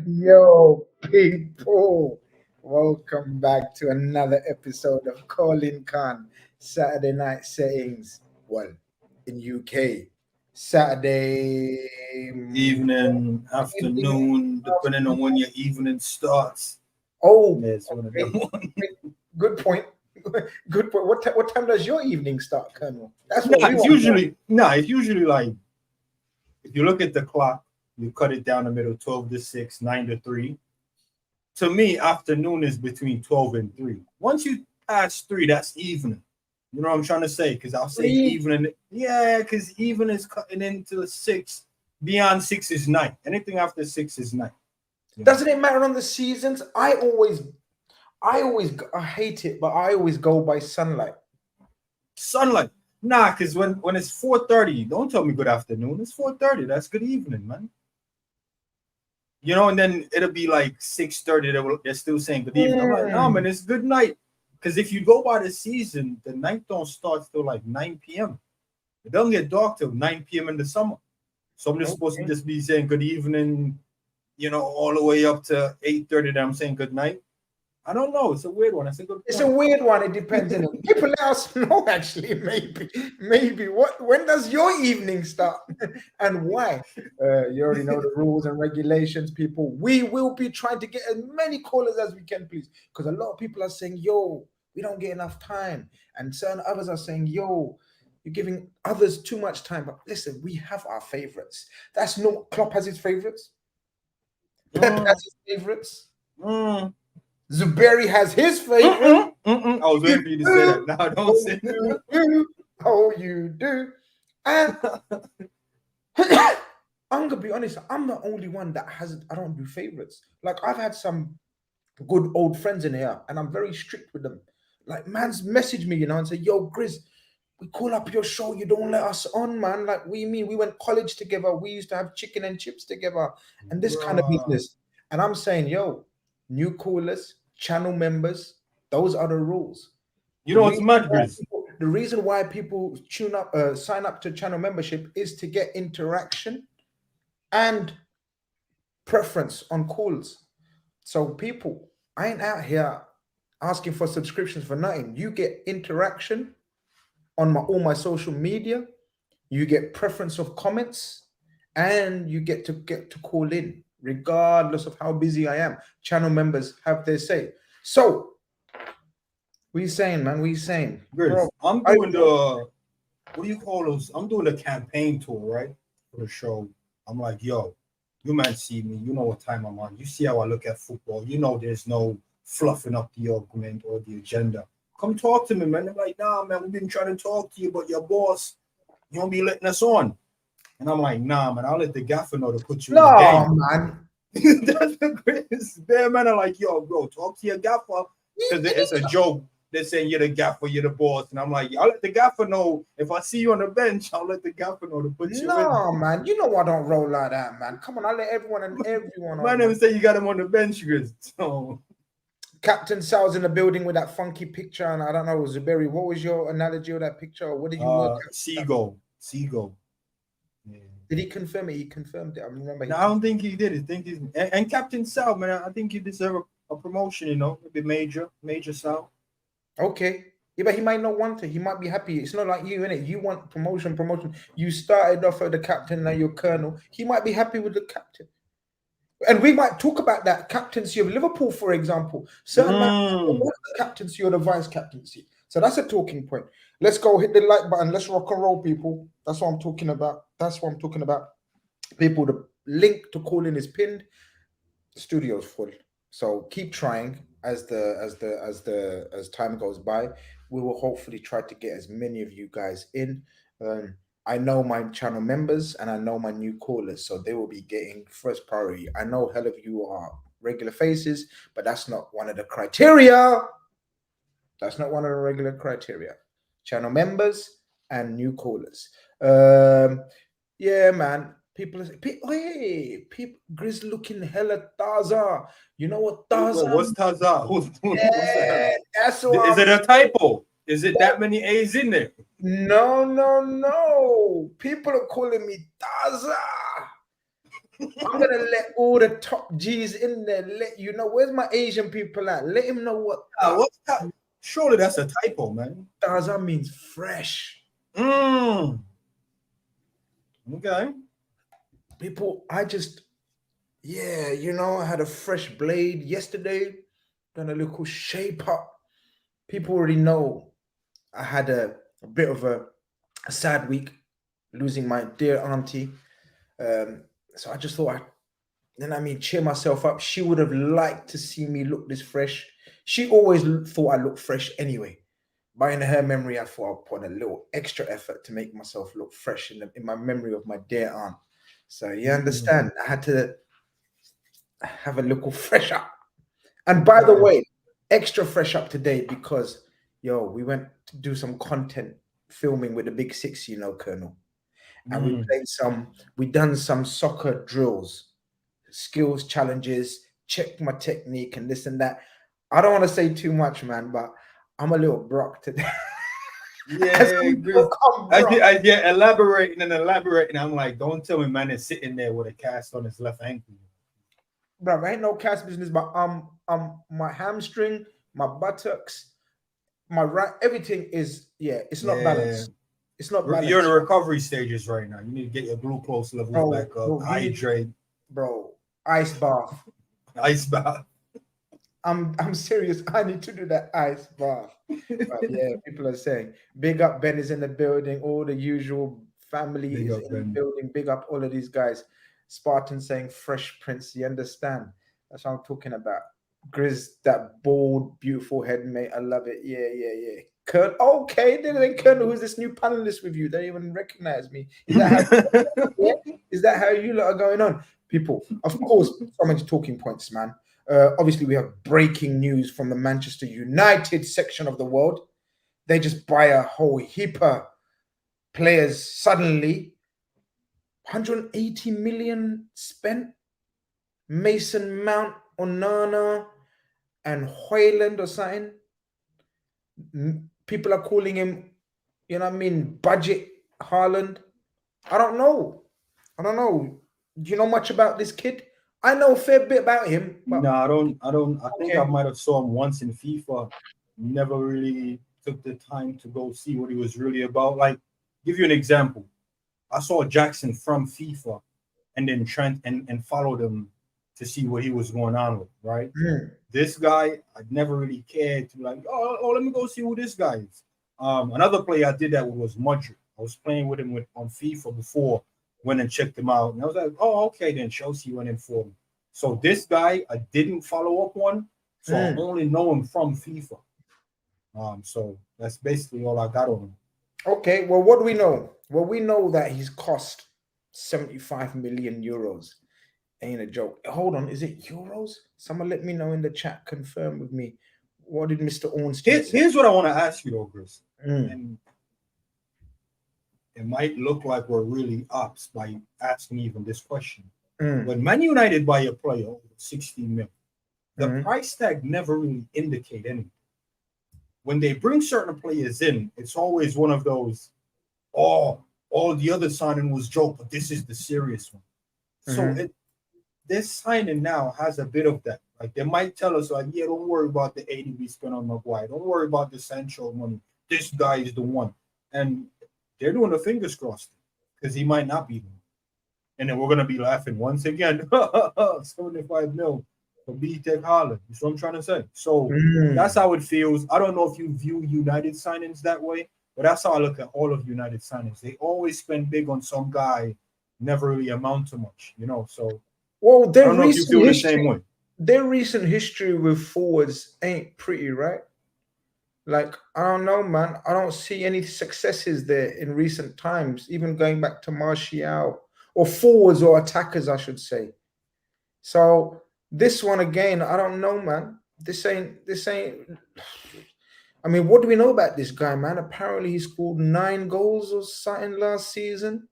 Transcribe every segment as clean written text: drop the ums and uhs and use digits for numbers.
Yo, people, welcome back to another episode of Kall-In Khan Saturday night settings. Well, in UK, Saturday Evening, evening. afternoon, depending on when your evening starts. Oh, Yeah, it's one of them. okay. Good point. Good point. What time does your evening start, Colonel? That's what Nah, we it's want to know. usually it's usually like if you look at the clock, you cut it down the middle, 12 to 6, 9 to 3. To me, afternoon is between 12 and 3. Once you pass 3, that's evening. You know what I'm trying to say? Because I'll say Three. evening. Yeah, because evening is cutting into 6. Beyond 6 is night. Anything after 6 is night. You know, Doesn't it matter on the seasons? I hate it, but I always go by sunlight. sunlight. Nah, because when it's 4:30, don't tell me good afternoon. It's 4:30. That's good evening, man. You know, and then it'll be like 6:30. They're still saying good evening. I'm like, no, Mm, man, it's good night. Because if you go by the season, the night don't start till like 9 p.m. It doesn't get dark till 9 p.m. in the summer. So I'm just supposed to okay. just be saying good evening, all the way up to 8:30 that I'm saying good night. I don't know. It's a weird one. That's a good It's a point. weird one. It depends on it. People let us know actually. Maybe. When does your evening start and why? You already know the rules and regulations, people. We will be trying to get as many callers as we can, please, because a lot of people are saying, "Yo, we don't get enough time," and certain others are saying, "Yo, you're giving others too much time." But listen, we have our favorites. That's no Klopp has his favorites. Pep Mm, has his favorites. mm. Zuberi has his favorite. Mm-mm, mm-mm. I was You waiting for you to say do. that. No, don't Oh, say you that. do. Oh, you do. And I'm gonna be honest, I'm the only one that hasn't. I don't do favorites. Like I've had some good old friends in here, and I'm very strict with them. Like man's message me, and say, "Yo, Grizz, we call up your show. You don't let us on, man. Like we mean we went college together. We used to have chicken and chips together, and this kind of Bruh. business." And I'm saying, "Yo, new callers, channel members, those are the rules." You The know what's reason mad, why Grizz? people, the reason why people sign up to channel membership is to get interaction and preference on calls. So people, I ain't out here asking for subscriptions for nothing. You get interaction on all my social media. You get preference of comments, and you get to call in, regardless of how busy I am. Channel members have their say. So, we saying, man, we saying, bro. Grizz, I'm I doing the, what do you call those? I'm doing the campaign tour, right? For the show. I'm like, yo, you man see me. You know what time I'm on. You see how I look at football. You know there's no fluffing up the argument or the agenda. Come talk to me, man. I'm like, nah, man, we've been trying to talk to you, but your boss, you don't be letting us on. And I'm like, nah, man, I'll let the gaffer know to put you in the no, game. man. That's the greatest. Their man are like, yo, bro, talk to your gaffer because it's a joke. They're saying you're the gaffer, you're the boss, and I'm like, I'll let the gaffer know if I see you on the bench. I'll let the gaffer know to put you in. No, man. You know I don't roll like that, man. Come on, I let everyone Man, on, never man. say you got him on the bench, Grizz. So Captain Sal's in the building with that funky picture, and I don't know, Zuberi, what was your analogy of that picture? Or what did you work out? Seagull. Seagull. Yeah. Did he confirm it? He confirmed it. I remember he No, I don't think he did. I think he's and Captain Sal, man. I think he deserve a promotion. Maybe major Sal. okay. Yeah, but he might not want it. He might be happy. It's not like you, innit? You want promotion. You started off as the captain, now you're colonel. He might be happy with the captain. And we might talk about that captaincy of Liverpool, for example. Certain man don't Mm. want the captaincy or the vice captaincy. So that's a talking point. Let's go hit the like button. Let's rock and roll, people. That's what I'm talking about. That's what I'm talking about. People, the link to call in is pinned. The studio's full. So keep trying as time goes by. We will hopefully try to get as many of you guys in. Um, I know my channel members and I know my new callers, so they will be getting first priority. I know hell of you are regular faces, but that's not one of the criteria. That's not one of the regular criteria. Channel members and new callers. Yeah, man. People are saying, hey, people, Grizz looking hella Taza. You know what Taza? What's Taza? What's that? Yeah, that's what Is I'm. it a typo? Is it that many A's in there? No, no, no. People are calling me Taza. I'm gonna let all the top G's in there. Let you know where's my Asian people at. Let him know what What's that? Surely that's a typo, man. Taza means fresh. Mm. Okay. People, yeah, I had a fresh blade yesterday, done a little shape up. People already know I had a bit of a sad week, losing my dear auntie. So I just thought cheer myself up. She would have liked to see me look this fresh. She always thought I looked fresh anyway. But in her memory, I thought I'd put a little extra effort to make myself look fresh in my memory of my dear aunt. So you understand, I had to have a little fresh up. And by the way, extra fresh up today because we went to do some content filming with the Big Six, Colonel. And we done some soccer drills, skills challenges, checked my technique and this and that. I don't want to say too much, man, but I'm a little broke today. Yeah, elaborating and elaborating. I'm like, don't tell me, man, is sitting there with a cast on his left ankle. Bro, ain't no cast business, but my hamstring, my buttocks, my right, everything is it's not balanced. It's not balanced. You're in the recovery stages right now. You need to get your glucose levels back up, hydrate. Bro, ice bath. Ice bath. I'm serious. I need to do that ice bath. But yeah, people are saying, big up Ben is in the building. All the usual family is in the building. Big up all of these guys. Spartan saying Fresh Prince. You understand? That's what I'm talking about. Grizz, that bald, beautiful head, mate. I love it. Yeah. Kurt, okay. Then Colonel, who's this new panelist with you? They don't even recognize me. Is that how you lot are going on? People, of course, so many talking points, man. Obviously, we have breaking news from the Manchester United section of the world. They just buy a whole heap of players suddenly. 180 million spent. Mason Mount, Onana, and Hoyland or something. People are calling him, budget Haaland. I don't know. Do you know much about this kid? I know a fair bit about him. No, I don't. I think I might have saw him once in FIFA. Never really took the time to go see what he was really about. Like, give you an example. I saw Jackson from FIFA and then Trent and followed him to see what he was going on with, right? This guy, I never really cared to like, let me go see who this guy is. Another player I did that with was Mudrick. I was playing with him on FIFA before, went and checked him out. And I was like, okay, then Chelsea went in for him. So this guy, I didn't follow up on, so I only know him from FIFA. So that's basically all I got on him. Okay, well, what do we know? Well, we know that he's cost 75 million euros. Ain't a joke. Hold on, is it euros? Someone let me know in the chat, confirm with me. What did Mr. Ornstein say? Here's what I want to ask you, though, Grizz. And it might look like we're really ups by asking even this question. When Man United buy a player over 16 million, the price tag never really indicate anything. When they bring certain players in, it's always one of those, all the other signing was joke, but this is the serious one. So this signing now has a bit of that. Like, they might tell us, like, yeah, don't worry about the 80 we spent on Maguire. Don't worry about the Sancho money. This guy is the one. And they're doing the fingers crossed because he might not be the one. And then we're going to be laughing once again. 75 mil for B-Tech Haaland. That's what I'm trying to say. So that's how it feels. I don't know if you view United signings that way, but that's how I look at all of United signings. They always spend big on some guy, never really amount to much, So, well, I don't know if you feel the same way. Their recent history with forwards ain't pretty, right? Like, I don't know, man. I don't see any successes there in recent times, even going back to Martial. Or forwards or attackers, I should say. So this one again, I don't know, man. This ain't. I mean, what do we know about this guy, man? Apparently, he scored 9 goals or something last season.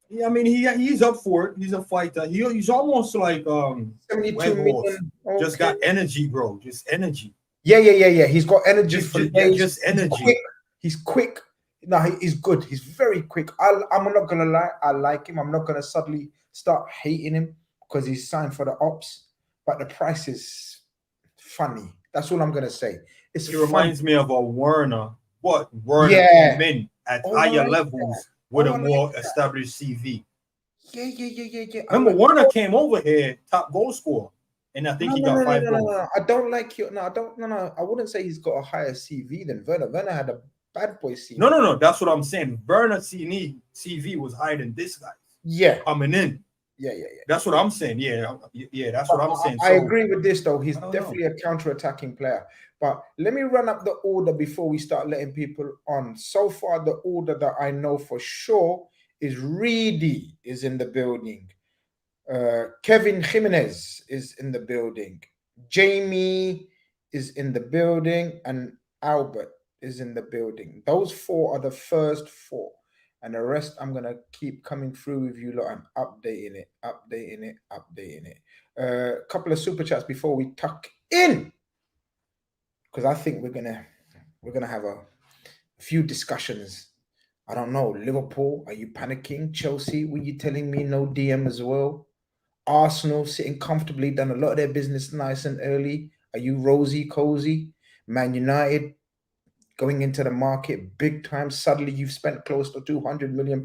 Yeah, I mean, he's up for it. He's a fighter. He's almost like 72 million. Okay. Just got energy, bro. Just energy. Yeah. He's got energy just energy. He's quick. No, he's good. He's very quick. I'm not gonna lie. I like him. I'm not gonna suddenly start hating him. because he's signed for the ops, but the price is funny. That's all I'm gonna say. It's He fun. reminds me of a Werner. What Werner Yeah. came in at Oh, I higher like levels that. with Oh, a I like more that. established CV. Yeah. Remember, Werner came over here top goal scorer, and I think he got 5 goals. No. I don't like you. No, I don't. No. I wouldn't say he's got a higher CV than Werner. Werner had a bad boy CV. No. That's what I'm saying. Werner's CV was higher than this guy. Yeah. Coming in. Yeah. That's what I'm saying. Yeah. That's what I'm saying. I So agree with this though. He's I don't definitely know. a counter-attacking player. But let me run up the order before we start letting people on. So far, the order that I know for sure is Reedy is in the building. Kevin Jimenez is in the building. Jamie is in the building, and Albert is in the building. Those four are the first four, and the rest I'm gonna keep coming through with you lot and updating it. A couple of super chats before we tuck in, because I think we're gonna have a few discussions. I don't know. Liverpool, are you panicking? Chelsea, were you telling me no DM as well? Arsenal sitting comfortably, done a lot of their business nice and early. Are you rosy, cozy? Man United going into the market big time. Suddenly you've spent close to £200 million.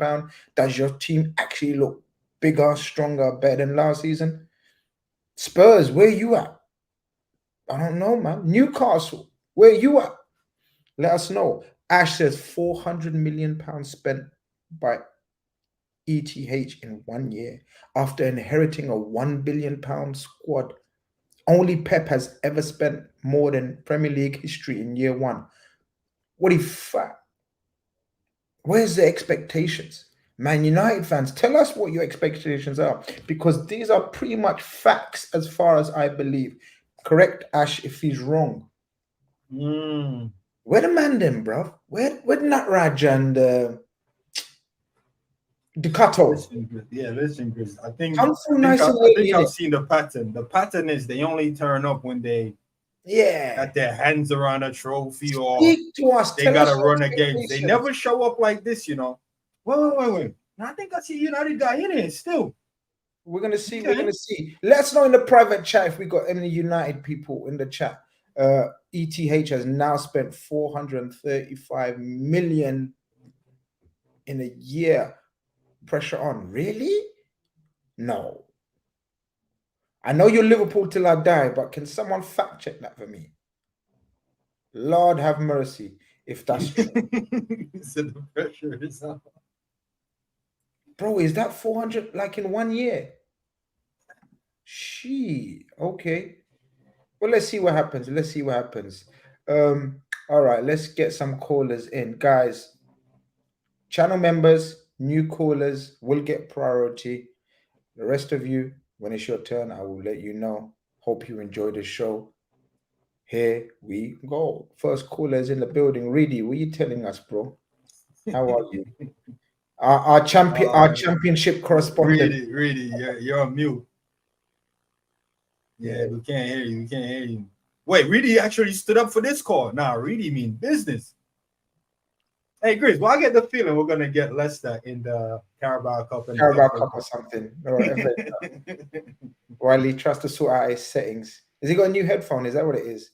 Does your team actually look bigger, stronger, better than last season? Spurs, where you at? I don't know, man. Newcastle, where you at? Let us know. Ash says £400 million spent by ETH in 1 year after inheriting a £1 billion squad. Only Pep has ever spent more than Premier League history in year one. What if fat? Where's the expectations? Man United fans, tell us what your expectations are, because these are pretty much facts as far as I believe. Correct Ash if he's wrong. Where the man then, bruv? Where Natraj and Ducato? Listen, Grizz. I think I've seen the pattern. The pattern is they only turn up when they got their hands around a trophy or to us. They gotta run a game. They never show up like this, Wait. I think I see United guy in it still. We're gonna see. Okay. We're gonna see. Let us know in the private chat if we got any United people in the chat. ETH has now spent 435 million in a year. Pressure on. Really? No. I know you're Liverpool till I die, but can someone fact check that for me? Lord have mercy if that's true. So the pressure is on. Bro, is that 400 like in 1 year? Okay. Well, let's see what happens. All right, let's get some callers in. Guys, channel members, new callers will get priority. The rest of you, when it's your turn, I will let you know. Hope you enjoy the show. Here we go. First caller is in the building. Reedy, what are you telling us, bro? How are you? Our championship correspondent. Reedy, you're on mute. Yeah, we can't hear you. Wait, Reedy actually stood up for this call. Nah, Reedy mean business. Hey, Grizz, well, I get the feeling we're gonna get Leicester in the Carabao Cup or something. Or Wiley tries to sort out his settings. Has he got a new headphone? Is that what it is?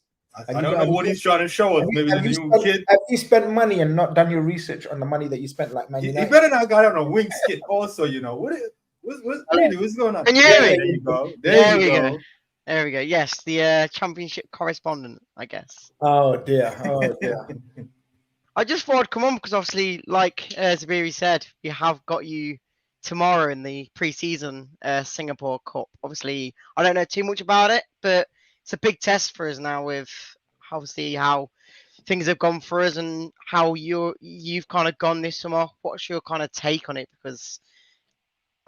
I don't know what he's trying to show us. Maybe the new kid. Have you spent money and not done your research on the money that you spent, like Man United? He better not got on a wing skit also, What's going on? Can you hear me? There you go. There we go. There we go. Yes, the championship correspondent, I guess. Oh dear. I just thought I'd come on because obviously, like Zabiri said, we have got you tomorrow in the pre-season Singapore Cup. Obviously, I don't know too much about it, but it's a big test for us now with obviously how things have gone for us and how you've kind of gone this summer. What's your kind of take on it? Because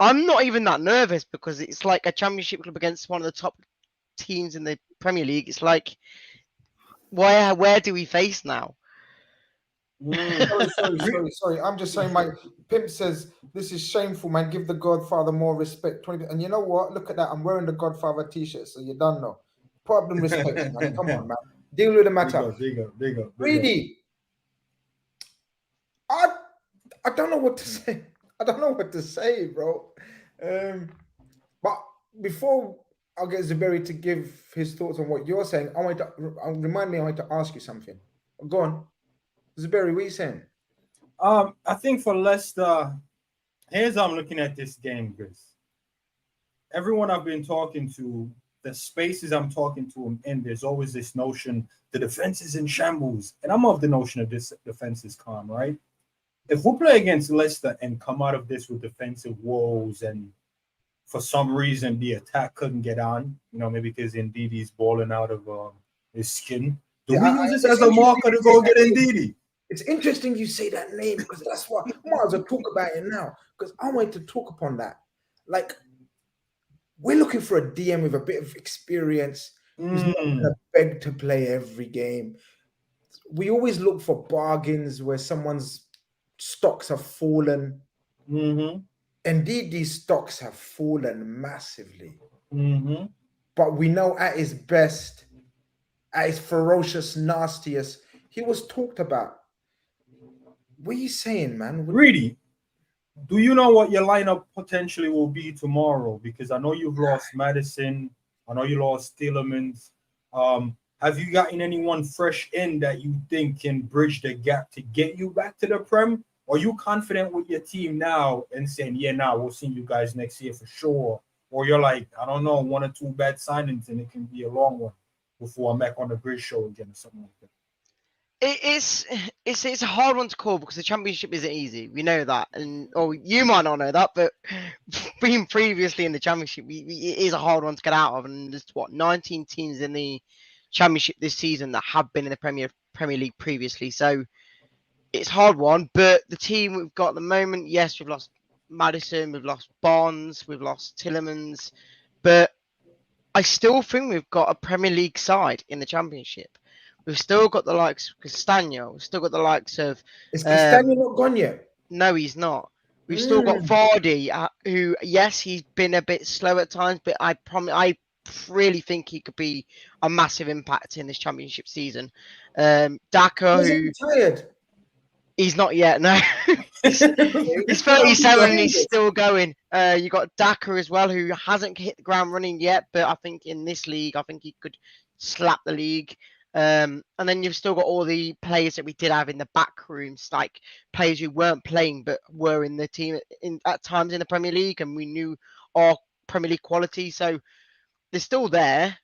I'm not even that nervous because it's like a championship club against one of the top teams in the Premier League. It's like, where do we face now? Sorry. I'm just saying, my pimp says this is shameful, man. Give the Godfather more respect. 20, and you know what? Look at that. I'm wearing the Godfather t-shirt, so you don't know. Problem respect, man. Come on, man. Deal with the matter. Big up. Reedy, I don't know what to say. I don't know what to say, bro. But before I'll get Zuberi to give his thoughts on what you're saying, I want to remind me. I want to ask you something. Go on, Zuberi. What are you saying? I think for Leicester, here's how I'm looking at this game, Grizz. Everyone I've been talking to, the spaces I'm talking to them in, there's always this notion the defense is in shambles. And I'm of the notion of this defense is calm, right? If we play against Leicester and come out of this with defensive woes and for some reason the attack couldn't get on, maybe because Ndidi's balling out of his skin, do we use this as a marker to go get Ndidi? It's interesting you say that name because that's what I might as well talk about it now because I wanted to talk upon that. Like, we're looking for a DM with a bit of experience who's not going to beg to play every game. We always look for bargains where someone's stocks have fallen. Indeed, these stocks have fallen massively. But we know at his best, at his ferocious, nastiest, he was talked about. What are you saying, man? Really? Do you know what your lineup potentially will be tomorrow? Because I know you've lost Madison. I know you lost Tielemans. Have you gotten anyone fresh in that you think can bridge the gap to get you back to the Prem? Are you confident with your team now and saying, we'll see you guys next year for sure? Or you're like, I don't know, 1 or 2 bad signings and it can be a long one before I'm back on the Grizz show again or something like that? It's a hard one to call because the Championship isn't easy. We know that, and you might not know that, but being previously in the Championship, it is a hard one to get out of. And there's 19 teams in the Championship this season that have been in the Premier League previously, so it's a hard one. But the team we've got at the moment, yes, we've lost Madison, we've lost Bonds, we've lost Tielemans, but I still think we've got a Premier League side in the Championship. We've still got the likes of Castagno. We've still got the likes of. Is Castagno not gone yet? No, he's not. We've still got Vardy, who, yes, he's been a bit slow at times, but I really think he could be a massive impact in this Championship season. Daka, who tired. He's not yet. No, he's 37 and he's still going. You got Daka as well, who hasn't hit the ground running yet, but I think in this league, I think he could slap the league. And then you've still got all the players that we did have in the back rooms, like players who weren't playing but were in the team at times in the Premier League, and we knew our Premier League quality. So they're still there.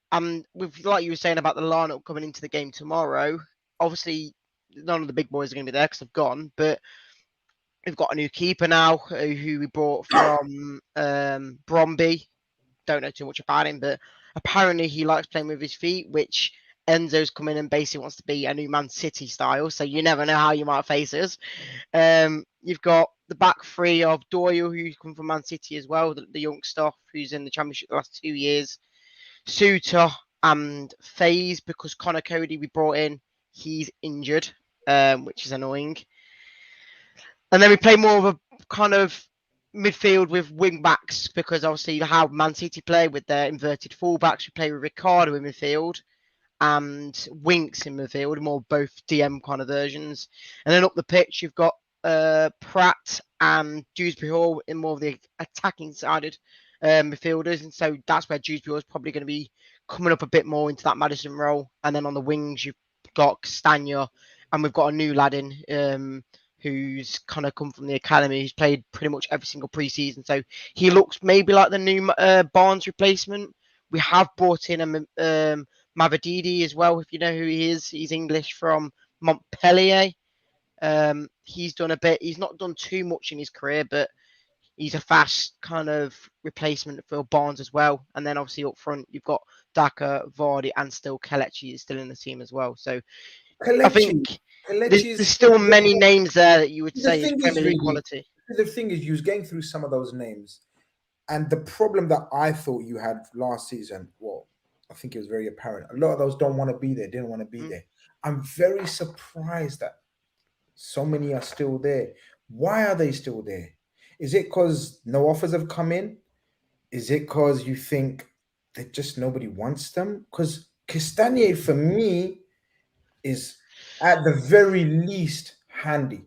With like you were saying about the lineup coming into the game tomorrow, obviously none of the big boys are going to be there because they've gone, but we've got a new keeper now who we brought from Bromby. Don't know too much about him, but apparently he likes playing with his feet, which Enzo's come in and basically wants to be a new Man City style, so you never know how you might face us. You've got the back three of Doyle, who's come from Man City as well, the young stuff who's in the Championship the last 2 years. Suter and FaZe, because Connor Cody we brought in, he's injured, which is annoying. And then we play more of a kind of midfield with wing backs, because obviously how Man City play with their inverted fullbacks. We play with Ricardo in midfield and Winks in midfield, more both DM kind of versions. And then up the pitch, you've got Pratt and Dewsbury Hall in more of the attacking sided midfielders. And so that's where Dewsbury Hall is probably going to be coming up a bit more into that Madison role. And then on the wings, you've got Castagno, and we've got a new lad in who's kind of come from the academy. He's played pretty much every single preseason, so he looks maybe like the new Barnes replacement. We have brought in a Mavadidi as well, if you know who he is. He's English from Montpellier. He's done a bit. He's not done too much in his career, but he's a fast kind of replacement for Barnes as well. And then obviously up front, you've got Daka, Vardy, and still Kelechi is still in the team as well. So I think there's still many names there that you would say is Premier League quality. The thing is, you was going through some of those names, and the problem that I thought you had last season, well, I think it was very apparent. A lot of those don't want to be there, didn't want to be there. I'm very surprised that so many are still there. Why are they still there? Is it because no offers have come in? Is it because you think that just nobody wants them? Because Castagno, for me, is at the very least handy.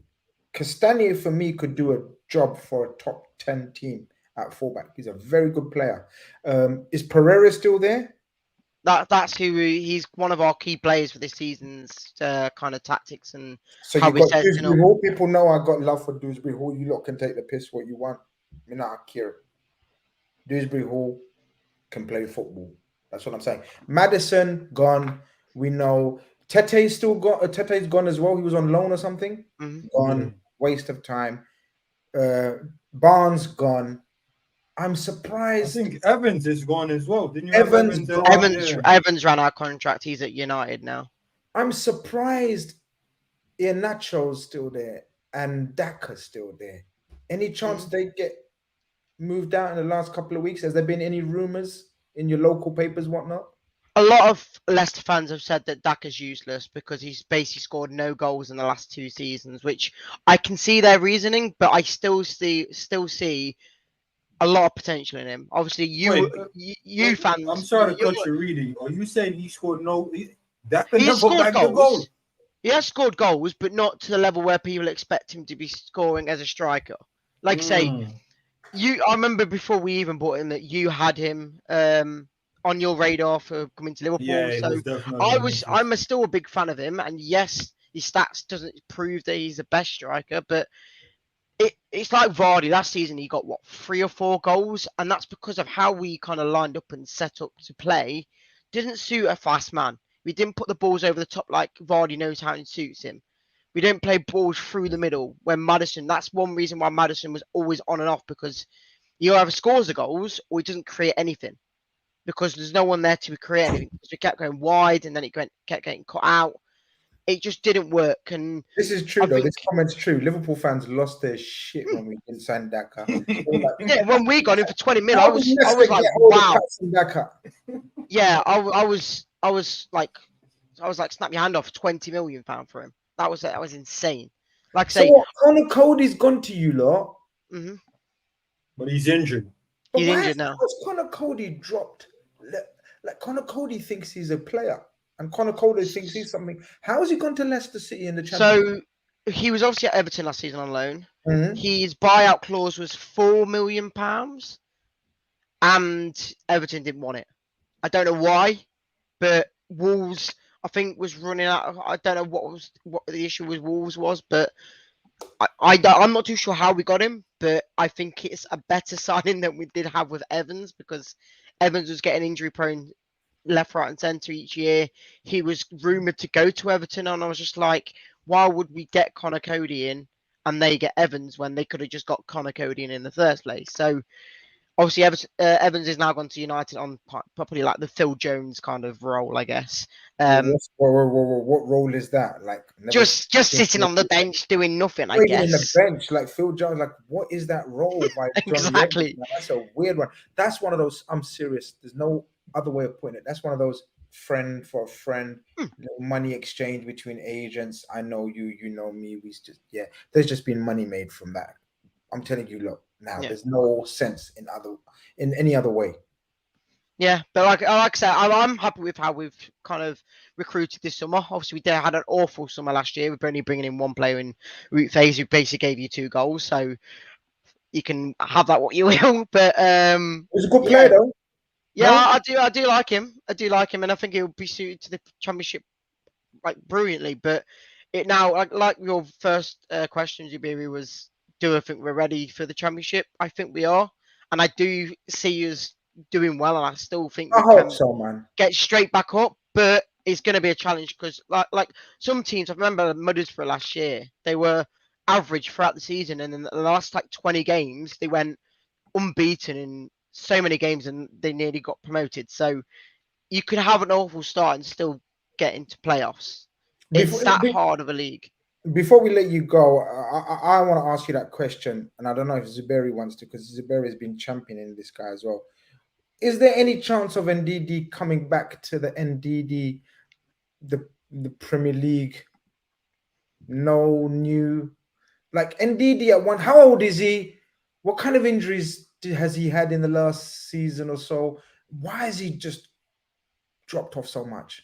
Castagno, for me, could do a job for a top 10 team at fullback. He's a very good player. Is Pereira still there? That's who he's one of our key players for this season's kind of tactics and So how you we got set Dewsbury up. Hall. People know I got love for Dewsbury Hall. You lot can take the piss what you want. Me not care. Dewsbury Hall can play football. That's what I'm saying. Madison gone. We know Tete's still gone. Tete's gone as well. He was on loan or something. Mhm. Gone. Yeah. Waste of time. Barnes gone. I'm I surprised. think Evans is gone as well. Didn't you Evans have Evans? gone. Yeah. Evans ran our contract. He's at United now. I'm surprised Iheanacho's still there and Daka's still there. Any chance they get moved out in the last couple of weeks? Has there been any rumors in your local papers, whatnot? A lot of Leicester fans have said that Daka's useless because he's basically scored no goals in the last 2 seasons, which I can see their reasoning, but I still see a lot of potential in him. Obviously, Wait, you fans. I'm sorry to cut you, really. Are you saying he scored no? That He can has never scored back the goal. goals. He has scored goals, but not to the level where people expect him to be scoring as a striker. Like say, I remember before we even bought him that you had him on your radar for coming to Liverpool. Yeah, it So was definitely. I'm still a big fan of him, and yes, his stats doesn't prove that he's the best striker, but it's like Vardy last season. He got 3 or 4 goals, and that's because of how we kind of lined up and set up to play. Didn't suit a fast man. We didn't put the balls over the top like Vardy knows how it suits him. We don't play balls through the middle when Maddison. That's one reason why Maddison was always on and off, because he either scores the goals or he doesn't create anything because there's no one there to create anything. Because we kept going wide and then it kept getting cut out. It just didn't work. And This is true, though. This comment's true. Liverpool fans lost their shit when we didn't sign Daka. Yeah, when we got him for 20 mil, I was like, wow. wow. Yeah, I was like, snap your hand off, £20 million for him. That was insane. Like I say, Connor Cody's gone to you lot. Mm-hmm. But he's injured. But he's why injured now. has Connor Cody dropped? Like Connor Cody thinks he's a player, and Connor Cody thinks he's something. How has he gone to Leicester City in the Championship? So he was obviously at Everton last season on loan. Mm-hmm. His buyout clause was £4 million, and Everton didn't want it. I don't know why, but Wolves, I think, was running out. I don't know what the issue with Wolves was, but I'm not too sure how we got him. But I think it's a better signing than we did have with Evans, because Evans was getting injury prone left, right, and centre each year. He was rumoured to go to Everton, and I was just like, why would we get Connor Cody in and they get Evans when they could have just got Connor Cody in the first place? So obviously, Evans is now gone to United on probably like the Phil Jones kind of role, I guess. What role is that? Like just sitting on the bench doing nothing, I guess. In the bench, like Phil Jones. Like, what is that role by John Exactly. Like, that's a weird one. That's one of those. I'm serious. There's no other way of putting it. That's one of those friend for a friend, little money exchange between agents. I know you, you know me. There's just been money made from that. I'm telling you, look. Now there's no sense in any other way. Yeah, but like I said, I'm happy with how we've kind of recruited this summer. Obviously, we had an awful summer last year. We're only bringing in one player in root phase who basically gave you 2 goals, so you can have that what you will. But he's a good player, though. Yeah, no? I do like him. I do like him, and I think he'll be suited to the Championship like brilliantly. But it now, like your first question, Jabiri, was, do I think we're ready for the Championship? I think we are, and I do see us doing well, and I still think we can get straight back up. But it's going to be a challenge because, like some teams, I remember Middlesbrough last year, they were average throughout the season, and in the last 20 games, they went unbeaten in so many games, and they nearly got promoted. So you could have an awful start and still get into playoffs. It's that hard of a league. Before we let you go, I want to ask you that question, and I don't know if Zuberi wants to, because Zuberi has been championing this guy as well. Is there any chance of NDD coming back to the NDD, the Premier League? No new, like NDD at one. How old is he? What kind of injuries has he had in the last season or so? Why has he just dropped off so much?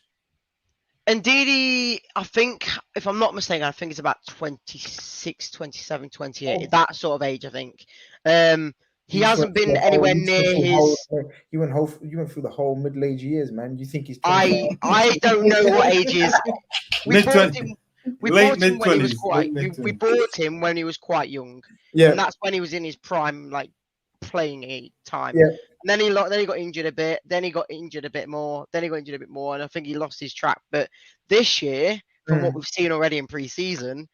Ndidi, I think, if I'm not mistaken, I think it's about 26, 27, 28, that sort of age, I think. He hasn't been anywhere near his. You went through the whole middle-age years, man. You think he's 25? I don't know what age is. We Mid bought 20s. him. We Late bought him when he was mid-20s, quite. late We mid-20s. bought him when he was quite young, Yeah, and that's when he was in his prime, like playing time. yeah. And then he got injured a bit. Then he got injured a bit more. Then he got injured a bit more, and I think he lost his track. But this year, from what we've seen already in pre-season,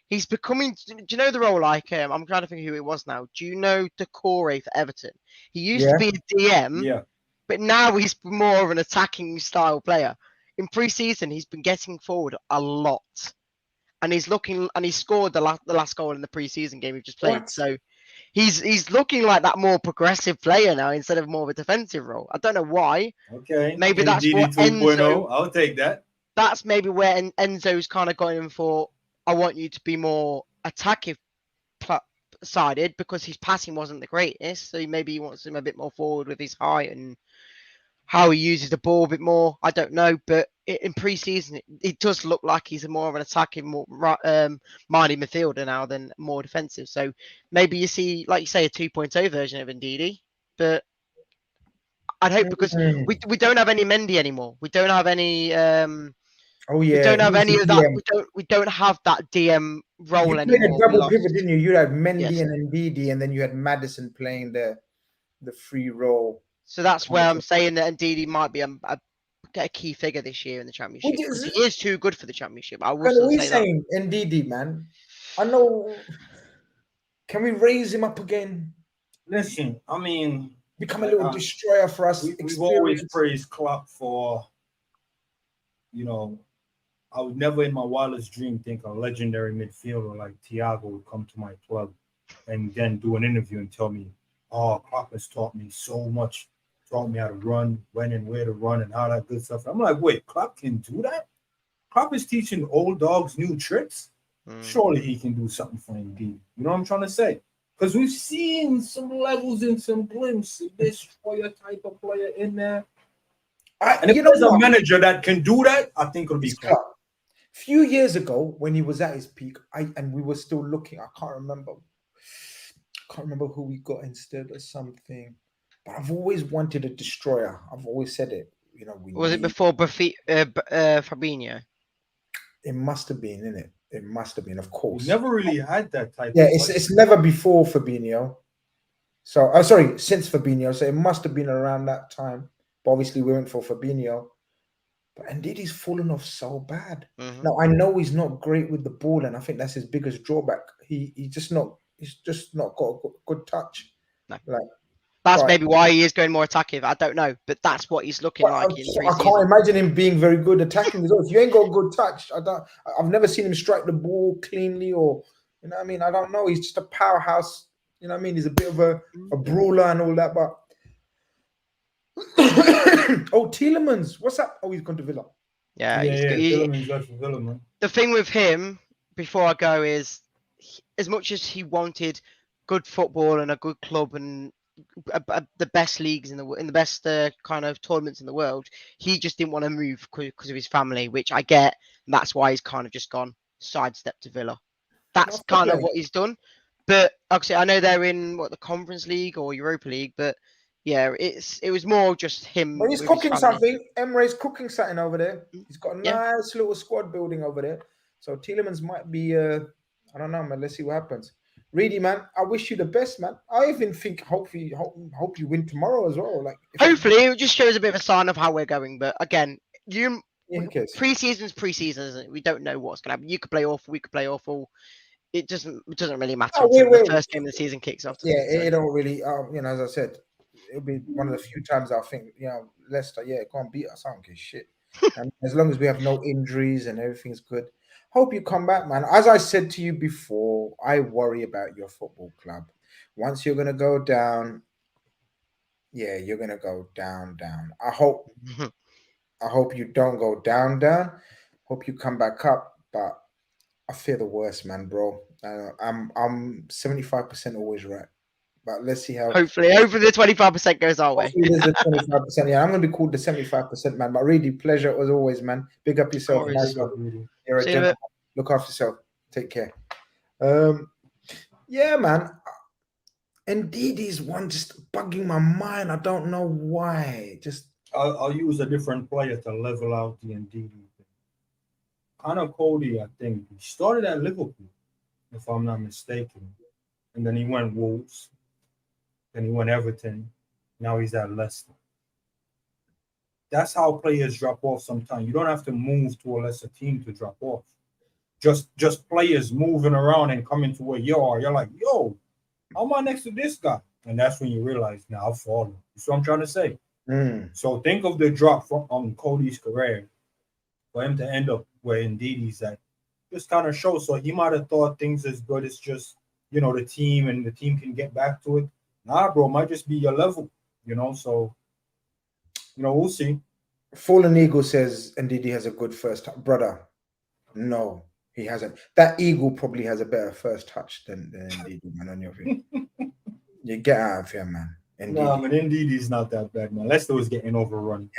he's becoming. Do you know the role? Like, I'm trying to think who it was now. Do you know Decore for Everton? He used to be a DM, Yeah. but now he's more of an attacking style player. In pre-season, he's been getting forward a lot, and he's scored the last goal in the pre-season game we've just played. What? So he's looking like that more progressive player now instead of more of a defensive role. I don't know why. Okay. Maybe that's NDD what 2.0. Enzo. I'll take that. That's maybe where Enzo's kind of going in for. I want you to be more attacking sided because his passing wasn't the greatest. So maybe he wants him a bit more forward with his height and how he uses the ball a bit more. I don't know, but in pre-season, it does look like he's more of an attacking, more minded midfielder now than more defensive. So maybe you see, like you say, a 2.0 version of Ndidi. But I'd hope because we don't have any Mendy anymore. We don't have any. Oh yeah, we don't have he's any the of that. DM. We don't have that DM role You played anymore. a We double lost. pivot, didn't you? You had Mendy Yes. and Ndidi, and then you had Madison playing the free role. So that's where I'm saying that Ndidi might be a key figure this year in the championship Which because is, he is too good for the championship. I will and we're say that. saying Ndidi, man. I know. Can we raise him up again? Listen, I mean, Become a little destroyer for us. we've always praised Klopp for, you know, I would never in my wildest dream think a legendary midfielder like Thiago would come to my club and then do an interview and tell me, oh, Klopp has taught me so much, taught me how to run, when and where to run and all that good stuff. I'm like, wait, Klopp can do that? Klopp is teaching old dogs new tricks? Surely he can do something for him, D. You know what I'm trying to say? Because we've seen some levels and some glimpses of destroyer type of player in there. And if there's a manager that can do that, I think it'll be Klopp. A few years ago, when he was at his peak, and we were still looking, I can't remember who we got instead or something. But I've always wanted a destroyer. I've always said it. You know, was it before Fabinho? It must have been, innit? It must have been, of course. We never really had that type. Yeah, it's never before Fabinho. So, sorry, since Fabinho. So it must have been around that time. But obviously, we went for Fabinho. But indeed, he's fallen off so bad. Mm-hmm. Now I know he's not great with the ball, and I think that's his biggest drawback. He's just not got a good touch. No. Like that's maybe why he is going more attacking. I don't know, but that's what he's looking like in pre-season. I can't imagine him being very good attacking results. If you ain't got a good touch, I've never seen him strike the ball cleanly, or you know what I mean. I don't know. He's just a powerhouse. You know what I mean. He's a bit of a brawler and all that, but. Oh, Tielemans, what's up? Oh, he's gone to Villa. Yeah, Tielemans left for Villa, man. The thing with him, before I go, is as much as he wanted good football and a good club and the best leagues in the best kind of tournaments in the world, he just didn't want to move because of his family, which I get. And that's why he's kind of just gone sidestep to Villa. That's kind of what he's done. But actually, I know they're in the Conference League or Europa League, but. Yeah, it was more just him. Well, he's cooking something. Emre's cooking something over there. He's got a nice little squad building over there. So Tielemans might be, I don't know, man. Let's see what happens. Reedy, man, I wish you the best, man. I even think, hopefully, hope you win tomorrow as well. Like, hopefully, it just shows a bit of a sign of how we're going. But again, pre-season's pre-season, isn't it? We don't know what's going to happen. You could play awful. We could play awful. It doesn't really matter until the first game of the season kicks off. It don't really, you know, as I said. It'll be one of the few times I think, you know, Leicester, can't beat us. I don't give shit. And as long as we have no injuries and everything's good, hope you come back, man. As I said to you before, I worry about your football club. Once you're gonna go down, you're gonna go down. I hope you don't go down. Hope you come back up, but I fear the worst, man, bro. I'm 75% always right. But let's see how. Hopefully the 25% goes our way. There's the 25%. Yeah, I'm going to be called the 75% man. But really, pleasure as always, man. Big up yourself. Nice one. You're a gentleman. Look after yourself. Take care. Yeah, man. Ndidi's one just bugging my mind. I don't know why. Just I'll use a different player to level out the Ndidi thing. Connor Cody, I think, he started at Liverpool, if I'm not mistaken. And then he went Wolves. Then he went Everton. Now he's at Leicester. That's how players drop off sometimes. You don't have to move to a lesser team to drop off. Just players moving around and coming to where you are. You're like, yo, how am I next to this guy? And that's when you realize, now I've fallen. That's what I'm trying to say. So think of the drop from Cody's career for him to end up where indeed he's at. Just kind of shows. So he might have thought things as good as just, the team and the team can get back to it. Nah, bro, might just be your level, So, we'll see. Fallen Eagle says Ndidi has a good first touch. Brother, no, he hasn't. That Eagle probably has a better first touch than Ndidi, man, on your feet. You get out of here, man. No, man, indeed he's not that bad, man. Leicester was getting overrun.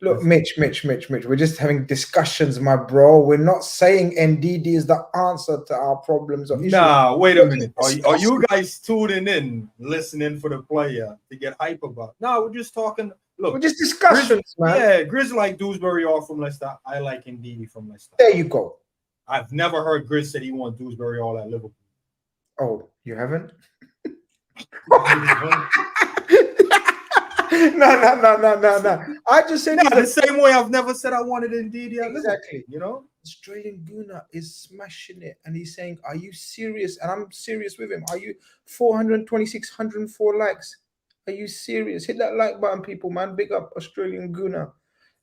Look, Mitch, we're just having discussions, my bro. We're not saying Ndidi is the answer to our problems or issues. Nah, wait a minute. Are you guys tuning in, listening for the player to get hype about? No, we're just talking. Look, we're just discussions, man. Yeah, Grizz like Dewsbury off from Leicester. I like Ndidi from Leicester. There you go. I've never heard Grizz say he wants Dewsbury all at Liverpool. Oh, you haven't? No. I just said the same way I've never said I wanted Ndidi. Exactly. Australian Guna is smashing it, and he's saying, "Are you serious?" And I'm serious with him. Are you 426, 104 likes? Are you serious? Hit that like button, people, man. Big up Australian Guna.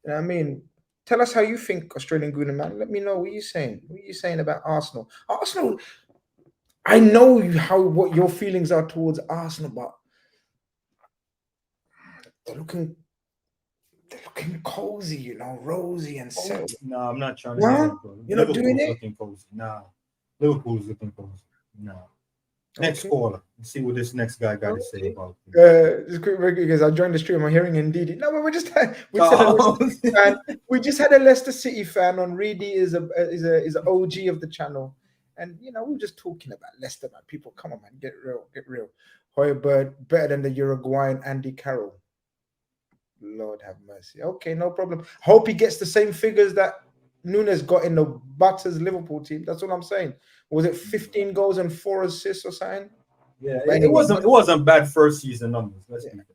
You know what I mean? Tell us how you think, Australian Guna, man. Let me know what you're saying. What are you saying about Arsenal? Arsenal. I know what your feelings are towards Arsenal, but they're looking cozy, rosy and so. No, I'm not trying to. No, you're not doing it. Looking cozy. Nah, Liverpool's looking cozy. No. Next caller. Let's see what this next guy got to say about it. Just quick, because I joined the stream. I'm hearing Ndidi. No, but we just had a Leicester City fan on. Reedy is an OG of the channel, and we're just talking about Leicester, man. People, come on, man, get real. Hoiberg better than the Uruguayan Andy Carroll. Lord have mercy. Okay, no problem. Hope he gets the same figures that Nunes got in the Butters Liverpool team. That's what I'm saying. Was it 15 goals and 4 assists or something? Yeah, it wasn't bad first season numbers.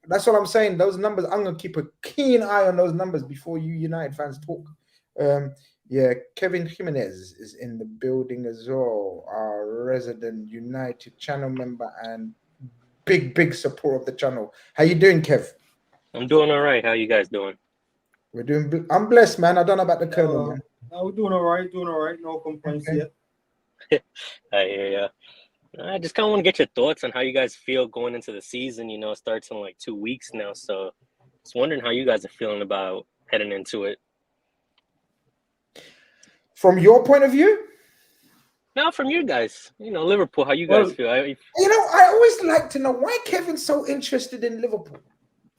That's what I'm saying. Those numbers, I'm gonna keep a keen eye on those numbers before you United fans talk. Kevin Jimenez is in the building as well. Our resident United channel member and big support of the channel. How you doing, Kev? I'm doing all right. How you guys doing? We're doing. I'm blessed, man. I don't know about the Colonel, man. No, we're doing all right. No complaints yet. I hear ya. I just kind of want to get your thoughts on how you guys feel going into the season. It starts in like 2 weeks now, so just wondering how you guys are feeling about heading into it. From your point of view? No, from you guys. Liverpool. How you guys feel? I always like to know why Kevin's so interested in Liverpool.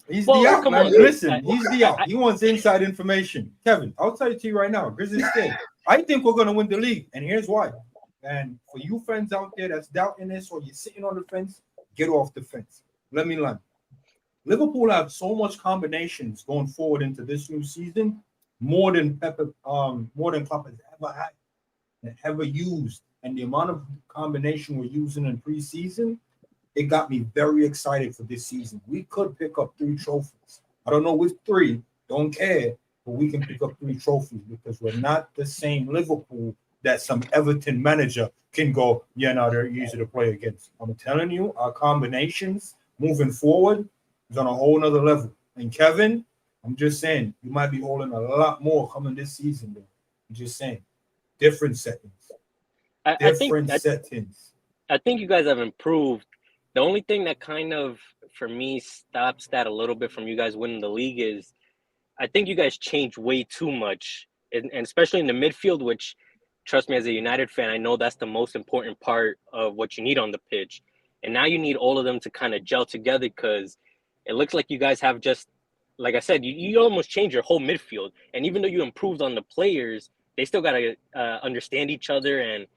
He's the out, man. Listen, he's the out. He wants inside information. Kevin, I'll tell it to you right now. Grizz is dead. I think we're going to win the league, and here's why. And for you friends out there that's doubting this or you're sitting on the fence, get off the fence. Let me learn. Liverpool have so much combinations going forward into this new season, more than Klopp has ever had and ever used. And the amount of combination we're using in preseason, it got me very excited for this season. We could pick up 3 trophies. I don't know which 3, don't care, but we can pick up 3 trophies because we're not the same Liverpool that some Everton manager can go, they're easy to play against. I'm telling you, our combinations moving forward is on a whole nother level. And Kevin, I'm just saying, you might be holding a lot more coming this season, though. I'm just saying, different settings. I think you guys have improved. The only thing that kind of, for me, stops that a little bit from you guys winning the league is I think you guys changed way too much, and especially in the midfield, which, trust me, as a United fan, I know that's the most important part of what you need on the pitch. And now you need all of them to kind of gel together because it looks like you guys have just, like I said, you almost changed your whole midfield. And even though you improved on the players, they still got to understand each other and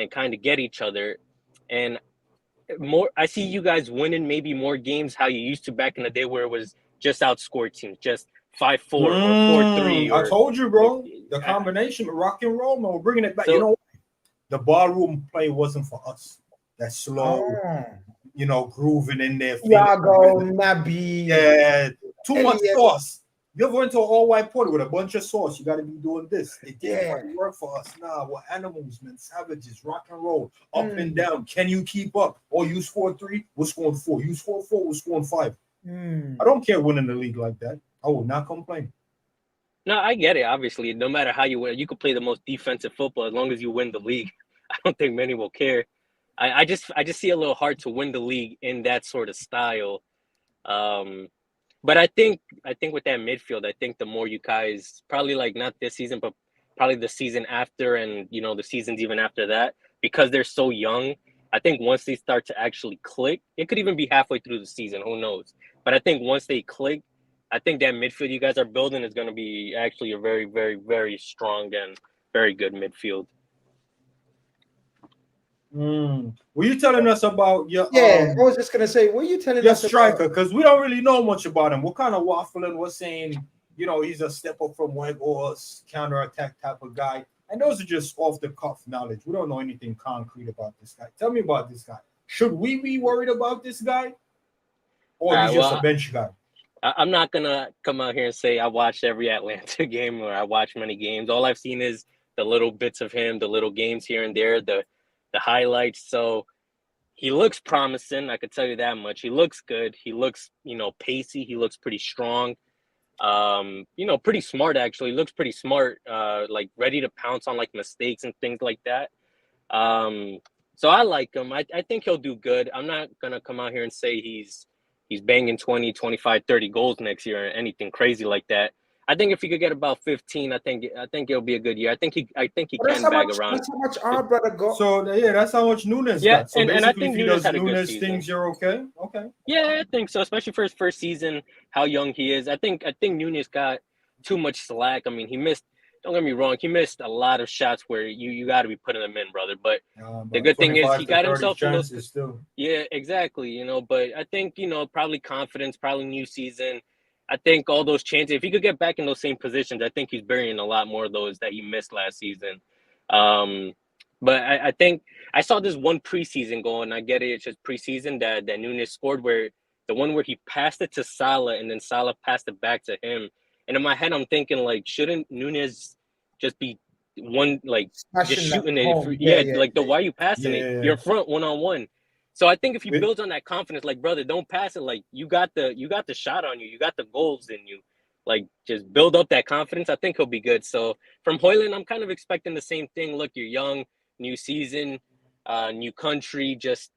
kind of get each other. And more. I see you guys winning maybe more games how you used to back in the day, where it was just outscore teams, just 5-4 or 4-3 I or. told you, bro. The I- combination of rock and roll, man, we're bringing it back. So- You know, the ballroom play wasn't for us. That slow, grooving in there. Thiago, Naby. Yeah, too much Elliot. sauce. You ever went to an all-white party with a bunch of sauce? You got to be doing this. It didn't Yeah. quite work for us. Nah, we're animals, man. Savages, rock and roll, up and down. Can you keep up? Oh, you scored 3, we're scoring 4. You scored 4, we're scoring 5. I don't care winning the league like that. I will not complain. No, I get it. Obviously, no matter how you win, you could play the most defensive football as long as you win the league. I don't think many will care. I just see a little hard to win the league in that sort of style. But I think with that midfield, I think the more you guys probably like not this season, but probably the season after, and the seasons even after that, because they're so young. I think once they start to actually click, it could even be halfway through the season. Who knows? But I think once they click, I think that midfield you guys are building is going to be actually a very, very, very strong and very good midfield. Were you telling us about your I was just gonna say, what are you telling your us striker? Because we don't really know much about him. We're kind of waffling. We're saying, he's a step up from Weghorst, counter-attack type of guy. And those are just off-the-cuff knowledge. We don't know anything concrete about this guy. Tell me about this guy. Should we be worried about this guy? Or he's just a bench guy? I'm not going to come out here and say I watched every Atlanta game or I watched many games. All I've seen is the little bits of him, the little games here and there, the highlights. So he looks promising. I could tell you that much. He looks good. He looks, pacey. He looks pretty strong. Pretty smart, actually. He looks pretty smart, like ready to pounce on like mistakes and things like that. So I like him. I think he'll do good. I'm not going to come out here and say he's banging 20, 25, 30 goals next year or anything crazy like that. I think if he could get about 15, I think it'll be a good year. I think he can bag around. That's how much our brother got. So that's how much Nunes got. So and I basically, think if he Nunes does had a good Nunes season. things, you're okay. Okay. Yeah, I think so. Especially for his first season, how young he is. I think Nunes got too much slack. I mean, he missed. Don't get me wrong. He missed a lot of shots where you got to be putting them in, brother. But the good thing is he got himself in those. Still. Yeah, exactly. But I think probably confidence, probably new season. I think all those chances, if he could get back in those same positions, I think he's burying a lot more of those that he missed last season. But I think I saw this one preseason goal, and I get it, it's just preseason that Nunes scored, where the one where he passed it to Salah and then Salah passed it back to him. And in my head, I'm thinking, like, shouldn't Nunes just be one, like, Smashing just shooting that it? home. Why are you passing it? You're in front one-on-one. So I think if he builds on that confidence, like, brother, don't pass it. Like, you got the shot on you. You got the goals in you. Like, just build up that confidence. I think he'll be good. So from Højlund, I'm kind of expecting the same thing. Look, you're young, new season, new country. Just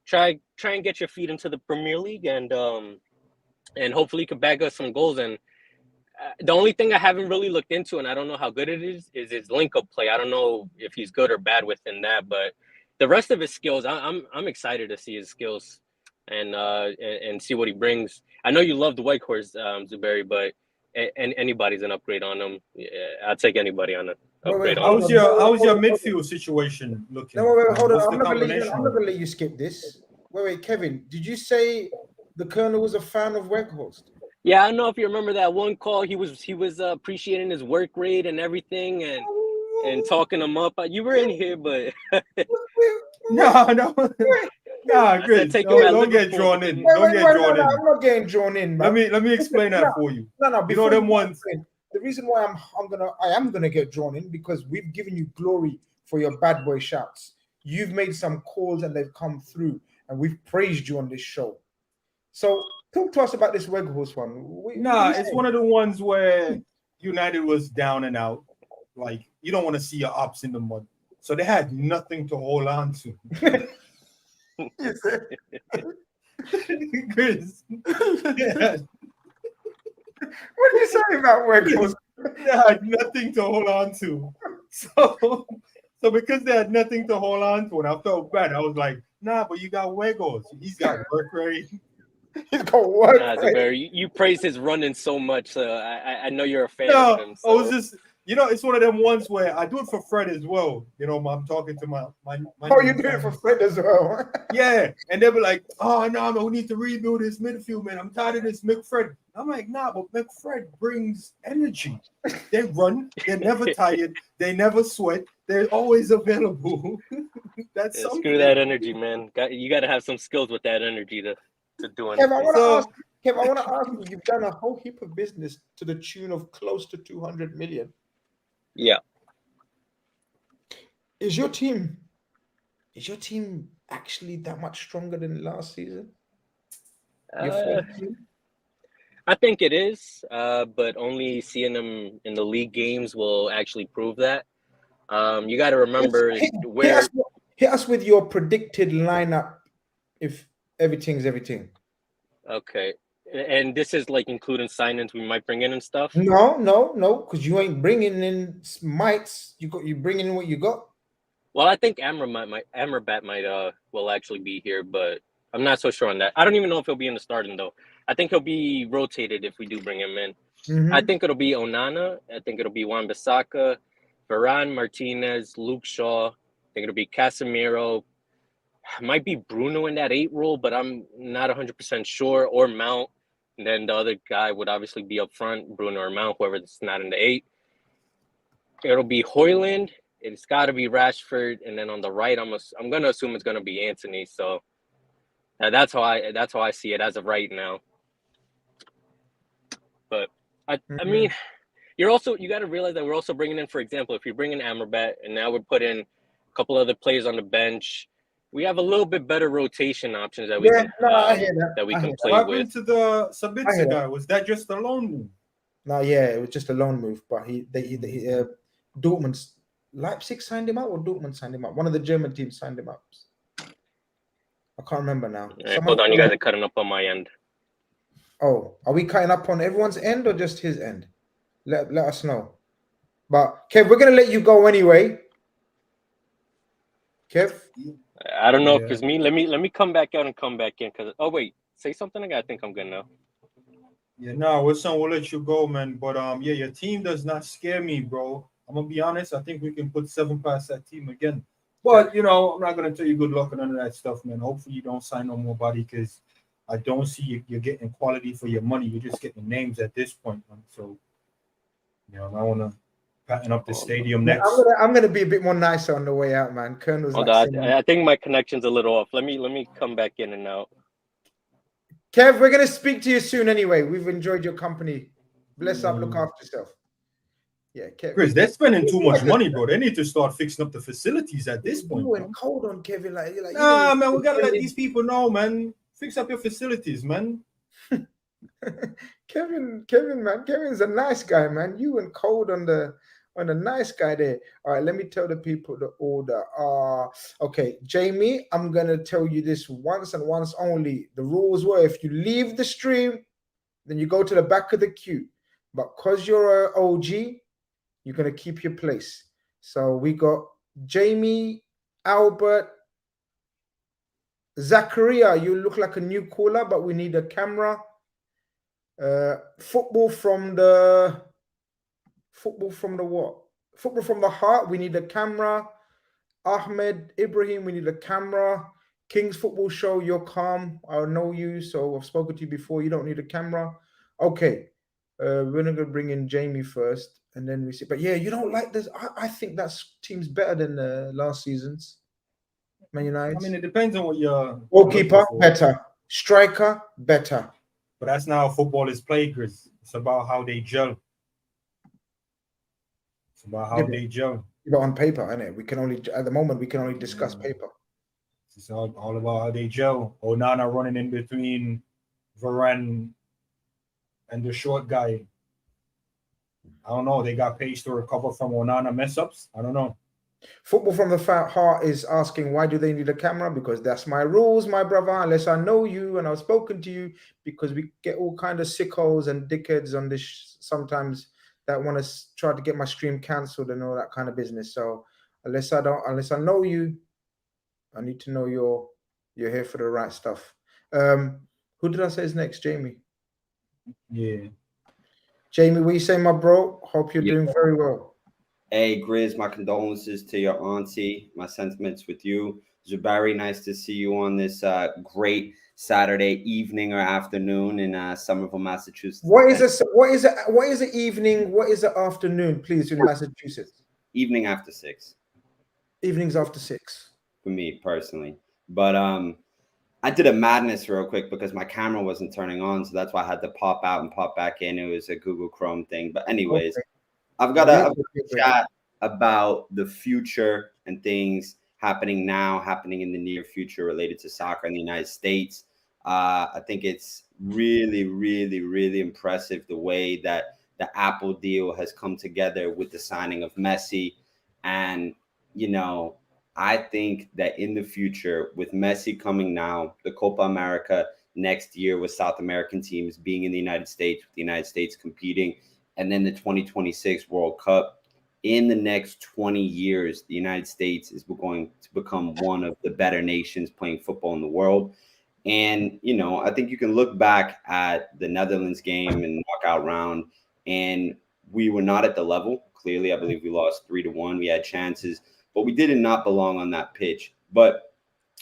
try and get your feet into the Premier League, and hopefully you can bag us some goals. And the only thing I haven't really looked into, and I don't know how good it is his link-up play. I don't know if he's good or bad within that, but the rest of his skills, I'm excited to see his skills and see what he brings. I know you love the Weghorst, Zuberi, but anybody's an upgrade on him. Yeah, I'll take anybody on an upgrade. How's your midfield situation looking? No, wait, hold on. What's I'm the not gonna combination? let you skip this. Wait, Kevin, did you say the Colonel was a fan of Weghorst? Yeah, I don't know if you remember that one call. He was appreciating his work rate and everything, and talking him up. You were in here, but No, Grizz. Don't get drawn in. Don't get drawn in. I'm not getting drawn in, man. Let me explain that for you. No. You know them ones. The reason why I am gonna get drawn in because we've given you glory for your bad boy shouts. You've made some calls and they've come through, and we've praised you on this show. So talk to us about this Weghorst one. It's one of the ones where United was down and out. Like, you don't want to see your ops in the mud. So they had nothing to hold on to. Grizz. Yeah. What are you saying about Weghorst? They had nothing to hold on to. So because they had nothing to hold on to, and I felt bad. I was like, nah, but you got Weghorst. He's got work rate. He's got work rate. You praise his running so much. I know you're a fan No, of him. So. You know, it's one of them ones where I do it for Fred as well. You know, I'm talking to my Oh, you do it for Fred as well. yeah, and they'll be like, "Oh no, man, we need to rebuild this midfield, man. I'm tired of this McFred." I'm like, "Nah, but McFred brings energy. They run. They're never tired. They never sweat. They're always available. That's Yeah, something." screw that energy, man. You got to have some skills with that energy to do Kev, I anything. want to So ask. Kev, I want to ask you. You've done a whole heap of business to the tune of close to 200 million. Yeah. Is your team actually that much stronger than last season? Your Uh, former team? I think it is, but only seeing them in the league games will actually prove that. You got to remember where. Hit us with your predicted lineup if everything's everything. Okay, and this is like including signings we might bring in and stuff. No, because you ain't bringing in mites. You bringing in what you got. Well, I think Amrabat might will actually be here, but I'm not so sure on that. I don't even know if he'll be in the starting though. I think he'll be rotated if we do bring him in. I think it'll be Onana. I think it'll be Wan-Bissaka, Varane, Martinez, Luke Shaw. I think it'll be Casemiro. Might be Bruno in that 8 role, but I'm not 100% sure. Or Mount. And then the other guy would obviously be up front, Bruno or Mount, whoever's not in the 8. It'll be Hoyland. It's got to be Rashford, and then on the right, I'm gonna assume it's gonna be Anthony. So that's how I see it as of right now. But I mean, you got to realize that we're also bringing in, for example, if you bring in Amrabat, and now we're putting a couple other players on the bench, we have a little bit better rotation options that we can I hear that we can play what with. happened to the Sabitzer guy? Was that just a loan move? No, yeah, it was just a loan move, but Dortmund, Leipzig signed him up, or Dortmund signed him up. One of the German teams signed him up. I can't remember now. Right, hold on, you guys are cutting up on my end. Oh, are we cutting up on everyone's end or just his end? Let us know. But Kev, we're gonna let you go anyway. Kev, I don't know if it's me. Let me come back out and come back in because wait, say something again. I think I'm good now. Yeah, no, we'll let you go, man. But yeah, your team does not scare me, bro. I'm gonna be honest. I think we can put 7 past that team again. But you know, I'm not gonna tell you good luck and none of that stuff, man. Hopefully you don't sign no more body because I don't see you're getting quality for your money. You're just getting names at this point, man. So you know, I wanna pattern up the stadium next. I'm gonna be a bit more nicer on the way out, man. Colonel's I think my connection's a little off. Let me come back in and out. Kev, we're gonna speak to you soon anyway. We've enjoyed your company. Bless up, look after yourself. Yeah, Kev. Chris, they're spending too much money, bro. They need to start fixing up the facilities at this point. You went cold on Kevin, like nah, man. We gotta let these people know, man. Fix up your facilities, man. Kevin, man. Kevin's a nice guy, man. You went cold on the nice guy there. All right, let me tell the people the order. Okay, Jamie, I'm gonna tell you this once and once only. The rules were if you leave the stream, then you go to the back of the queue. But because you're an OG, you're gonna keep your place. So we got Jamie, Albert, Zachariah. You look like a new caller, but we need a camera. Football from the what? Football from the heart. We need a camera. Ahmed Ibrahim, we need a camera. King's Football Show, you're calm. I know you, so I've spoken to you before. You don't need a camera. Okay. We're not gonna bring in Jamie first, and then we see. But yeah, you don't like this. I think that team's better than last season's. Man United. I mean, it depends on what you're. Goalkeeper better. Striker better. But that's not how football is played, Grizz. It's about how they gel. It's about how they gel. But on paper, isn't it? We can only at the moment we can only discuss paper. It's all about how they gel. Onana running in between Varane and the short guy. I don't know. They got pace to recover from Onana mess ups. I don't know. Football from the heart is asking, why do they need a camera? Because that's my rules, my brother. Unless I know you and I've spoken to you, because we get all kind of sickos and dickheads on this sometimes that want to try to get my stream cancelled and all that kind of business. So unless I know you, I need to know you're here for the right stuff. Who did I say is next? Jamie. Yeah. Jamie, what you saying, my bro? Hope you're doing very well. Hey, Grizz, my condolences to your auntie. My sentiments with you. Jabari, nice to see you on this great Saturday evening or afternoon in Somerville, Massachusetts. What is it? What is it? What is it? Evening? What is it? Afternoon, please, in Massachusetts. Evening after 6 Evenings after 6. for me personally. But I did a madness real quick because my camera wasn't turning on, so that's why I had to pop out and pop back in. It was a Google Chrome thing. But anyways, Okay. I've got a chat about the future and things happening now, happening in the near future related to soccer in the United States. I think it's really, really, really impressive the way that the Apple deal has come together with the signing of Messi. And, you know, I think that in the future, with Messi coming now, the Copa America next year with South American teams being in the United States, with the United States competing, and then the 2026 World Cup, in the next 20 years, the United States is going to become one of the better nations playing football in the world. And, you know, I think you can look back at the Netherlands game and knockout round, and we were not at the level. Clearly, I believe we lost 3-1. We had chances, but we did not belong on that pitch. But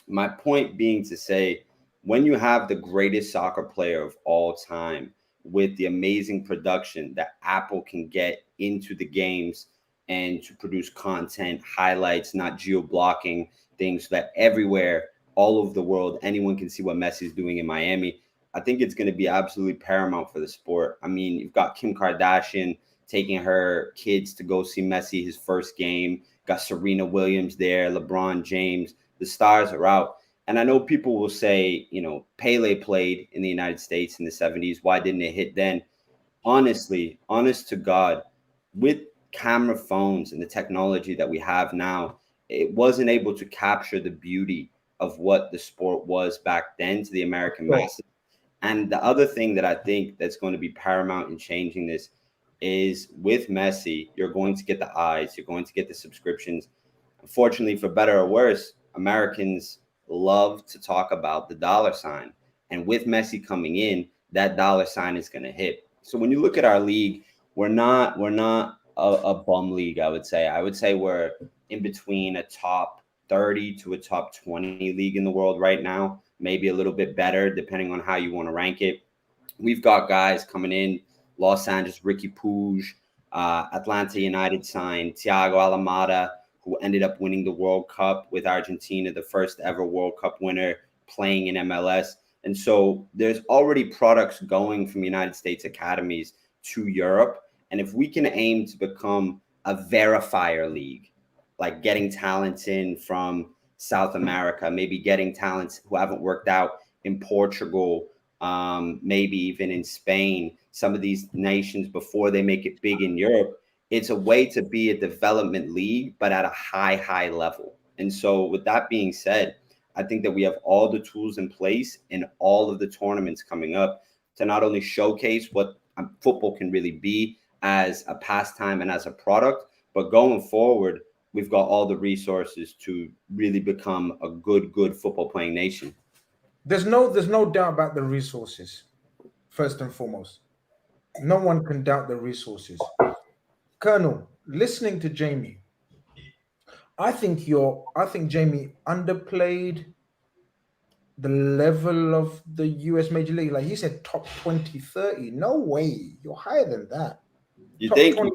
my point being to say, when you have the greatest soccer player of all time with the amazing production that Apple can get into the games and to produce content, highlights, not geo-blocking things, so that everywhere, all over the world, anyone can see what Messi is doing in Miami. I think it's going to be absolutely paramount for the sport. I mean, you've got Kim Kardashian taking her kids to go see Messi his first game. Got Serena Williams there, LeBron James. The stars are out. And I know people will say, you know, Pele played in the United States in the 70s. Why didn't it hit then? Honestly, honest to God, with camera phones and the technology that we have now, it wasn't able to capture the beauty of what the sport was back then to the American masses. And the other thing that I think that's going to be paramount in changing this is with Messi, you're going to get the eyes, you're going to get the subscriptions. Unfortunately, for better or worse, Americans love to talk about the dollar sign. And with Messi coming in, that dollar sign is going to hit. So when you look at our league, we're not a bum league, I would say. I would say we're in between a top 30 to a top 20 league in the world right now, maybe a little bit better depending on how you want to rank it. We've got guys coming in, Los Angeles, Ricky Puig, Atlanta United signed Thiago Almada, who ended up winning the World Cup with Argentina, the first ever World Cup winner playing in MLS. And so there's already products going from United States academies to Europe. And if we can aim to become a verifier league, like getting talents in from South America, maybe getting talents who haven't worked out in Portugal, maybe even in Spain, some of these nations before they make it big in Europe, it's a way to be a development league, but at a high level. And so with that being said, I think that we have all the tools in place in all of the tournaments coming up to not only showcase what football can really be as a pastime and as a product, but going forward, we've got all the resources to really become a good football playing nation. There's no doubt about the resources, first and foremost. No one can doubt the resources. Colonel, listening to Jamie, I think Jamie underplayed the level of the US Major League. Like he said, top 20, 30. No way. You're higher than that. You Top think? 20,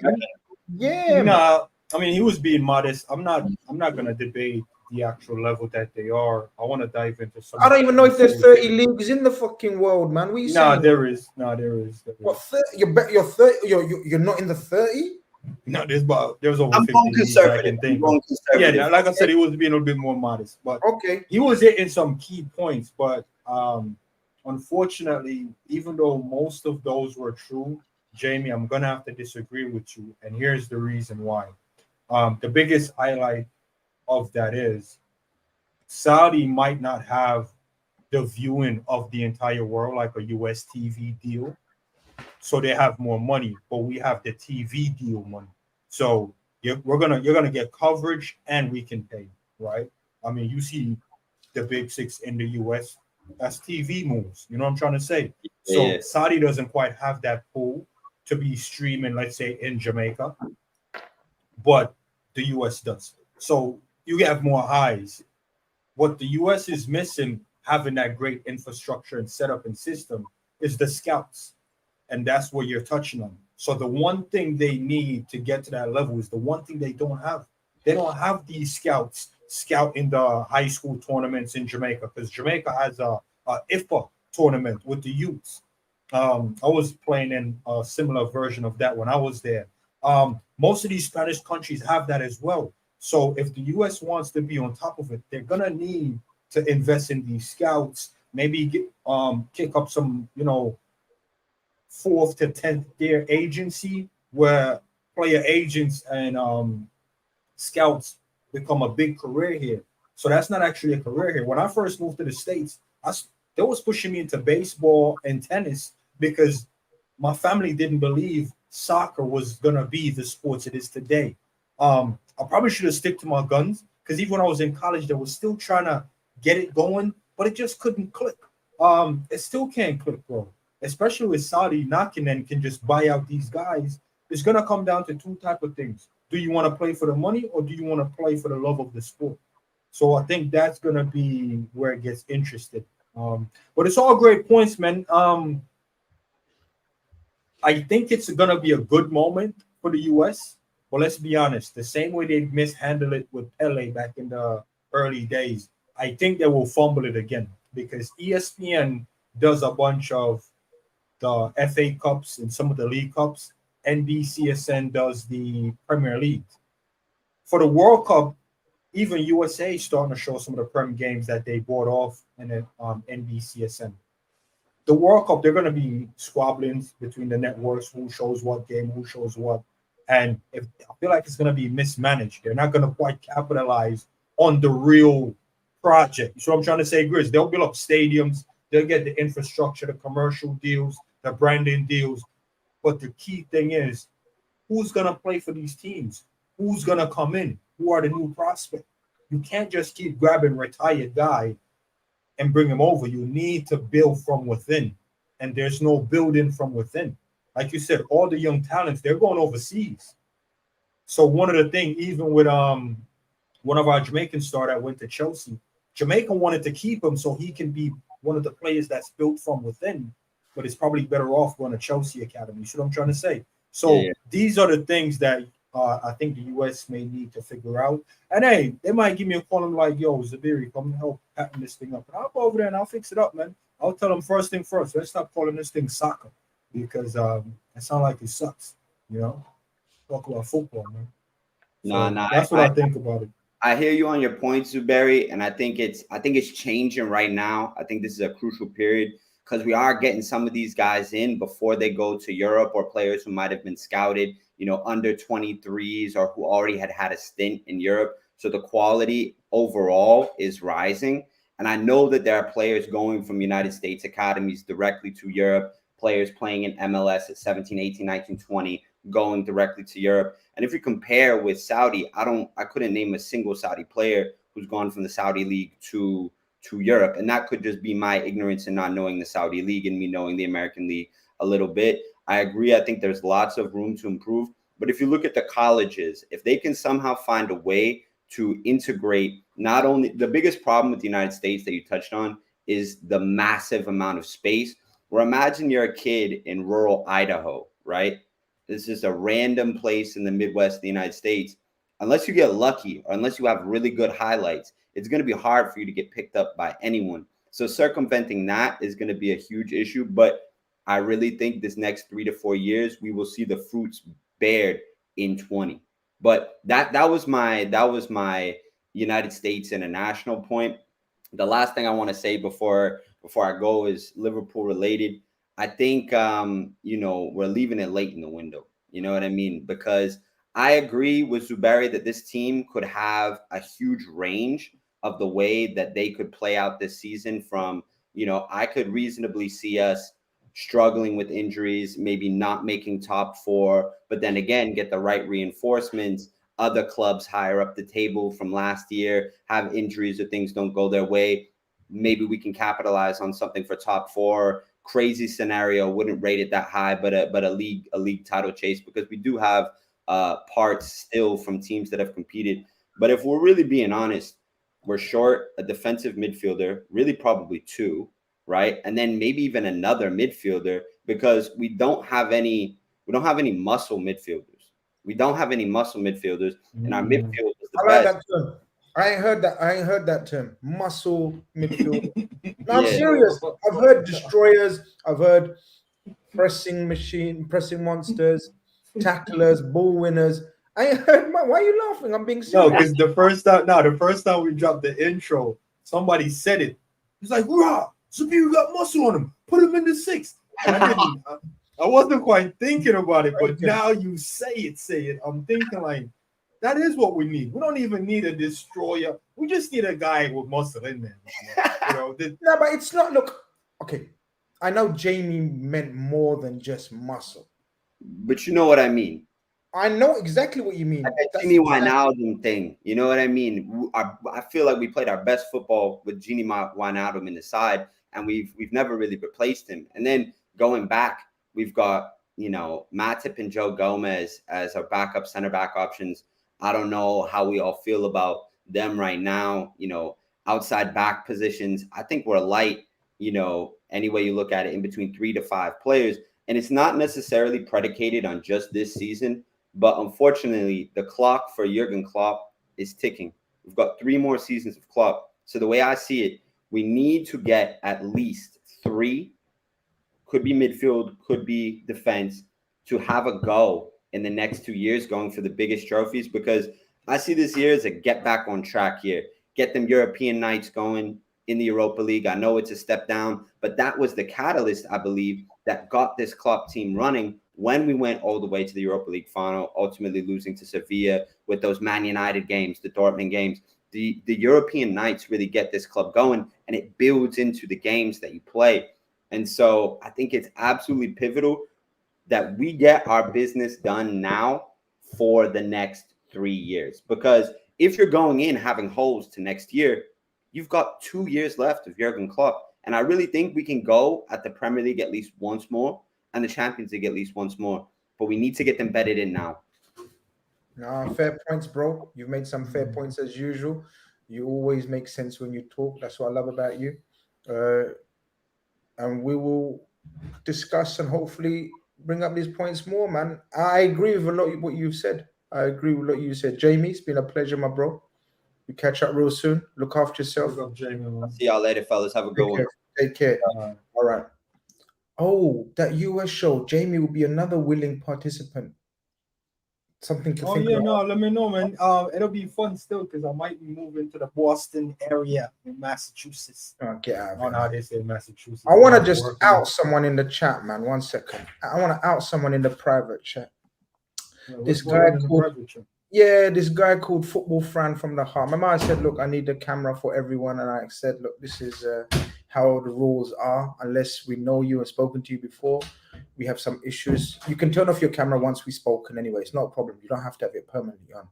yeah. Nah, I mean he was being modest. I'm not gonna debate the actual level that they are. I want to dive into some. I don't even know if there's 30 leagues in the fucking world, man. What are you saying? There is. No, there is. What 30? You're 30. You're not in the 30? No, there's over I'm 50 going leagues I can conservative. think of. Yeah, like I said, he was being a little bit more modest, but Okay. he was hitting some key points. But unfortunately, even though most of those were true, Jamie, I'm gonna have to disagree with you, and here's the reason why. The biggest highlight of that is Saudi might not have the viewing of the entire world like a US TV deal. So they have more money, but we have the TV deal money. So you're gonna get coverage and we can pay, right? I mean, you see the big six in the US, that's TV moves. You know what I'm trying to say? So Yeah. Saudi doesn't quite have that pool to be streaming, let's say, in Jamaica. but the US does. So you have more eyes. What the US is missing, having that great infrastructure and setup and system, is the scouts. And that's what you're touching on. So the one thing they need to get to that level is the one thing they don't have. They don't have these scouts scout in the high school tournaments in Jamaica, because Jamaica has a IFA tournament with the youths. I was playing in a similar version of that when I was there. Most of these Spanish countries have that as well. So if the US wants to be on top of it, they're gonna need to invest in these scouts, maybe kick up some, fourth to 10th year agency where player agents and scouts become a big career here. So that's not actually a career here. When I first moved to the States, they was pushing me into baseball and tennis because my family didn't believe soccer was gonna be the sports it is today. I probably should have stick to my guns, because even when I was in college, they were still trying to get it going, but it just couldn't click. It still can't click, bro. Especially with Saudi knocking and can just buy out these guys. It's gonna come down to two type of things. Do you want to play for the money, or do you want to play for the love of the sport? So I think that's gonna be where it gets interesting. But it's all great points, man. I think it's gonna be a good moment for the US. But let's be honest, the same way they mishandled it with Pele back in the early days, I think they will fumble it again, because ESPN does a bunch of the FA Cups and some of the League Cups. NBCSN does the Premier League. For the World Cup, even USA is starting to show some of the Prem games that they bought off in the NBCSN. The World Cup, they're going to be squabbling between the networks, who shows what game, who shows what. And I feel like it's going to be mismanaged. They're not going to quite capitalize on the real project. So I'm trying to say, Grizz, they'll build up stadiums, they'll get the infrastructure, the commercial deals, the branding deals. But the key thing is, who's going to play for these teams? Who's going to come in? Who are the new prospects? You can't just keep grabbing retired guy and bring him over. You need to build from within. And there's no building from within. Like you said, all the young talents, they're going overseas. So one of the things, even with one of our Jamaican star that went to Chelsea, Jamaica wanted to keep him so he can be one of the players that's built from within, but it's probably better off going to Chelsea Academy. You see what I'm trying to say? So these are the things that I think the US may need to figure out. And hey, they might give me a call and like, yo, Zabiri, come help pattern this thing up. And I'll go over there and I'll fix it up, man. I'll tell them first thing first. Let's stop calling this thing soccer, because it sounds like it sucks, Talk about football, man. So that's what I think about it. I hear you on your points, Zuberi, and I think it's changing right now. I think this is a crucial period, because we are getting some of these guys in before they go to Europe, or players who might have been scouted, under 23s, or who already had a stint in Europe. So the quality overall is rising. And I know that there are players going from United States academies directly to Europe, players playing in MLS at 17, 18, 19, 20, going directly to Europe. And if you compare with Saudi, I couldn't name a single Saudi player who's gone from the Saudi league to Europe. And that could just be my ignorance and not knowing the Saudi league and me knowing the American league a little bit. I agree. I think there's lots of room to improve. But if you look at the colleges, if they can somehow find a way to integrate, not only the biggest problem with the United States that you touched on is the massive amount of space. Where imagine you're a kid in rural Idaho, right? This is a random place in the Midwest of the United States. Unless you get lucky, or unless you have really good highlights, it's going to be hard for you to get picked up by anyone. So circumventing that is going to be a huge issue. But I really think this next 3 to 4 years, we will see the fruits bared in 20. But that was my United States international point. The last thing I want to say before I go is Liverpool related. I think we're leaving it late in the window. You know what I mean? Because I agree with Zuberi that this team could have a huge range of the way that they could play out this season. From, I could reasonably see us struggling with injuries, maybe not making top 4, but then again, get the right reinforcements. Other clubs higher up the table from last year have injuries or things don't go their way. Maybe we can capitalize on something for top 4. Crazy scenario, wouldn't rate it that high, but a league title chase, because we do have parts still from teams that have competed. But if we're really being honest, we're short a defensive midfielder, really probably two, right? And then maybe even another midfielder, because we don't have any muscle midfielders. We don't have any muscle midfielders, and our midfield is the I like best. that term. I ain't heard that term. Muscle midfield. No, I'm Yeah. serious. I've heard destroyers. I've heard pressing monsters, tacklers, ball winners. I ain't heard. Why are you laughing? I'm being No, serious. because the first time we dropped the intro, somebody said it. He's like, "Rah, Zabiru got muscle on him. Put him in the sixth." I wasn't quite thinking about it, but now you say it. I'm thinking like, that is what we need. We don't even need a destroyer. We just need a guy with muscle in there. No, but it's not. Look, okay. I know Jamie meant more than just muscle. But you know what I mean. I know exactly what you mean. That Gini Wijnaldum thing. You know what I mean? I feel like we played our best football with Gini Wijnaldum in the side, and we've never really replaced him. And then going back, we've got, Matip and Joe Gomez as our backup center back options. I don't know how we all feel about them right now. Outside back positions, I think we're light, any way you look at it, in between 3 to 5 players. And it's not necessarily predicated on just this season, but unfortunately, the clock for Jurgen Klopp is ticking. We've got 3 more seasons of Klopp. So the way I see it, we need to get at least 3, could be midfield, could be defense, to have a go in the next 2 years going for the biggest trophies, because I see this year as a get back on track year. Get them European nights going in the Europa League. I know it's a step down, but that was the catalyst, I believe, that got this Klopp team running when we went all the way to the Europa League final, ultimately losing to Sevilla with those Man United games, the Dortmund games. The European nights really get this club going, and it builds into the games that you play. And so I think it's absolutely pivotal that we get our business done now for the next 3 years. Because if you're going in having holes to next year, you've got 2 years left of Jurgen Klopp. And I really think we can go at the Premier League at least once more and the Champions League at least once more. But we need to get them bedded in now. No, fair points, bro. You've made some fair points as usual. You always make sense when you talk. That's what I love about you. And we will discuss and hopefully bring up these points more, man. I agree with a lot of what you've said. Jamie, it's been a pleasure, my bro. We catch up real soon. Look after yourself. Look up Jamie, See y'all later, fellas. Have a good one. Take care. All right. Oh, that US show. Jamie will be another willing participant. Something to think about. No, let me know, man. It'll be fun still because I might be moving to the Boston area in Massachusetts. Oh, get out of here. How they say Massachusetts. I want to just out someone in the chat, man. 1 second. I want to out someone in the private chat. This guy called Football Fran from the Heart. Remember I said, look, I need a camera for everyone. And I said, look, this is how the rules are. Unless we know you and spoken to you before, we have some issues. You can turn off your camera once we've spoken anyway. It's not a problem. You don't have to have it permanently on.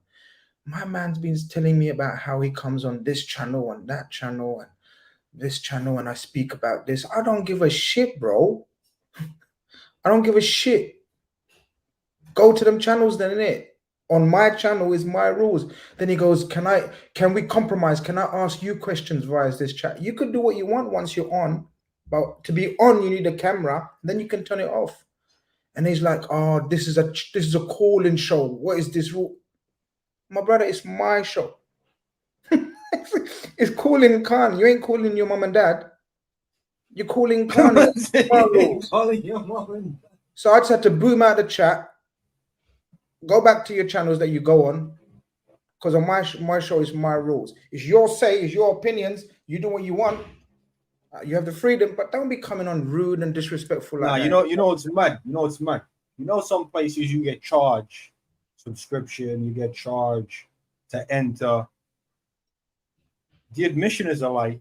My man's been telling me about how he comes on this channel and that channel and this channel, and I speak about this. I don't give a shit, bro. I don't give a shit. Go to them channels then, innit? On my channel is my rules. Then he goes, can we compromise? Can I ask you questions via this chat? You could do what you want once you're on, but to be on, you need a camera. Then you can turn it off. And he's like, oh, this is a call-in show. What is this rule? My brother, it's my show. It's Kall-In Khan. You ain't calling your mom and dad. You're calling Khan. Calling your mom and dad. So I just had to boom out the chat. Go back to your channels that you go on, because on my show is my rules. It's your say, it's your opinions. You do what you want. You have the freedom, but don't be coming on rude and disrespectful. Nah, you know it's mad. Some places you get charged subscription, you get charged to enter. The admission is alike.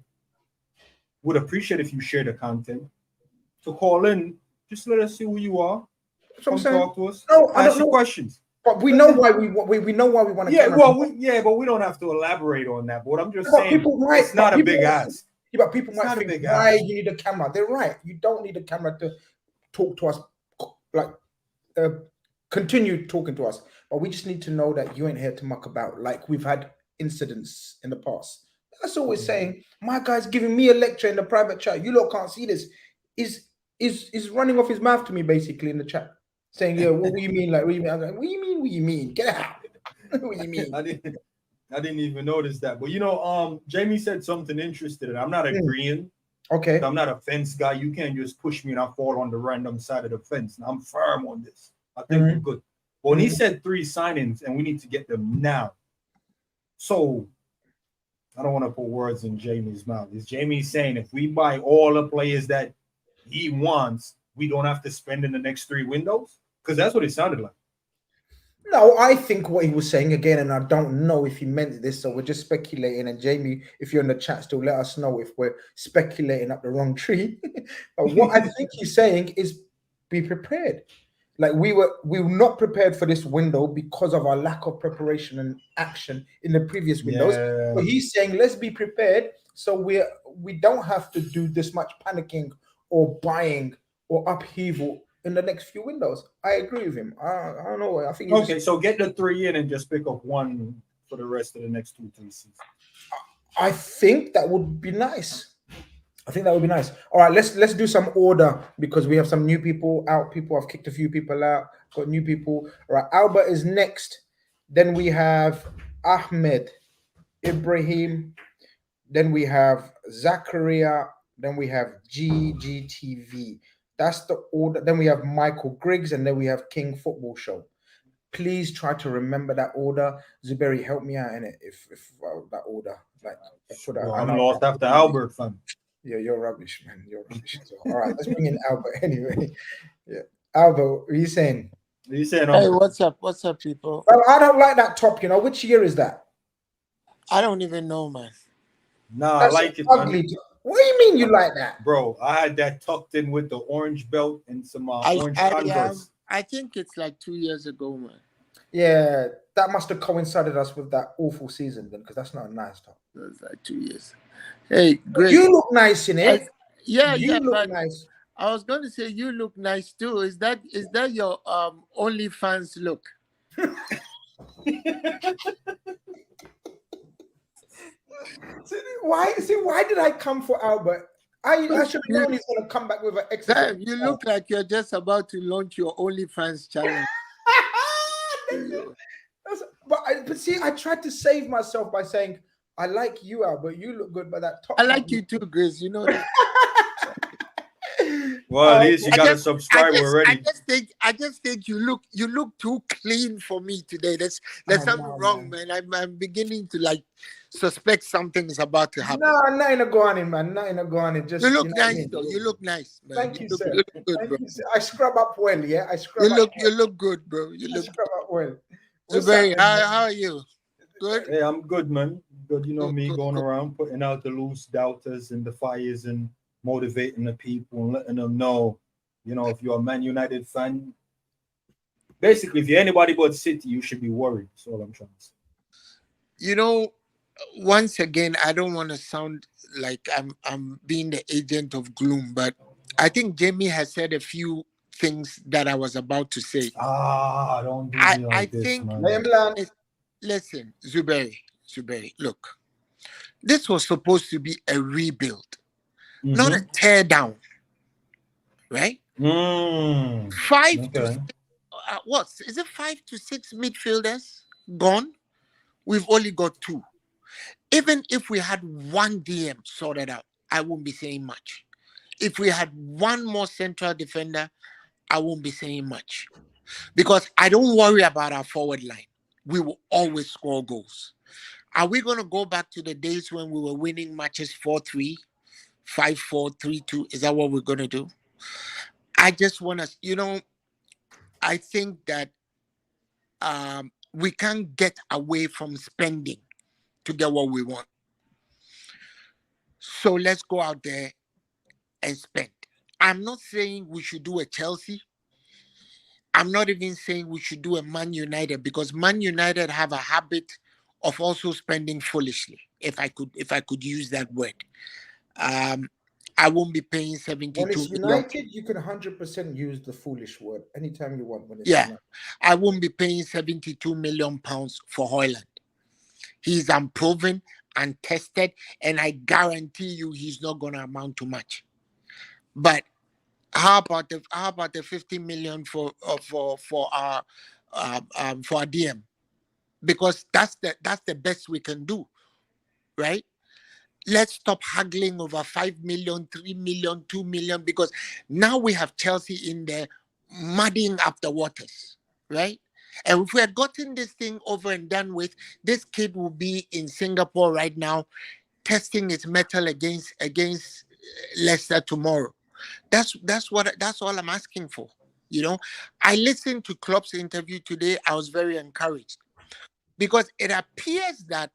Would appreciate if you share the content. To call in, just let us see who you are. Come talk to us. No, I ask don't know questions. But we know why we know why we want to. Yeah, but we don't have to elaborate on that. But what I'm just saying, it's not a big ask. Yeah, but people might think, why you need a camera? They're right. You don't need a camera to talk to us. Like, continue talking to us. but we just need to know that you ain't here to muck about. Like we've had incidents in the past. That's all we're saying. My guy's giving me a lecture in the private chat. You lot can't see this. Is running off his mouth to me basically in the chat, saying, "Yeah, what do you mean? Like, what do you mean?" I was like, "What do you mean? What do you mean? Get out! What do you mean?" I didn't even notice that. But you know, Jamie said something interesting, and I'm not agreeing. Okay. I'm not a fence guy. You can't just push me and I fall on the random side of the fence. And I'm firm on this. I think we're good. But when he said 3 signings and we need to get them now. So I don't want to put words in Jamie's mouth. Is Jamie saying if we buy all the players that he wants, we don't have to spend in the next 3 windows? Because that's what it sounded like. No, I think what he was saying again, and I don't know if he meant this, so we're just speculating. And Jamie, if you're in the chat, still let us know if we're speculating up the wrong tree. But what I think he's saying is be prepared. Like we were not prepared for this window because of our lack of preparation and action in the previous windows. Yeah. So he's saying let's be prepared so we don't have to do this much panicking or buying or upheaval in the next few windows. I agree with him. I don't know. I think okay. So get the 3 in and just pick up 1 for the rest of the next 2-3 seasons. I think that would be nice. I think that would be nice. All right, let's do some order because we have some new people out. People have kicked a few people out. Got new people. All right, Albert is next. Then we have Ahmed, Ibrahim. Then we have Zachariah. Then we have GGTV. That's the order. Then we have Michael Griggs, and then we have King Football Show. Please try to remember that order. Zuberi, help me out in it. If that order, like, put that. I'm lost after Albert, fam. Yeah, you're rubbish, man. You're rubbish as well. All right, let's bring in Albert anyway. Yeah, Albert, what are you saying? What are you saying? Hey, what's up? What's up, people? Well, I don't like that top. You know, which year is that? I don't even know, man. Nah, That's I like it. ugly. Man. What do you mean you like that, bro? I had that tucked in with the orange belt and some orange Converse. I think it's like 2 years ago, man. Yeah, that must have coincided us with that awful season then, because that's not a nice top. It was like 2 years. Hey, great. You look nice in it. You look but nice. I was going to say you look nice too. Is that your OnlyFans look? Why did I come for Albert? I should have known he's gonna come back with an extra. You look like you're just about to launch your OnlyFans channel. But see, I tried to save myself by saying I like you, Albert. You look good, but that top. I like you too, Grizz. You know that. Well, at least you got a subscriber already. I just think you look too clean for me today. There's something wrong, man. I'm beginning to like suspect something's about to happen. No, nothing going in, man. Nothing going in. Just you look nice, though. You look nice, man. Thank you, sir. You look good, bro. You, sir. I scrub up well, yeah. You look good, bro. You look scrub up well. Zuberi, how are you? Good. Hey, I'm good, man. Good. You know me going around putting out the loose doubters and the fires and motivating the people and letting them know, you know, if you're a Man United fan, basically, if you're anybody but City, you should be worried. That's all I'm trying to say. You know, once again, I don't want to sound like I'm being the agent of gloom, but I think Jamie has said a few things that I was about to say. Don't do me like this, think, man. Listen, Zuberi, look, this was supposed to be a rebuild. Not a tear down, right? 5 to 6, what is it? 5 to 6 midfielders gone. We've only got 2. Even if we had 1 DM sorted out, I wouldn't be saying much. If we had 1 more central defender, I won't be saying much, because I don't worry about our forward line. We will always score goals. Are we going to go back to the days when we were winning matches 4-3? 5-4, 3-2. Is that what we're going to do? I just want to, you know, I think that we can't get away from spending to get what we want. So let's go out there and spend. I'm not saying we should do a Chelsea. I'm not even saying we should do a Man United, because Man United have a habit of also spending foolishly, if I could use that word. I won't be paying 72 When it's million. United, you can 100% use the foolish word anytime you want. When it's Yeah, United. I won't be paying 72 million pounds for Højlund. He's unproven, untested, and I guarantee you he's not going to amount to much. But how about the 50 million for our DM? Because that's the best we can do, right? Let's stop haggling over 5 million, 3 million, 2 million, because now we have Chelsea in there muddying up the waters, right? And if we had gotten this thing over and done with, this kid will be in Singapore right now, testing its metal against Leicester tomorrow. That's all I'm asking for. I listened to Klopp's interview today. I was very encouraged because it appears that.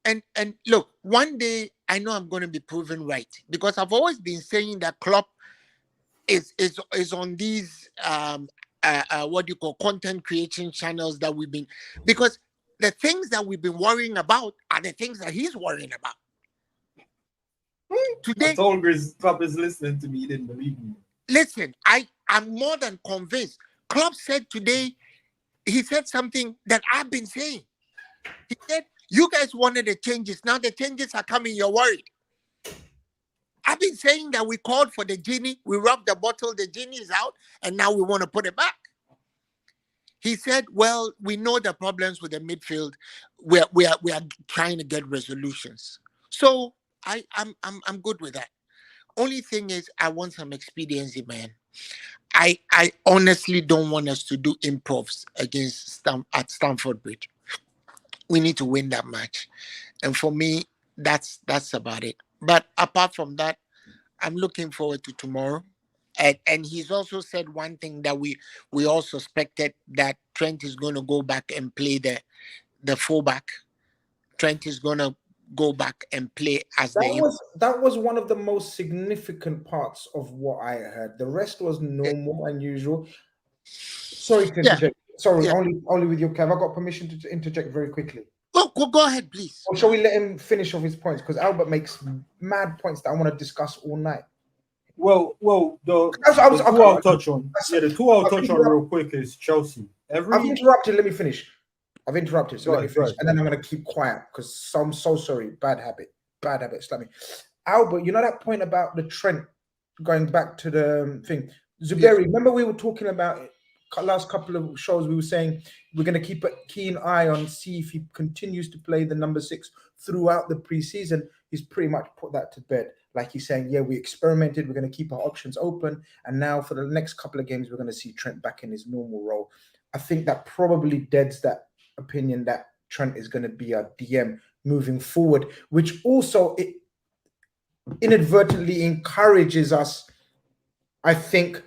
And look, one day I know I'm going to be proven right because I've always been saying that Klopp is on these what do you call content creation channels that we've been, because the things that we've been worrying about are the things that he's worrying about. Today, I told Grizz Klopp is listening to me. He didn't believe me. Listen, I'm more than convinced. Klopp said today, he said something that I've been saying. He said, you guys wanted the changes. Now the changes are coming. You're worried. I've been saying that we called for the genie. We rubbed the bottle. The genie is out. And now we want to put it back. He said, well, we know the problems with the midfield. We are trying to get resolutions. So I'm good with that. Only thing is, I want some expediency, man. I honestly don't want us to do improvs at Stamford Bridge. We need to win that match, and for me, that's about it. But apart from that, I'm looking forward to tomorrow. And he's also said one thing that we all suspected, that Trent is going to go back and play the fullback. Trent is going to go back and play as that was one of the most significant parts of what I heard. The rest was normal and usual. Sorry to interject. Sorry, only with your Kev. I got permission to interject very quickly. Go ahead, please. Or shall we let him finish off his points? Because Albert makes mad points that I want to discuss all night. Well, the two I'll touch on real quick is Chelsea. I've interrupted. Let me finish. I've interrupted, so let me finish, and then I'm going to keep quiet because I'm so sorry. Bad habit. Slap me. Albert, you know that point about the Trent going back to the thing. Zuberi, remember we were talking about it last couple of shows. We were saying we're going to keep a keen eye on, see if he continues to play the number 6 throughout the preseason. He's pretty much put that to bed. Like he's saying, yeah, we experimented. We're going to keep our options open, and now for the next couple of games, we're going to see Trent back in his normal role. I think that probably deads that opinion that Trent is going to be a DM moving forward, which also it inadvertently encourages us. I think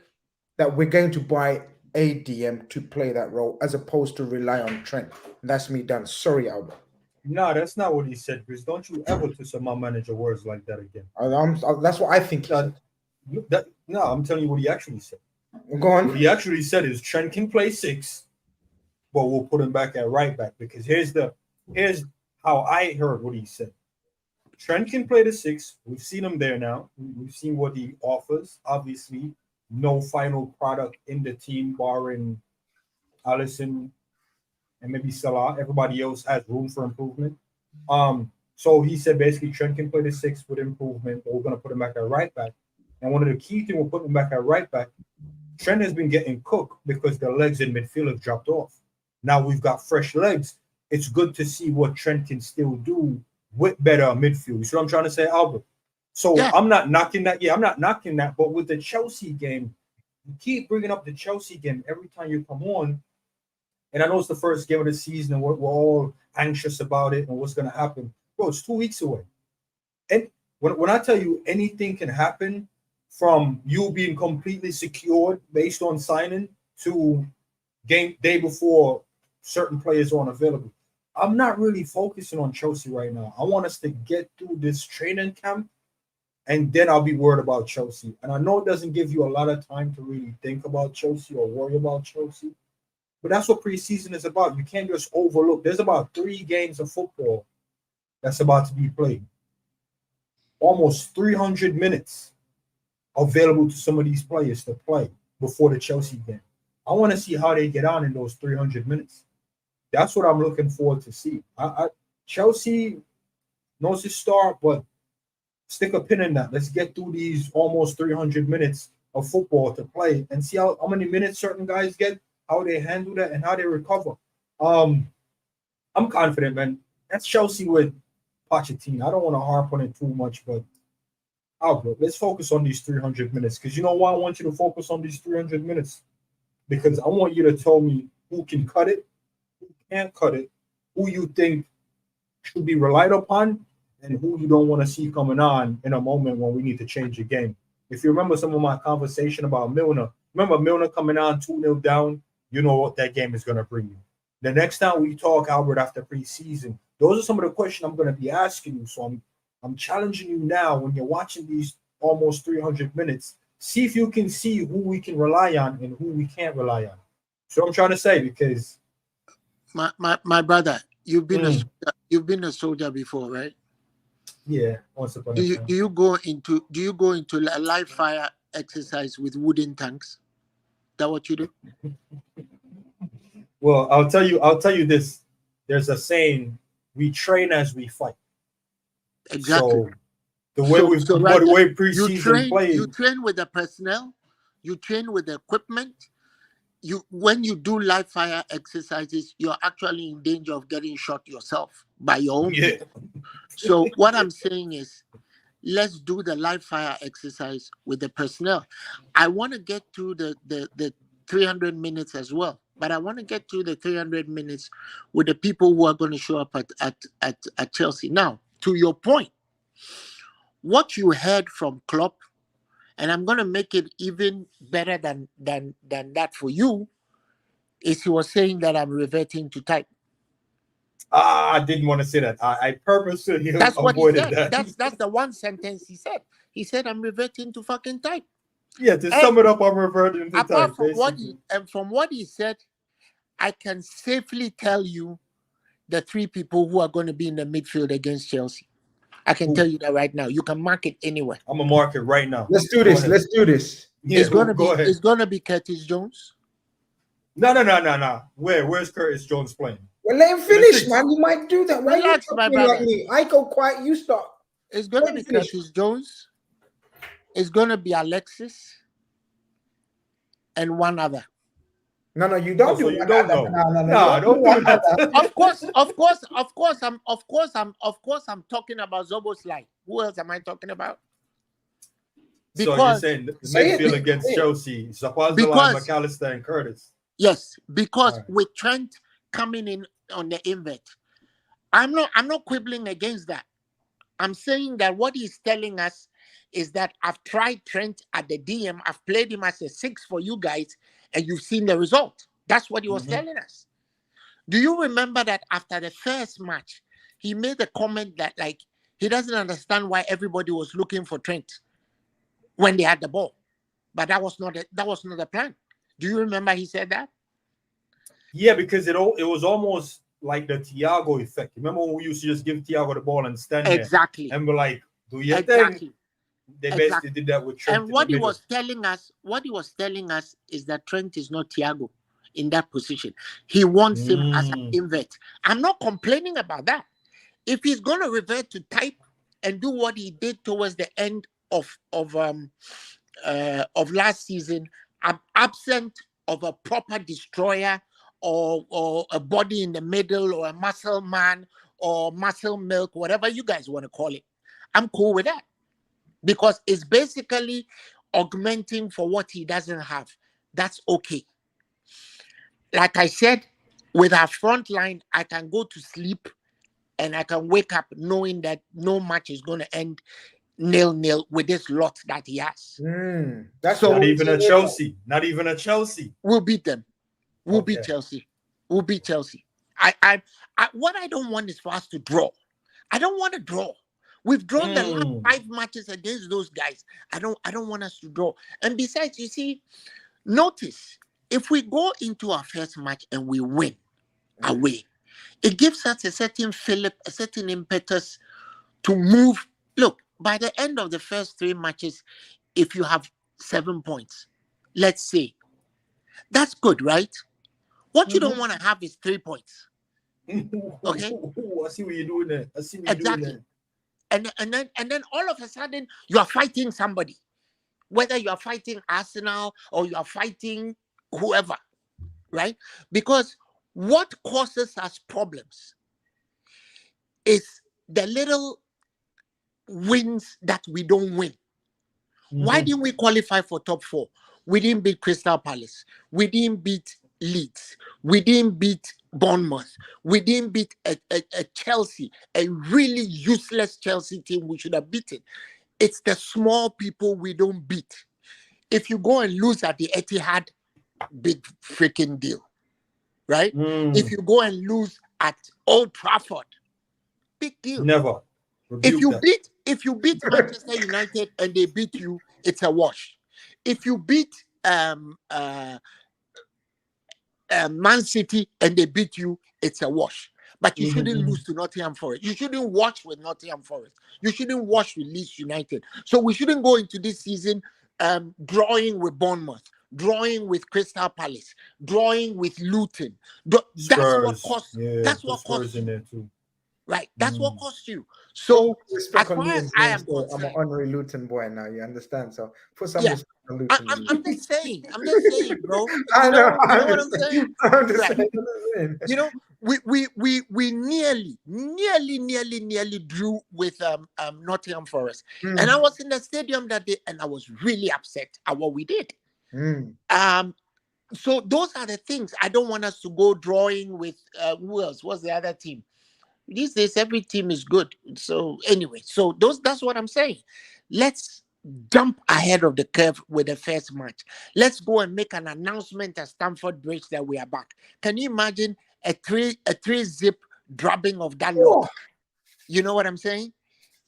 that we're going to buy a DM to play that role as opposed to rely on Trent. That's me done. Sorry, Albert. No, that's not what he said, Chris. Don't you ever twist my manager words like that again. That's what I think. I'm telling you what he actually said. Go on. What he actually said is Trent can play 6, but we'll put him back at right back, because here's how I heard what he said. Trent can play the 6. We've seen him there now. We've seen what he offers. Obviously, no final product in the team, barring Alisson and maybe Salah. Everybody else has room for improvement. So he said basically Trent can play the 6 with improvement, but we're going to put him back at right back. And one of the key things we're putting him back at right back, Trent has been getting cooked because the legs in midfield have dropped off. Now we've got fresh legs. It's good to see what Trent can still do with better midfield. You see what I'm trying to say, Albert? So yeah. I'm not knocking that. Yeah, I'm not knocking that. But with the Chelsea game, you keep bringing up the Chelsea game every time you come on. And I know it's the first game of the season and we're all anxious about it and what's going to happen. Bro, it's 2 weeks away. And when I tell you anything can happen, from you being completely secured based on signing to game day before certain players aren't available, I'm not really focusing on Chelsea right now. I want us to get through this training camp, and then I'll be worried about Chelsea. And I know it doesn't give you a lot of time to really think about Chelsea or worry about Chelsea, but that's what preseason is about. You can't just overlook. There's about 3 games of football that's about to be played. almost 300 minutes available to some of these players to play before the Chelsea game. I want to see how they get on in those 300 minutes. That's what I'm looking forward to see. Chelsea knows his start, but stick a pin in that. Let's get through these almost 300 minutes of football to play and see how many minutes certain guys get, how they handle that, and how they recover. I'm confident, man. That's Chelsea with Pochettino. I don't want to harp on it too much, but Albert, let's focus on these 300 minutes. Because you know why I want you to focus on these 300 minutes? Because I want you to tell me who can cut it, who can't cut it, who you think should be relied upon, and who you don't want to see coming on in a moment when we need to change the game. If you remember some of my conversation about Milner, remember Milner coming on 2-0 down, you know what that game is going to bring you. The next time we talk, Albert, after preseason, those are some of the questions I'm going to be asking you. So I'm challenging you now when you're watching these almost 300 minutes. See if you can see who we can rely on and who we can't rely on. So I'm trying to say, because my brother, you've been a soldier before, right? Yeah. Once upon Do a time. you go into a live fire exercise with wooden tanks? Is that what you do? Well, I'll tell you this. There's a saying: we train as we fight. Exactly. So the way the way preseason played, you train with the personnel, you train with the equipment. When you do live fire exercises, you're actually in danger of getting shot yourself by your own people. So what I'm saying is, let's do the live fire exercise with the personnel. I want to get through the 300 minutes as well, but I want to get through the 300 minutes with the people who are going to show up at Chelsea. Now, to your point, what you heard from Klopp, and I'm going to make it even better than that for you, is he was saying that I'm reverting to type. I didn't want to say that. I purposely That's what he avoided said. that. That's the one sentence he said. He said, I'm reverting to fucking type. Yeah, to sum it up, I'm reverting to apart type. From what he said, I can safely tell you the three people who are going to be in the midfield against Chelsea. I can tell you that right now. You can mark it anywhere. I'm gonna mark it right now. Let's do this. Let's do this. Yeah, it's gonna be Curtis Jones. No. Where's Curtis Jones playing? Well, let him finish, man. You might do that. Why Relax, you my talking brother. like me? I go quiet. You start. It's gonna be Curtis Jones. It's gonna be Alexis and one other. No, you don't do you one don't other. know. No, don't do that. Of course, I'm talking about Zoboslai. Who else am I talking about? So you're saying the midfield against Chelsea, Zapazalai, McAllister, and Curtis. Yes, because with Trent coming in on the invert, I'm not quibbling against that. I'm saying that what he's telling us is that I've tried Trent at the DM, I've played him as a 6 for you guys, and you've seen the result. That's what he was telling us. Do you remember that after the first match, he made a comment that he doesn't understand why everybody was looking for Trent when they had the ball, but that was not the plan. Do you remember he said that? Yeah, because it was almost like the Thiago effect. Remember when we used to just give Thiago the ball and stand there? Exactly. And we're like, do your thing. They basically did that with Trent. And what he was telling us is that Trent is not Thiago in that position. He wants him as an invert. I'm not complaining about that. If he's going to revert to type and do what he did towards the end of last season, absent of a proper destroyer or a body in the middle or a muscle man or muscle milk, whatever you guys want to call it, I'm cool with that. Because it's basically augmenting for what he doesn't have. That's okay. Like I said, with our front line, I can go to sleep and I can wake up knowing that no match is going to end 0-0 with this lot that he has. That's not even a Chelsea. Not even a Chelsea. We'll beat them. We'll beat Chelsea. We'll beat Chelsea. What I don't want is for us to draw. I don't want to draw. We've drawn the last 5 matches against those guys. I don't want us to draw. And besides, you see, notice if we go into our first match and we win away, it gives us a certain fillip, a certain impetus to move. Look, by the end of the first 3 matches, if you have 7 points, let's say, that's good, right? What you don't want to have is 3 points. Okay? I see what you're doing there. I see what you're doing Exactly. there. And then all of a sudden you are fighting somebody, whether you are fighting Arsenal or you are fighting whoever, right? Because what causes us problems is the little wins that we don't win. Why didn't we qualify for top 4? We didn't beat Crystal Palace. We didn't beat Leeds. We didn't beat Bournemouth. We didn't beat a Chelsea, a really useless Chelsea team we should have beaten. It's the small people we don't beat. If you go and lose at the Etihad, big freaking deal, right? If you go and lose at Old Trafford, big deal. Never. If you beat Manchester United and they beat you, it's a wash. If you beat Man City and they beat you, it's a wash. But you shouldn't lose to Nottingham Forest. You shouldn't wash with Nottingham Forest. You shouldn't wash with Leeds United. So we shouldn't go into this season drawing with Bournemouth, drawing with Crystal Palace, drawing with Luton. That's what costs. That's what costs in there too. Right, that's what cost you. So, as far as I am concerned, I'm an honorary Luton boy now. You understand? So, put some respect on Luton. I'm just saying, bro. You know what I'm saying? I'm just saying. You know, we nearly drew with Nottingham Forest, and I was in the stadium that day, and I was really upset at what we did. So those are the things I don't want us to go drawing with. Who else? What's the other team? These days, every team is good. So anyway, that's what I'm saying. Let's jump ahead of the curve with the first match. Let's go and make an announcement at Stamford Bridge that we are back. Can you imagine a three zip drubbing of that lot? You know what I'm saying?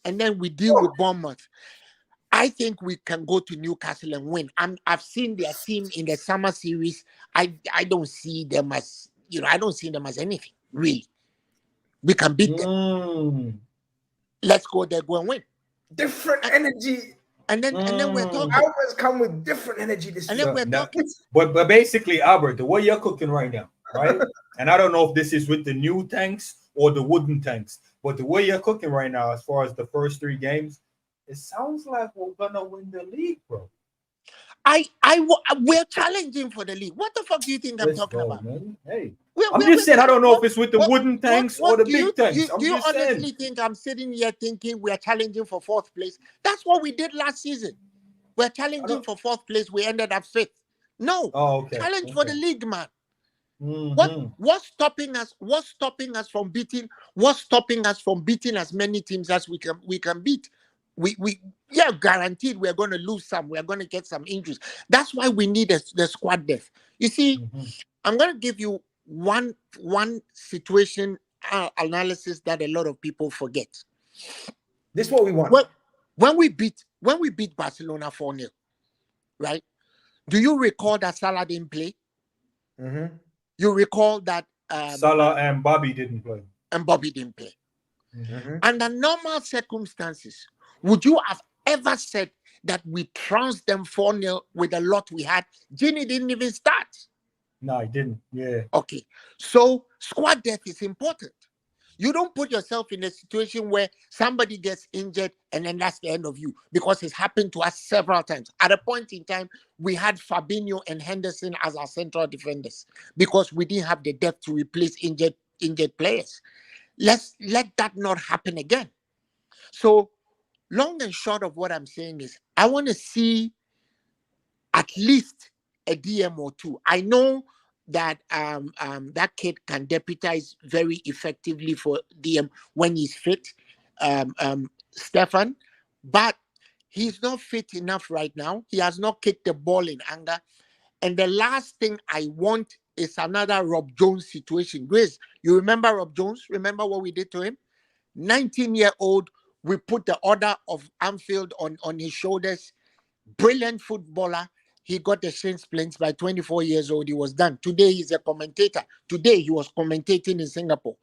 And then we deal with Bournemouth. I think we can go to Newcastle and win. I've seen their team in the summer series. I don't see them as anything really. We can beat them. Let's go there, go and win. Different energy. And then we're talking. Albert's come with different energy this and then we're talking. But basically, Albert, the way you're cooking right now, right? And I don't know if this is with the new tanks or the wooden tanks, but the way you're cooking right now, as far as the first 3 games, it sounds like we're gonna win the league, bro. We're challenging for the league. What the fuck do you think I'm talking about? Man. Hey. I'm just saying, I don't know if it's with the wooden tanks or the big tanks. Do you honestly think I'm sitting here thinking we're challenging for 4th place? That's what we did last season. We're challenging for 4th place. We ended up 5th. No. Challenge for the league, man. What's stopping us? What's stopping us from beating? What's stopping us from beating as many teams as we can beat? We guaranteed we're going to lose some. We're going to get some injuries. That's why we need the squad depth. You see, I'm going to give you one situation analysis that a lot of people forget. This is what we want. When we beat Barcelona 4-0, right? Do you recall that Salah didn't play? You recall that Salah and Bobby didn't play. Under normal circumstances, would you have ever said that we trounced them 4-0 with a lot we had? Gini didn't even start. No, he didn't. Yeah. Okay. So squad depth is important. You don't put yourself in a situation where somebody gets injured and then that's the end of you, because it's happened to us several times. At a point in time, we had Fabinho and Henderson as our central defenders because we didn't have the depth to replace injured players. Let's let that not happen again. So long and short of what I'm saying is I want to see at least a DM or 2. I know that that kid can deputize very effectively for DM when he's fit, Stefan, but he's not fit enough right now. He has not kicked the ball in anger. And the last thing I want is another Rob Jones situation. Grizz, you remember Rob Jones? Remember what we did to him? 19-year-old, we put the order of Anfield on his shoulders. Brilliant footballer. He got the shin splints by 24 years old. He was done. Today, he's a commentator. Today, he was commentating in Singapore.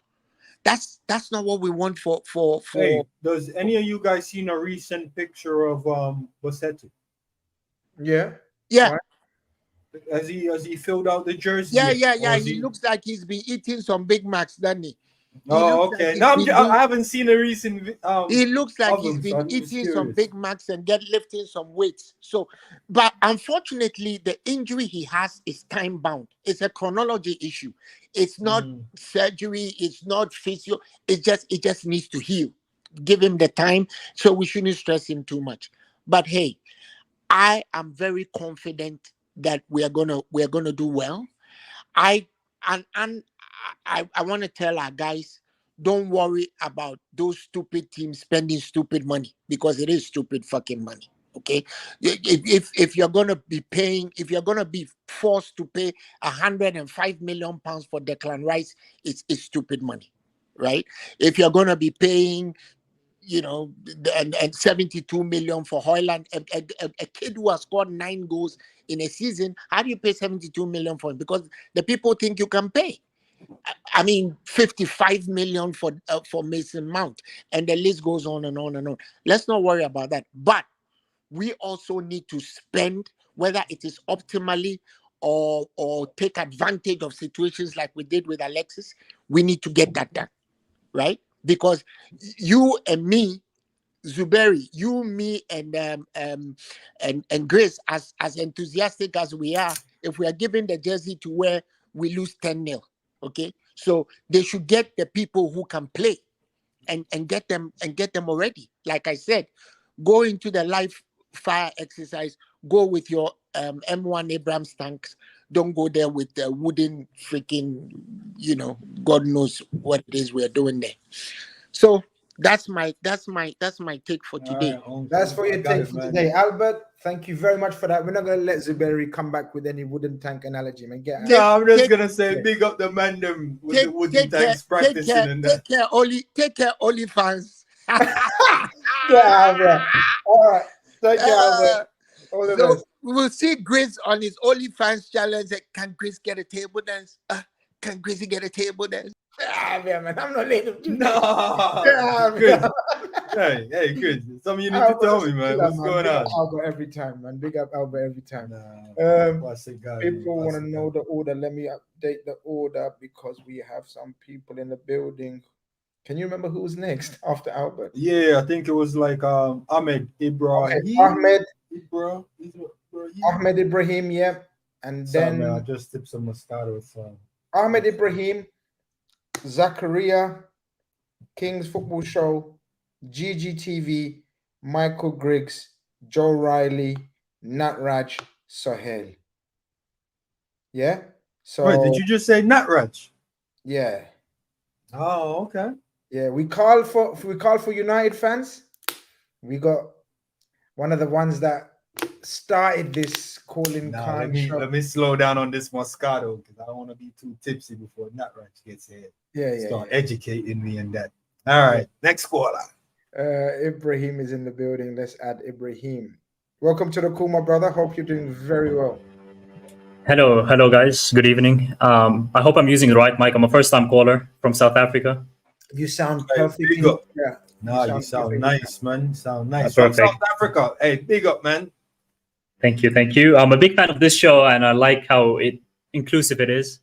That's not what we want for. Hey, does any of you guys seen a recent picture of Bossetti? Yeah. Yeah. Right. Has he filled out the jersey? Yeah, yet? yeah. Or is He looks like he's been eating some Big Macs, doesn't he? Oh, okay. No, I haven't seen a recent. He looks like of he's him, so been I'm just eating some curious. Big Macs and lifting some weights. So, but unfortunately, the injury he has is time bound. It's a chronology issue. It's not surgery. It's not physio. It just needs to heal. Give him the time. So we shouldn't stress him too much. But hey, I am very confident that we're gonna do well. I want to tell our guys, don't worry about those stupid teams spending stupid money, because it is stupid fucking money. Okay, if you're gonna be paying, if you're gonna be forced to pay £105 million for Declan Rice, it's stupid money, right? If you're gonna be paying, and 72 million for Hoyland, a kid who has scored 9 goals in a season, how do you pay 72 million for him? Because the people think you can pay. I mean, 55 million for Mason Mount, and the list goes on and on and on. Let's not worry about that. But we also need to spend, whether it is optimally or take advantage of situations like we did with Alexis. We need to get that done, right? Because you and me, Zuberi, you, me, and Grizz, as enthusiastic as we are, if we are given the jersey to wear, we lose 10-0. Okay, so they should get the people who can play, and get them already. Like I said, go into the live fire exercise. Go with your M1 Abrams tanks. Don't go there with the wooden freaking, God knows what it is we're doing there. So that's my take for today. That's for your take for today, Albert. Thank you very much for that. We're not gonna let Zuberi come back with any wooden tank analogy, man. No, I'm just gonna say big up the man them with the wooden tanks practicing and that. Take care, Oli fans. Yeah, bro. All right. Take care, Albert. All the best. We will see Grizz on his OnlyFans challenge. Can Grizz get a table dance? Can Grizzy get a table dance? Yeah, man. I'm not letting him do No. that. Good. Hey, good. Something you need to tell me, man. What's going on? Albert every time, man. Big up Albert every time. People want to know the order. Let me update the order because we have some people in the building. Can you remember who was next after Albert? Yeah, I think it was like Ahmed Ibrahim. Okay, Ahmed Ibrahim, yeah. And then man, I just tipped some Moscato. Ahmed Ibrahim, Zakaria, King's Football Show, GGTV, Michael Griggs, Joe Riley, Natraj, Sohail. Yeah. So wait, did you just say Natraj? Yeah. Oh, okay. Yeah, we call for United fans. We got one of the ones that started this Kall-In Khan show. Let me slow down on this Moscato because I don't want to be too tipsy before Natraj gets here. Start educating me in that. All right, next caller. Ibrahim is in the building. Let's add Ibrahim. Welcome to the call, my brother. Hope you're doing very well. Hello, guys. Good evening. I hope I'm using the right mic. I'm a first-time caller from South Africa. You sound perfect. Yeah. No, you sound nice, man. You sound nice. From South Africa. Hey, big up, man. Thank you. I'm a big fan of this show, and I like how inclusive it is.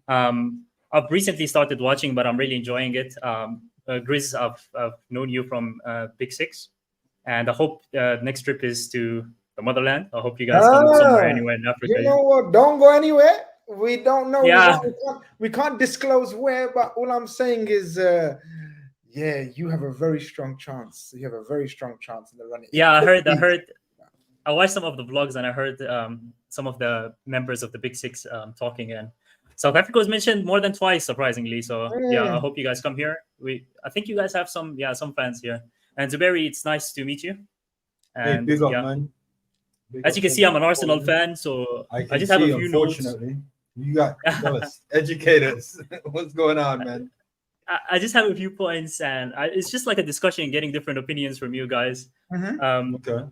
I've recently started watching, but I'm really enjoying it. Grizz, I've known you from Big Six, and I hope next trip is to the motherland. I hope you guys come somewhere, anywhere in Africa. You know what? Don't go anywhere. We don't know. Yeah. We can't disclose where, but all I'm saying is, you have a very strong chance. You have a very strong chance in the running. Yeah, I heard. I watched some of the vlogs, and I heard some of the members of the Big Six talking, and South Africa was mentioned more than twice, surprisingly. So yeah, I hope you guys come here. I think you guys have some fans here. And Zuberi, it's nice to meet you. And big up, man. As you can see, I'm an Arsenal fan, so I just have a few notes. You got educators. What's going on, man? I just have a few points, and it's just like a discussion, getting different opinions from you guys. Okay.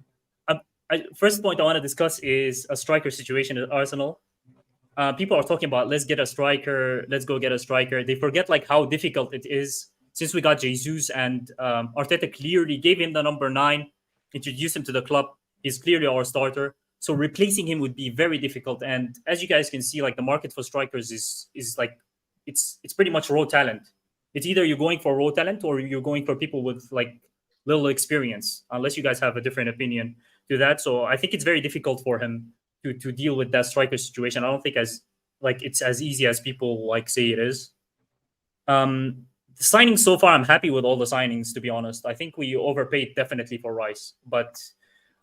First point I want to discuss is a striker situation at Arsenal. people are talking about let's get a striker, let's go get a striker. They forget like how difficult it is since we got Jesus, and Arteta clearly gave him the number 9, introduced him to the club. He's clearly our starter. So replacing him would be very difficult. And as you guys can see, like the market for strikers is like it's pretty much raw talent. It's either you're going for raw talent or you're going for people with like little experience, unless you guys have a different opinion to that. So I think it's very difficult for him to deal with that striker situation. I don't think it's as easy as people like say it is. The signings so far, I'm happy with all the signings, to be honest. I think we overpaid definitely for Rice, but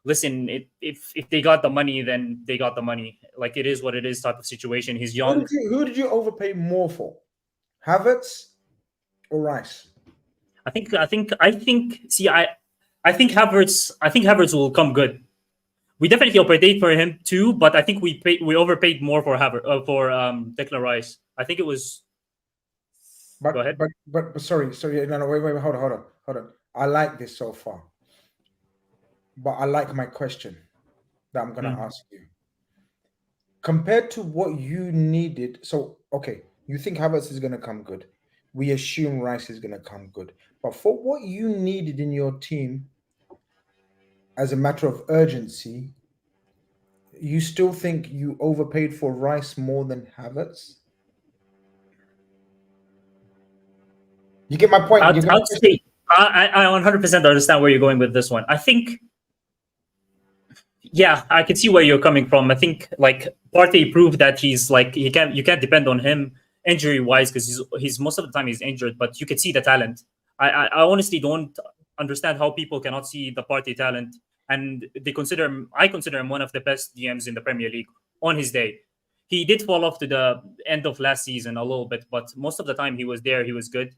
listen, if they got the money, then they got the money. Like it is what it is type of situation. He's young. Who did you overpay more for, Havertz or Rice? I think Havertz will come good. We definitely overpaid for him too, but I think we overpaid more for Declan Rice. I think it was. Go ahead. But sorry, no, wait, hold on. I like this so far, but I like my question that I'm gonna ask you. Compared to what you needed, so okay, you think Havertz is gonna come good. We assume Rice is gonna come good, but for what you needed in your team, as a matter of urgency, you still think you overpaid for Rice more than Havertz? You get my point. I 100% understand where you're going with this one. I think, yeah, I can see where you're coming from. I think like Partey proved that he's like you can't depend on him injury wise because he's most of the time he's injured, but you can see the talent. I honestly don't understand how people cannot see the Partey talent, and I consider him one of the best DMs in the Premier League on his day. He did fall off to the end of last season a little bit, but most of the time he was there. He was good.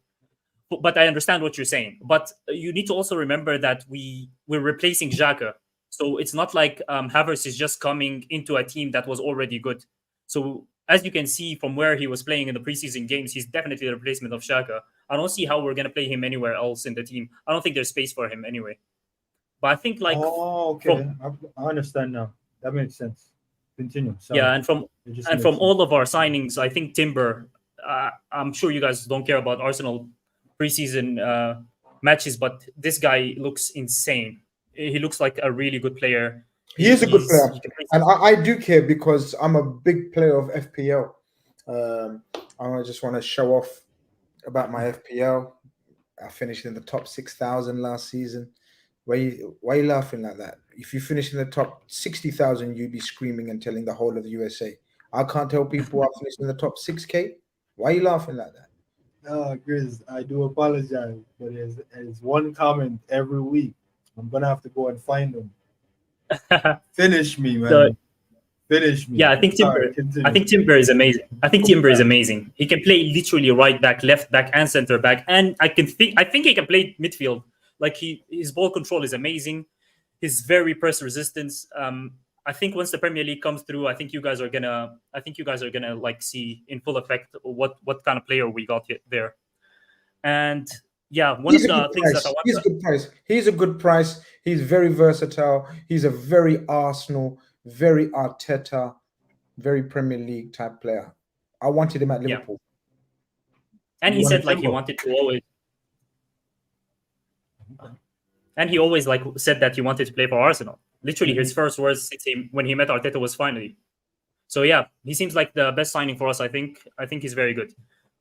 But I understand what you're saying. But you need to also remember that we're replacing Xhaka. So it's not like Havertz is just coming into a team that was already good. So as you can see from where he was playing in the preseason games, he's definitely the replacement of Xhaka. I don't see how we're going to play him anywhere else in the team. I don't think there's space for him anyway. But I think like... Oh, okay. I understand now. That makes sense. Continue. Sorry. Yeah, and from all of our signings, I think Timber... I'm sure you guys don't care about Arsenal preseason matches, but this guy looks insane. He looks like a really good player. He is a good player, and I do care because I'm a big player of FPL. I just want to show off about my FPL. I finished in the top 6,000 last season. Why are you laughing like that? If you finish in the top 60,000, you'd be screaming and telling the whole of the USA. I can't tell people I finished in the top 6K. Why are you laughing like that? Grizz, I do apologize, but it's one comment every week. I'm gonna have to go and find them. Finish me, man. Finish me. Yeah, I think Timber is amazing. Is amazing. He can play literally right back, left back, and center back, and I think he can play midfield. Like his ball control is amazing. His very press resistance. I think once the Premier League comes through, I think you guys are gonna like see in full effect what kind of player we got there. And yeah, one of the things that I want. He's a good price. He's a good price. He's very versatile. He's a very Arsenal, very Arteta, very Premier League type player. I wanted him at Liverpool. And he said like he wanted to always. And he always like said that he wanted to play for Arsenal. Literally, his first words when he met Arteta was finally. So yeah, he seems like the best signing for us. I think he's very good.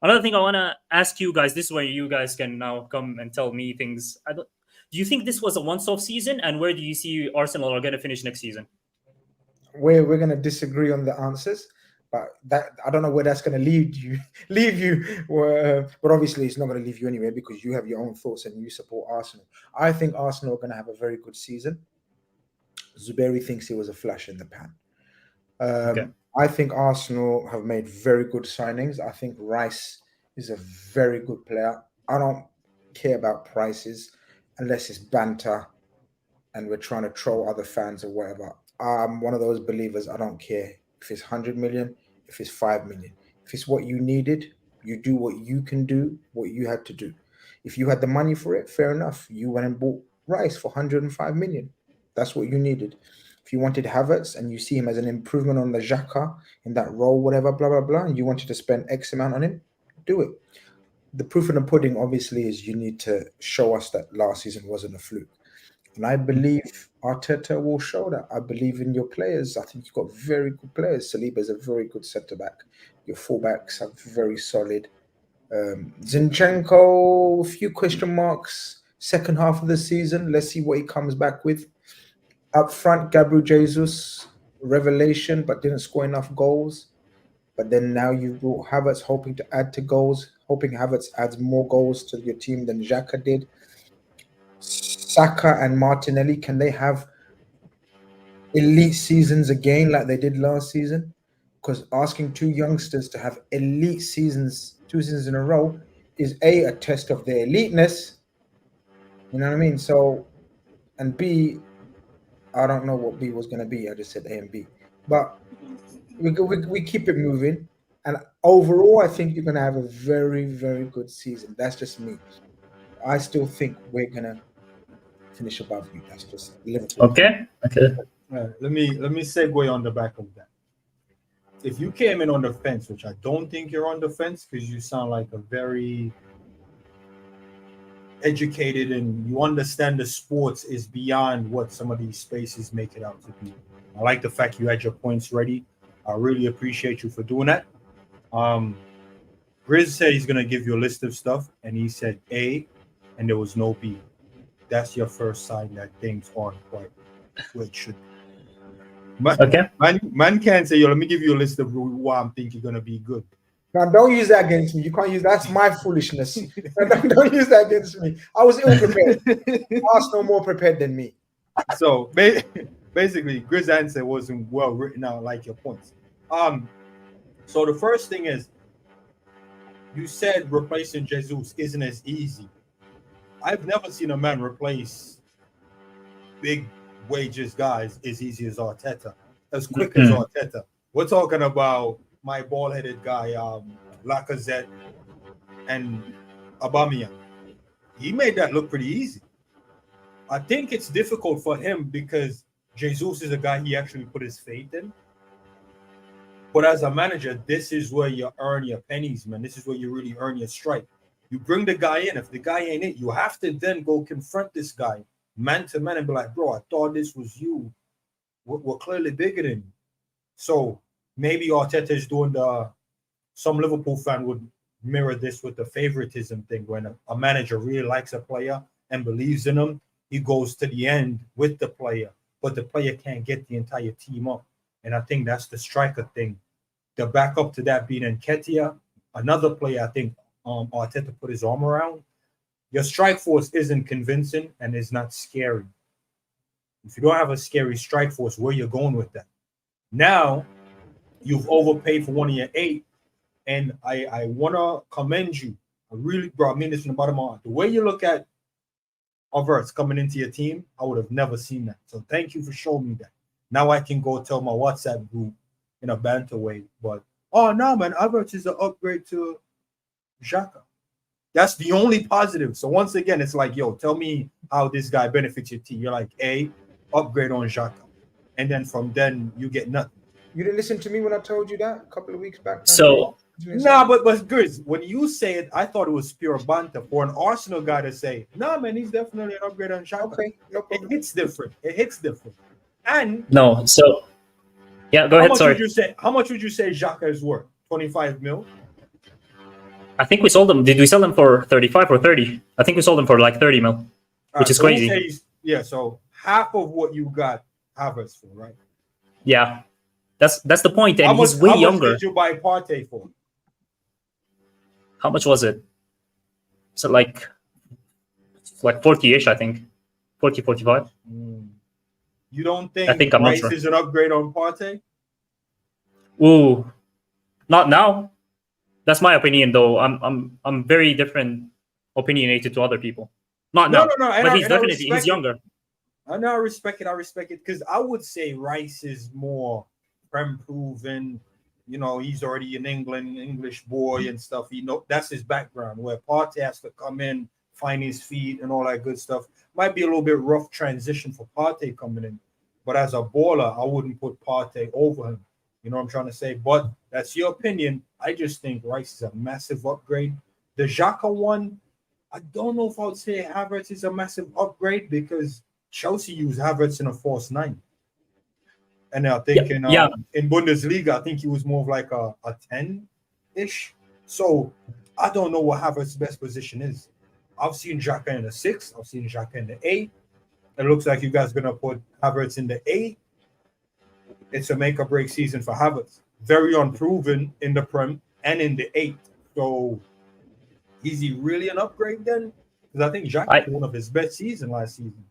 Another thing I want to ask you guys, this is where you guys can now come and tell me things. Do you think this was a once-off season, and where do you see Arsenal are going to finish next season? We're going to disagree on the answers, but that I don't know where that's going to leave you. But obviously, it's not going to leave you anywhere because you have your own thoughts and you support Arsenal. I think Arsenal are going to have a very good season. Zuberi thinks it was a flash in the pan. Okay. I think Arsenal have made very good signings. I think Rice is a very good player. I don't care about prices unless it's banter and we're trying to troll other fans or whatever. I'm one of those believers. I don't care if it's 100 million, if it's 5 million. If it's what you needed, you do what you can do, what you had to do. If you had the money for it, fair enough. You went and bought Rice for 105 million. That's what you needed. if you wanted Havertz and you see him as an improvement on the Xhaka in that role, whatever, blah blah blah, and you wanted to spend X amount on him, do it. The proof in the pudding, obviously, is you need to show us that last season wasn't a fluke. And I believe Arteta will show that. I believe in your players. I think you've got very good players. Saliba is a very good centre back. Your fullbacks are very solid. Zinchenko, a few question marks. Second half of the season, let's see what he comes back with. Up front, Gabriel Jesus, revelation, but didn't score enough goals. But then now you've got Havertz hoping to add to goals, hoping Havertz adds more goals to your team than Xhaka did. Saka and Martinelli, can they have elite seasons again like they did last season? Because asking two youngsters to have elite seasons 2 seasons in a row is a test of their eliteness. You know what I mean? So, and B, I don't know what B was going to be. I just said A and B. But we keep it moving. And overall, I think you're going to have a very, very good season. That's just me. I still think we're going to finish above you. That's just Liverpool. Okay. Let me segue on the back of that. If you came in on the fence, which I don't think you're on the fence because you sound like a very educated and you understand the sports is beyond what some of these spaces make it out to be. I like the fact you had your points ready. I really appreciate you for doing that. Grizz said he's going to give you a list of stuff, and he said A, and there was no B. That's your first sign that things aren't quite where it should be. Okay. Man can't say, yo, let me give you a list of why I'm thinking you're going to be good. Now, don't use that against me. You can't use that's my foolishness. don't use that against me. I was ill prepared. Arsenal more prepared than me. So basically, Grizz's answer wasn't well written out like your points. So the first thing is, you said replacing Jesus isn't as easy. I've never seen a man replace big wages guys as easy as Arteta, as quick as Arteta. We're talking about my ball-headed guy, Lacazette and Aubameyang. He made that look pretty easy. I think it's difficult for him because Jesus is a guy he actually put his faith in. But as a manager, this is where you earn your pennies, man. This is where you really earn your strike. You bring the guy in. If the guy ain't it, you have to then go confront this guy man to man and be like, bro, I thought this was you. We're clearly bigger than you. So maybe Arteta is doing some Liverpool fan would mirror this with the favoritism thing. When a manager really likes a player and believes in him, he goes to the end with the player, but the player can't get the entire team up. And I think that's the striker thing. The backup to that being Nketiah, another player I think Arteta put his arm around. Your strike force isn't convincing and is not scary. If you don't have a scary strike force, where you're going with that? Now, you've overpaid for one of your 8, and I want to commend you. I really, bro, I mean this from the bottom of my heart. The way you look at Havertz coming into your team, I would have never seen that. So thank you for showing me that. Now I can go tell my WhatsApp group in a banter way, but oh no, man, Havertz is an upgrade to Xhaka. That's the only positive. So once again, it's like, yo, tell me how this guy benefits your team. You're like, A, upgrade on Xhaka. And then from then you get nothing. You didn't listen to me when I told you that a couple of weeks back? So but Grizz, when you say it, I thought it was pure banter for an Arsenal guy to say, nah, man, he's definitely an upgrade on Xhaka. Okay, no problem. It hits different. It hits different. And no, so yeah, go ahead. Sorry. How much would you say Xhaka is worth? 25 mil? I think we sold them. Did we sell them for 35 or 30? I think we sold them for like 30 mil, which is crazy. So half of what you got Havertz for, right? Yeah, that's the point. And he's way younger. How much did you buy Partey for? How much was it? So like 40-ish, I think. 40, 45. You don't think Rice is an upgrade on Partey? Ooh, not now. That's my opinion, though. I'm very different opinionated to other people. Not now. No. But he's younger. I know, I respect it because I would say Rice is more prem proven. You know, he's already an English boy and stuff. That's his background. Where Partey has to come in, find his feet, and all that good stuff. Might be a little bit rough transition for Partey coming in. but as a baller, I wouldn't put Partey over him. You know what I'm trying to say? But that's your opinion. I just think Rice is a massive upgrade. The Xhaka one, I don't know if I would say Havertz is a massive upgrade because Chelsea used Havertz in a false 9. And I think in Bundesliga, I think he was more of like a 10-ish. So I don't know what Havertz's best position is. I've seen Xhaka in the 6. I've seen Xhaka in the 8. It looks like you guys are going to put Havertz in the 8. It's a make or break season for Havertz. Very unproven in the Prem and in the 8. So is he really an upgrade then? Because I think Xhaka had one of his best seasons last season.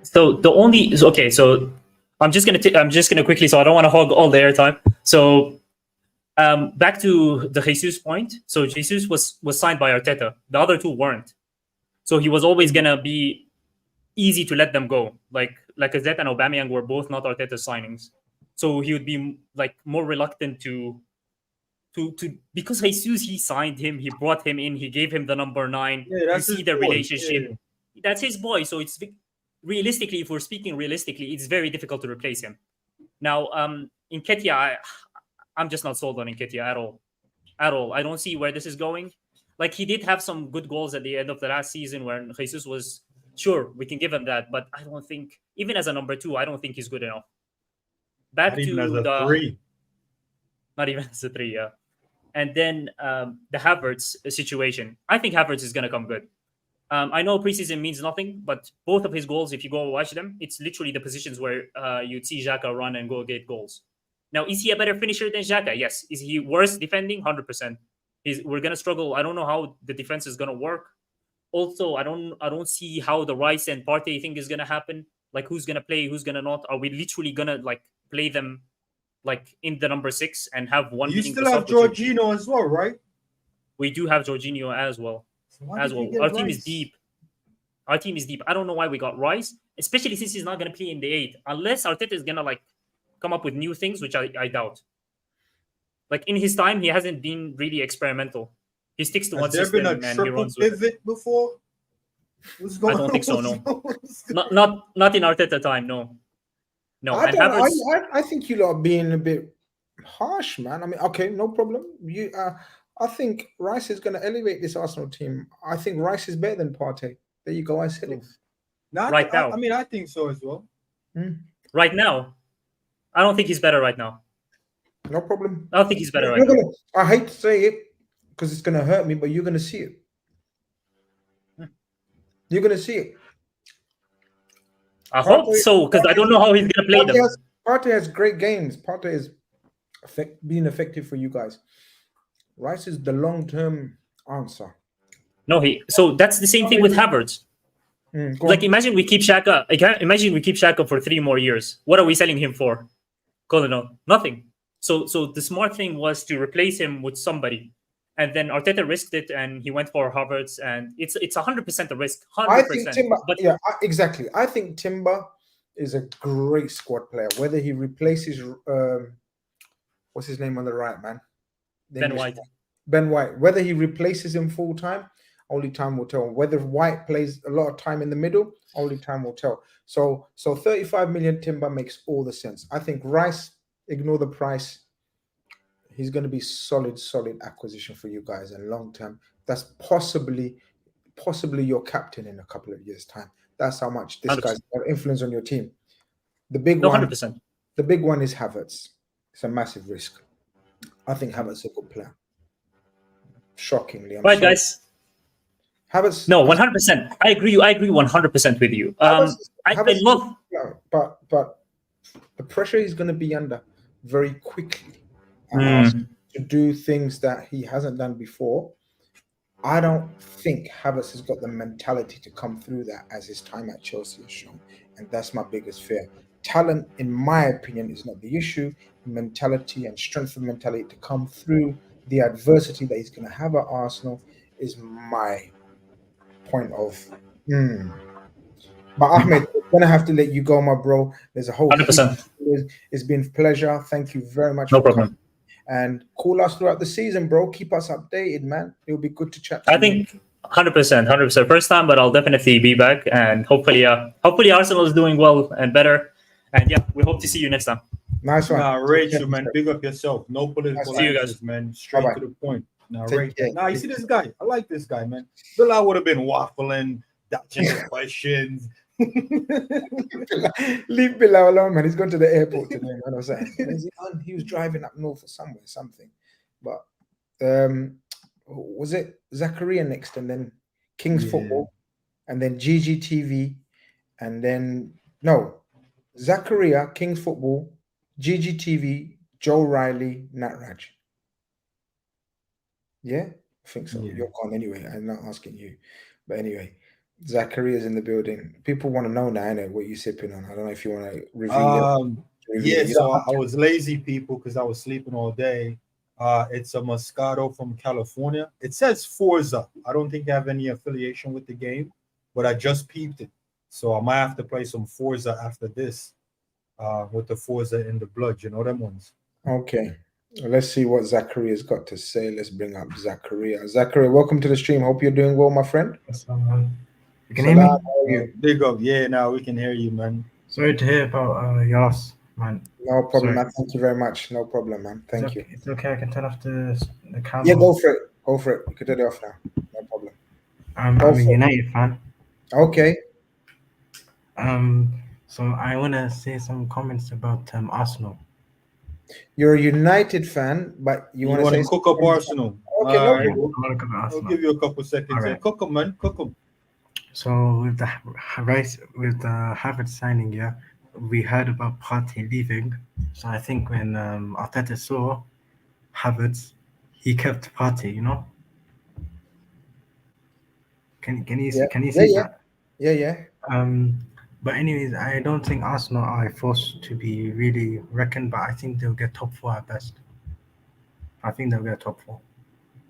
So the only so I'm just gonna quickly, so I don't want to hog all the airtime. So back to the Jesus point. So Jesus was signed by Arteta. The other two weren't. So he was always gonna be easy to let them go. Like Lacazette and Aubameyang were both not Arteta signings. So he would be like more reluctant to because Jesus, he signed him, he brought him in, he gave him the number 9. Yeah, you see the relationship. Yeah. That's his boy. So it's realistically, if we're speaking realistically, it's very difficult to replace him. Now, Nketiah, I'm just not sold on Nketiah at all. I don't see where this is going. Like, he did have some good goals at the end of the last season where Jesus was, sure, we can give him that, but I don't think, even as a number 2, I don't think he's good enough. Back not to even as a 3. Not even as a 3, yeah. And then the Havertz situation. I think Havertz is going to come good. I know preseason means nothing, but both of his goals, if you go watch them, it's literally the positions where you'd see Xhaka run and go get goals. Now, is he a better finisher than Xhaka? Yes. Is he worse defending? 100%. We're going to struggle. I don't know how the defense is going to work. Also, I don't see how the Rice and Partey thing is going to happen. Like, who's going to play, who's going to not? Are we literally going to like play them like in the number 6 and have one? You still have Jorginho as well, right? We do have Jorginho as well. Our team is deep. I don't know why we got Rice, especially since he's not going to play in the 8, unless Arteta is going to like come up with new things, which I doubt. Like, in his time, he hasn't been really experimental. He sticks to one system and he runs with it. Before? I don't think so. No, not in Arteta time. No. I think you lot are being a bit harsh, man. I mean, okay, no problem. I think Rice is going to elevate this Arsenal team. I think Rice is better than Partey. There you go. I said it. Now. I mean, I think so as well. Right now, I don't think he's better right now. No problem. I don't think he's better right now. I hate to say it because it's going to hurt me, but you're going to see it. You're going to see it. I hope so, because I don't know how he's going to play them. Partey has great games. Partey is being effective for you guys. Rice is the long-term answer. No, so that's the same thing with Havertz. Like, imagine we keep Xhaka for 3 more years. What are we selling him for? Nothing. So the smart thing was to replace him with somebody. And then Arteta risked it, and he went for Havertz, and it's 100% a risk. 100%. I think Timber, exactly. I think Timber is a great squad player. Whether he replaces, what's his name on the right, man? Ben White. Whether he replaces him full time, only time will tell. Whether White plays a lot of time in the middle, only time will tell. So 35 million Timber makes all the sense. I think Rice, ignore the price. He's going to be solid acquisition for you guys and long term. That's possibly your captain in a couple of years' time. That's how much this 100%. Guy's got influence on your team. The big one, 100%. The big one is Havertz. It's a massive risk. I think Havertz is a good player. Shockingly, right, guys. Havertz. No, 100%. I agree 100% with you. I love, but the pressure he's going to be under very quickly. To do things that he hasn't done before. I don't think Havertz has got the mentality to come through that as his time at Chelsea has shown. And that's my biggest fear. Talent, in my opinion, is not the issue. Mentality and strength of mentality to come through the adversity that he's going to have at Arsenal is my point of... But Ahmed, I'm going to have to let you go, my bro. There's a whole... 100%. It's been a pleasure. Thank you very much. No problem. And call us throughout the season, bro. Keep us updated, man. It'll be good to chat. I think 100%. First time, but I'll definitely be back. And hopefully Arsenal is doing well and better. And yeah, we hope to see you next time. Nice one. Nah, Take Rachel, care, man. Mr. Big up yourself. No political See you guys. answers, man. Straight Bye-bye. to the point. Nah, Take Rachel. care. Nah, you see this guy? I like this guy, man. Bill, I would have been waffling, dodging the questions. Leave Bilal alone, man. He's gone to the airport today. You know what I'm saying? He was driving up north or something. But was it Zachariah next, and then King's Yeah. Football, and then GGTV, and then no, Zachariah, King's Football, GGTV, Joe Riley, Nat Raj. Yeah, I think so. Yeah. You're gone anyway. I'm not asking you, but anyway, Zachariah's in the building. People want to know now, innit, what you sipping on. I don't know if you want to reveal it. Yeah, You so don't have I was lazy, people, because I was sleeping all day. It's a Moscato from California. It says Forza. I don't think I have any affiliation with the game, but I just peeped it. So I might have to play some Forza after this, with the Forza in the blood. You know them ones. Okay. Let's see what Zachariah's got to say. Let's bring up Zachariah. Zachariah, welcome to the stream. Hope you're doing well, my friend. Yes, you can hear me? Salam, how are you? Big up. Yeah, now we can hear you, man. Sorry to hear about your loss, man. No problem, Sorry. man. Thank you very much. No problem, man. Thank you. It's okay. I can turn off the camera. Yeah, go for it. Go for it. You can turn it off now. No problem. I'm Go a for it. United fan. Okay. So I want to say some comments about Arsenal. You're a United fan, but you want to say cook up Arsenal. Okay, no All right. I problem. want to go to I'll Arsenal. give you a couple seconds. All Hey, right. cook them, man. Cook them. So with the Havertz signing, yeah, we heard about Partey leaving. So I think when Arteta saw Havertz, he kept Partey. You know. Can you Yeah. can you see Yeah. that? Yeah. But anyways, I don't think Arsenal are a force to be really reckoned, but I think they'll get top 4 at best. I think they'll get top 4.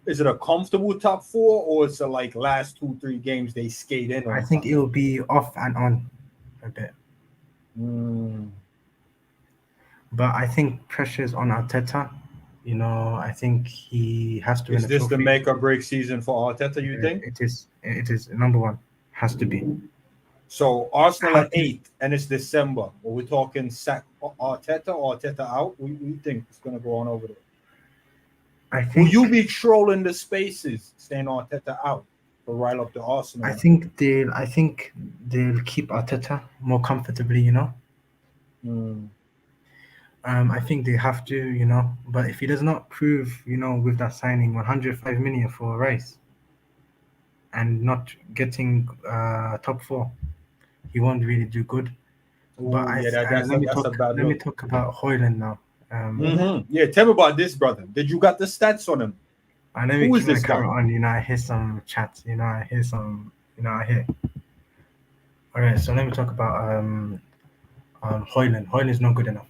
Is it a comfortable top 4, or it's a like last 2-3 games they skate in? I think it'll be off and on a bit. But I think pressure's on Arteta. You know, I think he has to win Is a this the trophy. make or break season for Arteta, you think? It is number 1. Has to be. So Arsenal at 8th, and it's December. Are we talking sack Arteta or Arteta out? We think it's going to go on over there. I Will think you be trolling the spaces, saying Arteta out to rile up the Arsenal? I think they'll keep Arteta more comfortably, you know. I think they have to, you know. But if he does not prove, you know, with that signing 105 million for Rice and not getting top 4, he won't really do good. But that's let me a talk about Højlund now. Yeah, tell me about this, brother. Did you got the stats on him? I know we Who is keep my this guy? camera on. You know, I hear some chats. You know, I hear. All right, so let me talk about Højlund. Højlund is not good enough.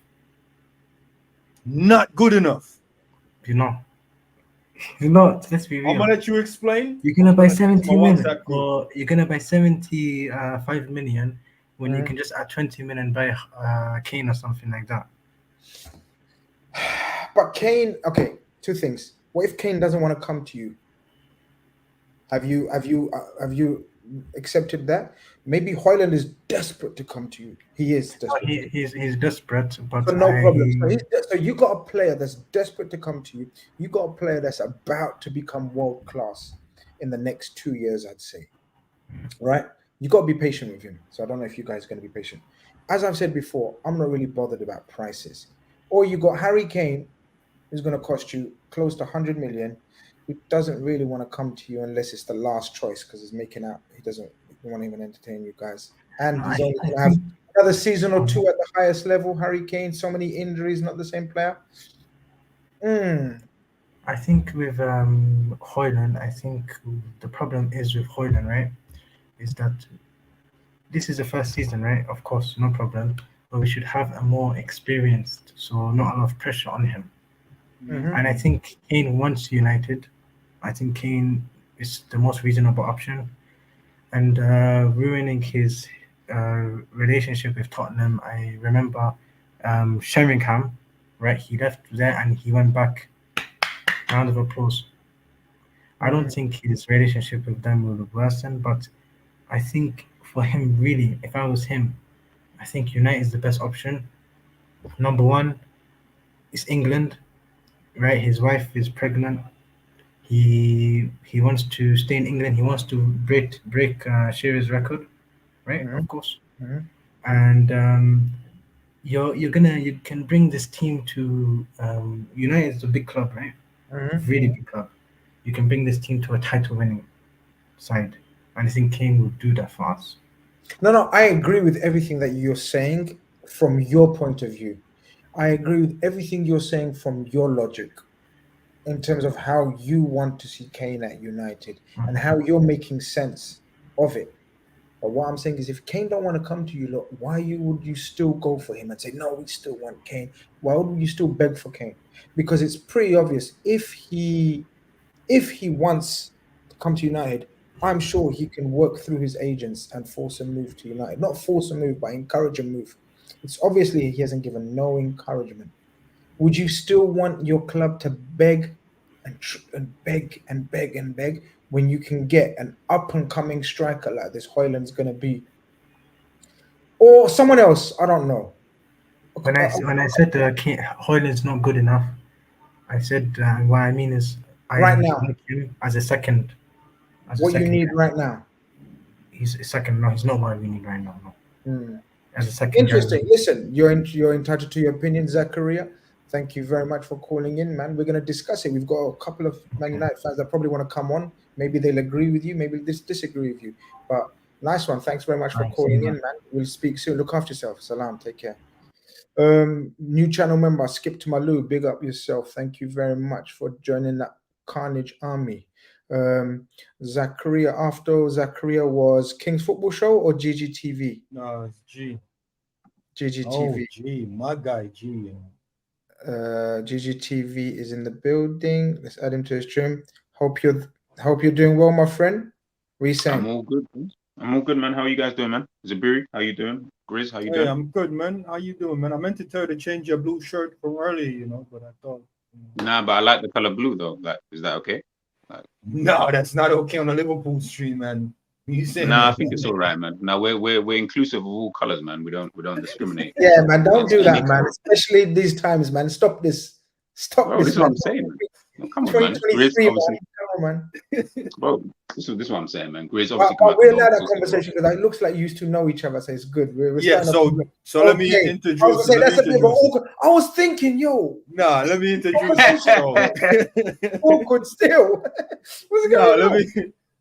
Not good enough. You know, he's not. Let's be real. I'm gonna let you explain. You're gonna buy 70 My million, WhatsApp group. or you're gonna buy 75 million when you can just add 20 million buy Kane or something like that. But Kane, okay, 2 things. What if Kane doesn't want to come to you? Have you accepted that? Maybe Højlund is desperate to come to you. He is desperate. He's desperate, but no problem. So you got a player that's desperate to come to you. You got a player that's about to become world class in the next 2 years, I'd say. Right? You got to be patient with him. So I don't know if you guys are going to be patient. As I've said before, I'm not really bothered about prices. Or you got Harry Kane, who's going to cost you close to 100 million, who doesn't really want to come to you unless it's the last choice, because he's making out he won't even entertain you guys. And he's only going to have another season or 2 at the highest level. Harry Kane, so many injuries, not the same player. I think with Højlund, I think the problem is with Højlund, right, is that this is the first season, right? Of course, no problem. But we should have a more experienced, so not a lot of pressure on him. And I think Kane wants United. I think Kane is the most reasonable option. And ruining his relationship with Tottenham, I remember Sheringham, right? He left there and he went back. Round of applause. I don't think his relationship with them will worsen, but I think for him, really, if I was him, I think United is the best option. Number one is England, right? His wife is pregnant. He wants to stay in England. He wants to break Shearer's record, right? Mhm. Of course. Mhm. And you can bring this team to United is a big club, right? Mhm. Really big club. You can bring this team to a title-winning side, and I think Kane will do that for us. No, I agree with everything that you're saying from your point of view. I agree with everything you're saying from your logic in terms of how you want to see Kane at United and how you're making sense of it. But what I'm saying is, if Kane don't want to come to you, look, would you still go for him and say, no, we still want Kane? Why would you still beg for Kane? Because it's pretty obvious if he wants to come to United, I'm sure he can work through his agents and force a move to United. Not force a move, but encourage a move. It's obviously he hasn't given no encouragement. Would you still want your club to beg and beg and beg and beg when you can get an up and coming striker like this Hoyland's going to be, or someone else? I don't know. When I said Hoyland's not good enough, I said what I mean is Right I now, like him as a second. what you need guy. right now. He's a second. No, he's not what we need right now. No. Hmm. As a second. Interesting. Guy. Listen, you're entitled to your opinion, Zachariah. Thank you very much for calling in, man. We're going to discuss it. We've got a couple of Man United fans that probably want to come on. Maybe they'll agree with you. Maybe they'll disagree with you. But nice one. Thanks very much for Nice, calling yeah. in, man. We'll speak soon. Look after yourself. Salam. Take care. New channel member, Skip to Malu. Big up yourself. Thank you very much for joining that Carnage Army. Zachariah, after Zachariah was King's Football Show or GGTV? No, it's G. GGTV. Oh, G, my guy, G. GGTV is in the building. Let's add him to his stream. Hope you're doing well, my friend. What are you saying? I'm all good. I'm all good, man. How are you guys doing, man? Zabiri, how you doing? Grizz, how you doing? I'm good, man. How you doing, man? I meant to tell you to change your blue shirt from earlier, but I thought. Nah, but I like the color blue though. Like, is that okay? No, that's not okay on the Liverpool stream, man. You saying? Nah, I think it's all right, man. Now we're inclusive of all colors, man. We don't discriminate. Yeah, man. Don't do that, man. Especially these times, man. Stop this. Stop Bro, this. this is what I'm saying, man. No, come on, man. Grizz, 2023, obviously, man. Come on, man. bro. This is what I'm saying, man. Grizz, But obviously, we'll allow that conversation because it looks like you used to know each other, so it's good. We're Yeah, starting off- so let me Okay. introduce. I was gonna say let that's a me bit of an introduce- awkward. I was thinking, yo, Nah, let me introduce the show. awkward still. What's going No, on?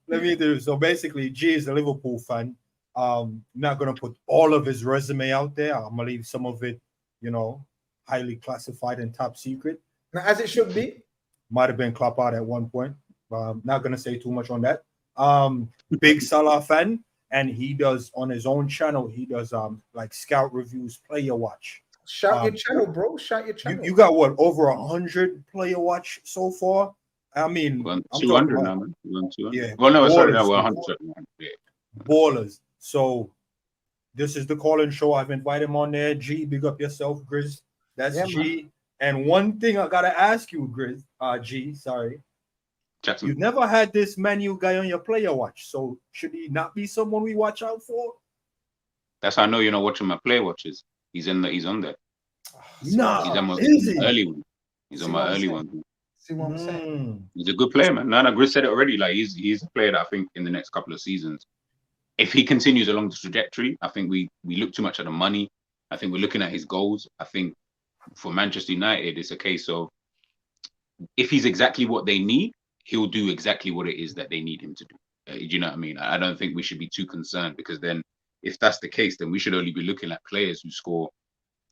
let me introduce. So basically, G is a Liverpool fan. Not gonna put all of his resume out there. I'm gonna leave some of it, highly classified and top secret. Now, as it should be. Might have been clap out at one point. Not gonna say too much on that. Big Salah fan, and he does on his own channel. He does like scout reviews, player watch. Shout your channel, bro. Shout your channel. You got what, over 100 player watch so far? I mean, We're on I'm 200 talking now, about man. We're on 200. Yeah, Well, no, sorry, no, ballers, we're man. 100. Yeah. Ballers. So this is the Kall-In show. I've invited him on there. G, big up yourself, Grizz. That's Yeah, G. And one thing I gotta ask you, Grizz, G, sorry. Jackson. You've never had this menu guy on your player watch, so should he not be someone we watch out for? That's how I know you're not watching my player watches. He's on there. Nah, He's on my is he? early one. He's See on what my I'm early saying? one. See what I'm saying? He's a good player, man. No, Grizz said it already. Like he's a player that I think in the next couple of seasons, if he continues along the trajectory, I think we look too much at the money. I think we're looking at his goals. I think for Manchester United, it's a case of if he's exactly what they need, he'll do exactly what it is that they need him to do. Do you know what I mean? I don't think we should be too concerned because then if that's the case, then we should only be looking at players who score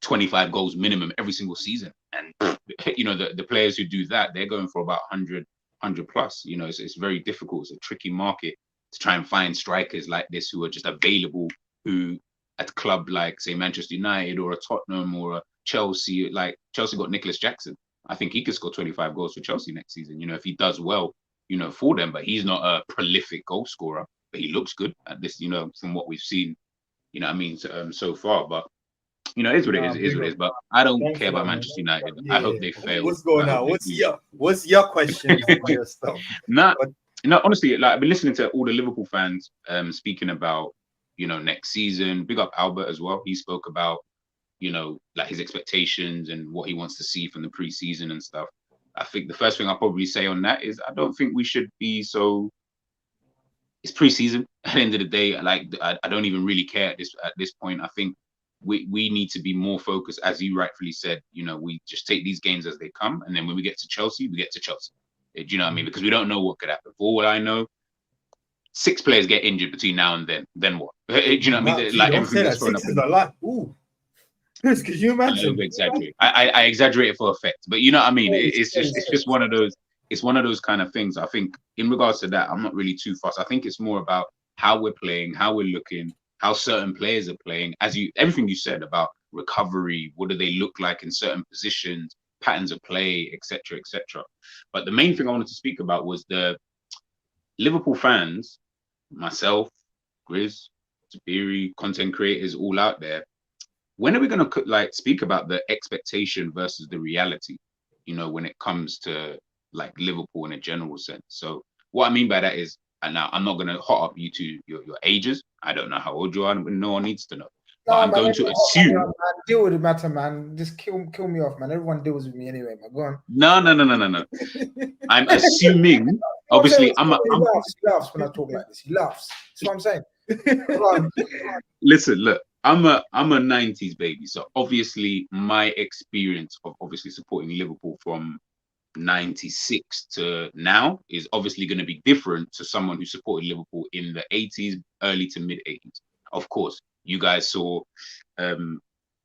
25 goals minimum every single season. And, the players who do that, they're going for about 100 plus. It's very difficult. It's a tricky market to try and find strikers like this who are just available, who at a club like, say, Manchester United or a Tottenham or a Chelsea, like Chelsea got Nicholas Jackson. I think he could score 25 goals for Chelsea next season, if he does well, for them. But he's not a prolific goal scorer, but he looks good at this, from what we've seen, so far. But, it is what it is. It is what it is. But I don't care about Manchester United. Yeah. I hope they fail. What's going on? What's your question? Your stuff? Honestly, like I've been listening to all the Liverpool fans speaking about, next season. Big up Albert as well. He spoke about, like his expectations and what he wants to see from the preseason and stuff. I think the first thing I'll probably say on that is I don't think we should be so. It's preseason. At the end of the day, I don't even really care at this point. I think we need to be more focused, as you rightfully said. We just take these games as they come, and then when we get to Chelsea, we get to Chelsea. Do you know what I mean? Because we don't know what could happen. For all I know, 6 players get injured between now and then. Then what? Do you know what I mean? Like everything gets thrown up. 6 is a lot. Ooh. Could you imagine? A little bit exaggerate. I exaggerate it for effect, but you know what I mean. It's just one of those. It's one of those kind of things. I think in regards to that, I'm not really too fussed. I think it's more about how we're playing, how we're looking, how certain players are playing. Everything you said about recovery, what do they look like in certain positions, patterns of play, etc., etc. But the main thing I wanted to speak about was the Liverpool fans, myself, Grizz, Tabiri, content creators, all out there. When are we going to speak about the expectation versus the reality? When it comes to like Liverpool in a general sense. So what I mean by that is, and now I'm not going to hot up you to your ages. I don't know how old you are. No one needs to know. But I'm going to assume. Man, deal with the matter, man. Just kill me off, man. Everyone deals with me anyway, man. Go on. No. I'm assuming. Obviously, he laughs when I talk like this. He laughs. That's what I'm saying. Listen, look. I'm a 90s baby, so obviously my experience of obviously supporting Liverpool from 96 to now is obviously going to be different to someone who supported Liverpool in the 80s, early to mid 80s. Of course, you guys saw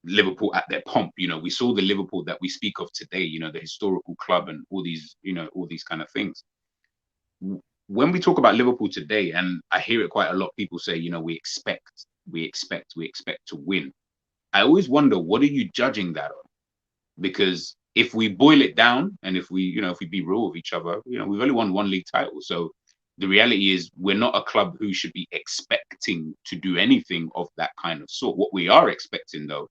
Liverpool at their pomp. We saw the Liverpool that we speak of today, the historical club and all these kind of things. When we talk about Liverpool today, and I hear it quite a lot, people say, we expect to win. I always wonder, what are you judging that on? Because if we boil it down, and if we be real with each other, we've only won 1 league title. So the reality is we're not a club who should be expecting to do anything of that kind of sort. What we are expecting, though,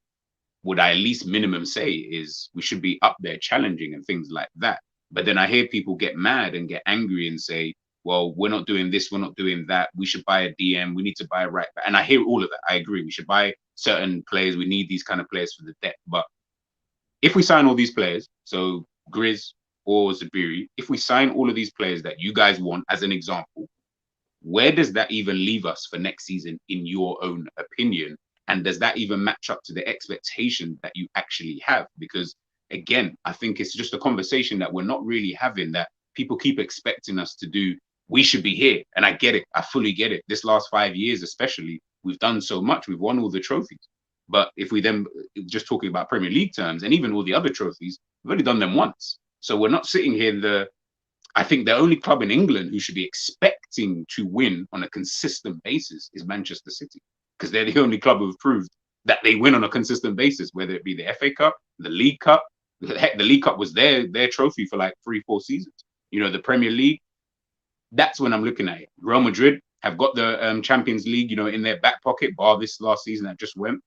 would I at least minimum say, is we should be up there challenging and things like that. But then I hear people get mad and get angry and say, well, we're not doing this, we're not doing that. We should buy a DM. We need to buy a right back. And I hear all of that. I agree. We should buy certain players. We need these kind of players for the depth. But if we sign all these players, so Grizz or Zabiri, if we sign all of these players that you guys want, as an example, where does that even leave us for next season, in your own opinion? And does that even match up to the expectation that you actually have? Because again, I think it's just a conversation that we're not really having, that people keep expecting us to do. We should be here. And I get it. I fully get it. This last 5 years, especially, we've done so much. We've won all the trophies. But if we then just talking about Premier League terms and even all the other trophies, we've only done them once. So we're not sitting here I think the only club in England who should be expecting to win on a consistent basis is Manchester City, because they're the only club who've proved that they win on a consistent basis, whether it be the FA Cup, the League Cup. Heck, the League Cup was their trophy for like 3-4 seasons. The Premier League. That's when I'm looking at it. Real Madrid have got the Champions League, in their back pocket, bar this last season that just went.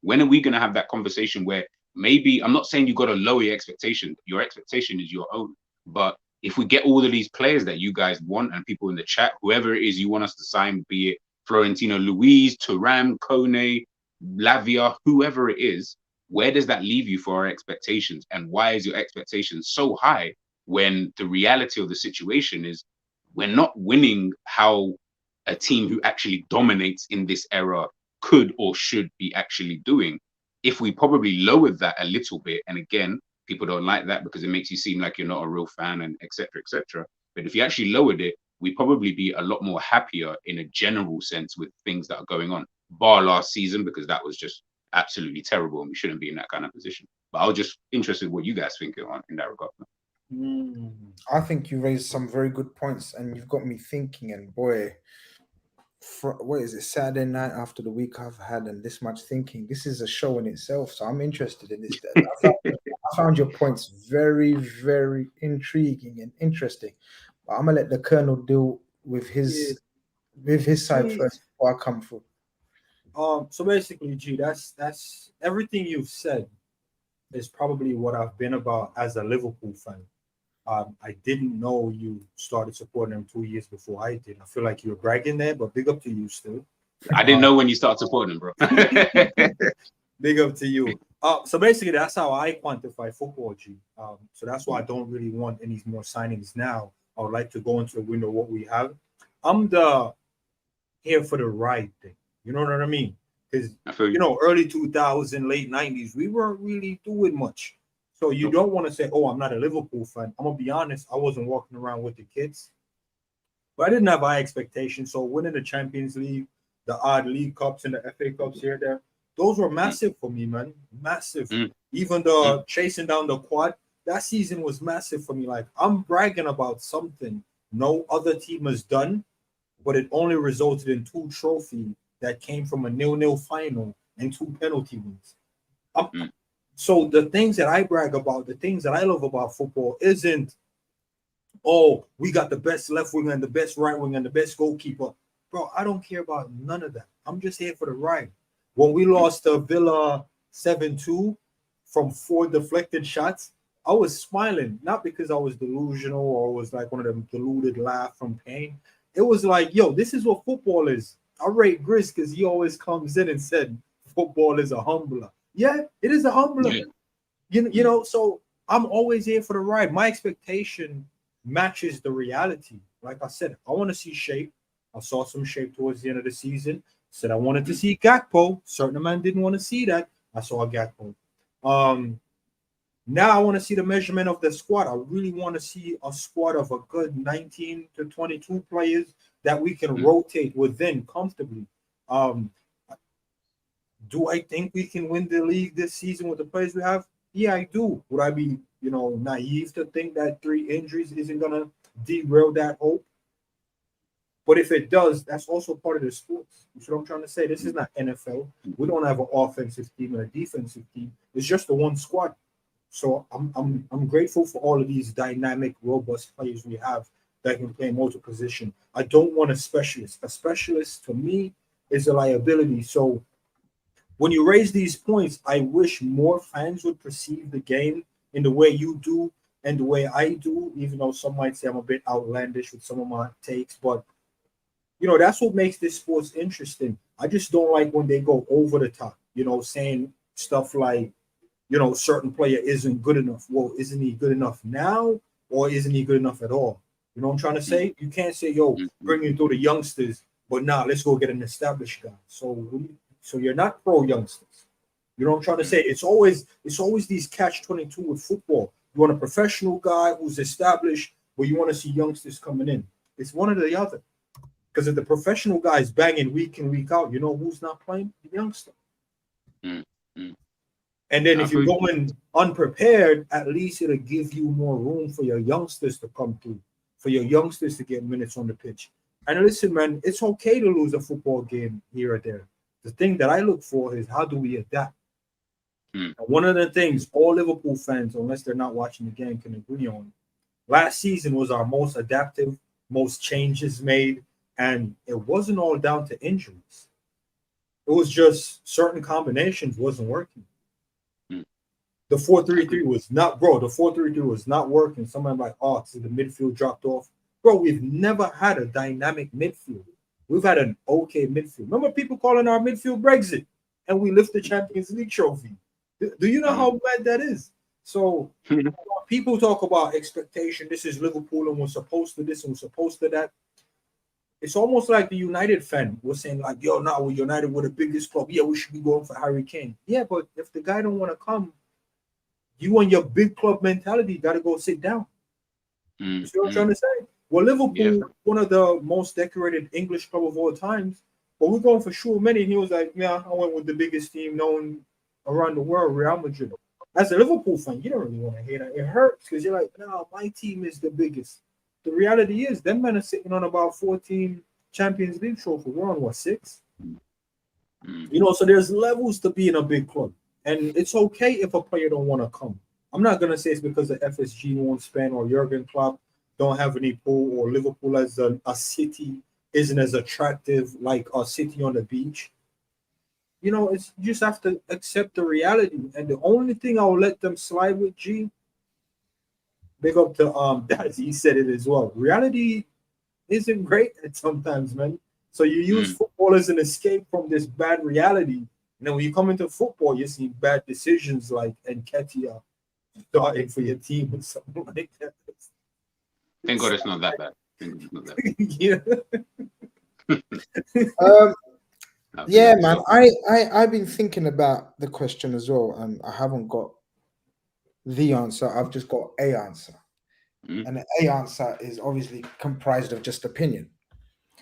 When are we going to have that conversation where maybe, I'm not saying you got to lower your expectation. Your expectation is your own. But if we get all of these players that you guys want, and people in the chat, whoever it is you want us to sign, be it Florentino Luis, Thuram, Kone, Lavia, whoever it is, where does that leave you for our expectations? And why is your expectation so high when the reality of the situation is we're not winning how a team who actually dominates in this era could or should be actually doing? If we probably lowered that a little bit, and again, people don't like that because it makes you seem like you're not a real fan and etc. etc. But if you actually lowered it, we'd probably be a lot more happier in a general sense with things that are going on, bar last season, because that was just absolutely terrible and we shouldn't be in that kind of position. But I was just interested in what you guys think in that regard. I think you raised some very good points and you've got me thinking, and boy, what is it, Saturday night after the week I've had and this much thinking, this is a show in itself. So I'm interested in this. I found your points very, very intriguing and interesting. But I'm gonna let the Colonel deal with his side first before I come through. So basically, G, that's everything you've said is probably what I've been about as a Liverpool fan. I didn't know you started supporting them 2 years before I did. I feel like you were bragging there, but big up to you still. I didn't know when you started supporting him, bro. Big up to you. So basically, that's how I quantify football, G. So that's why I don't really want any more signings now. I would like to go into the window what we have. I'm the here for the ride thing. You know what I mean? Because early 2000s, late 90s, we weren't really doing much. So you don't want to say, "Oh, I'm not a Liverpool fan." I'm gonna be honest. I wasn't walking around with the kids, but I didn't have high expectations. So winning the Champions League, the odd League Cups and the FA Cups here and there, those were massive for me, man. Massive. Even the chasing down the quad, that season was massive for me. Like, I'm bragging about something no other team has done, but it only resulted in 2 trophies that came from a 0-0 final and 2 penalty wins. So the things that I brag about, the things that I love about football isn't, oh, we got the best left wing and the best right wing and the best goalkeeper. Bro, I don't care about none of that. I'm just here for the ride. When we lost to Villa 7-2 from 4 deflected shots, I was smiling, not because I was delusional or was like one of them deluded laugh from pain. It was like, yo, this is what football is. I rate Grizz because he always comes in and said football is a humbler. Yeah, it is a humbler. Yeah. You know, so I'm always here for the ride. My expectation matches the reality. Like I said, I want to see shape. I saw some shape towards the end of the season. Said I wanted to see Gakpo. Certain man didn't want to see that. I saw Gakpo. Now I want to see the measurement of the squad. I really want to see a squad of a good 19 to 22 players that we can rotate within comfortably. Do I think we can win the league this season with the players we have? Yeah, I do. Would I be, naive to think that 3 injuries isn't gonna derail that hope? But if it does, that's also part of the sports. You see what I'm trying to say? This is not NFL. We don't have an offensive team and a defensive team. It's just the one squad. So I'm grateful for all of these dynamic, robust players we have that can play multiple position. I don't want a specialist. A specialist to me is a liability. So when you raise these points, I wish more fans would perceive the game in the way you do and the way I do, even though some might say I'm a bit outlandish with some of my takes, but that's what makes this sports interesting. I just don't like when they go over the top, saying stuff like, certain player isn't good enough. Well, isn't he good enough now, or isn't he good enough at all? You know what I'm trying to say? You can't say, yo, bring in through the youngsters, but now let's go get an established guy. So you're not pro youngsters. You know what I'm trying to say? It's always these catch-22 with football. You want a professional guy who's established, but you want to see youngsters coming in. It's one or the other. Because if the professional guy is banging week in, week out, you know who's not playing? The youngster. And then if you're going unprepared, at least it'll give you more room for your youngsters to come through, for your youngsters to get minutes on the pitch. And listen, man, it's okay to lose a football game here or there. The thing that I look for is how do we adapt? And one of the things all Liverpool fans, unless they're not watching the game, can agree on, last season was our most adaptive, most changes made, and it wasn't all down to injuries. It was just certain combinations wasn't working. The 4-3-3 was not, bro. The 4-3-3 was not working. Somebody like, oh, so the midfield dropped off. Bro, we've never had a dynamic midfield. We've had an okay midfield. Remember people calling our midfield Brexit, and we lift the Champions League trophy. Do you know how bad that is? So people talk about expectation. This is Liverpool, and we're supposed to this and we're supposed to that. It's almost like the United fan was saying, like, yo, now we're United, we're the biggest club. Yeah, we should be going for Harry Kane. Yeah, but if the guy don't want to come, you and your big club mentality got to go sit down. You see what I'm trying to say? Well, Liverpool, one of the most decorated English club of all times, but we're going for sure many. And he was like, yeah, I went with the biggest team known around the world, Real Madrid. As a Liverpool fan, you don't really want to hear that. It hurts because you're like, no, my team is the biggest. The reality is, them men are sitting on about 14 Champions League trophies. We're on, what, 6? So there's levels to being a big club. And it's okay if a player don't want to come. I'm not going to say it's because the FSG won't spend or Jurgen Klopp don't have any pull or Liverpool as a city isn't as attractive like a city on the beach. It's you just have to accept the reality. And the only thing I'll let them slide with, G, big up to Daz, he said it as well. Reality isn't great at sometimes, man. So you use football as an escape from this bad reality. And then when you come into football, you see bad decisions like Nketiah starting for your team or something like that. Thank God it's not that bad. Thank God it's not that Yeah. Yeah, man. I've been thinking about the question as well, and I haven't got the answer. I've just got a answer, and the a answer is obviously comprised of just opinion.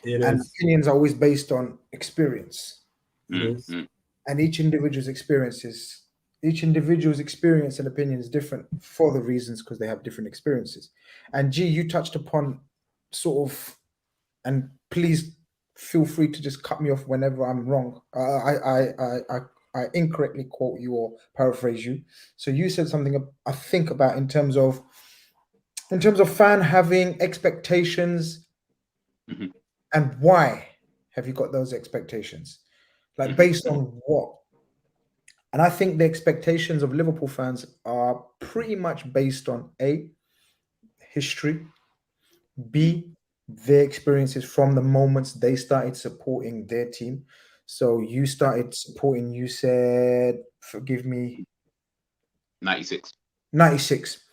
And opinions are always based on experience. And each individual's experience and opinion is different for the reasons because they have different experiences. And G, you touched upon sort of, and please feel free to just cut me off whenever I'm wrong. I incorrectly quote you or paraphrase you. So you said something I think about in terms of fan having expectations, and why have you got those expectations? Like based on what? And I think the expectations of Liverpool fans are pretty much based on A, history, B, their experiences from the moments they started supporting their team. So you started supporting, you said, forgive me, 96. 96.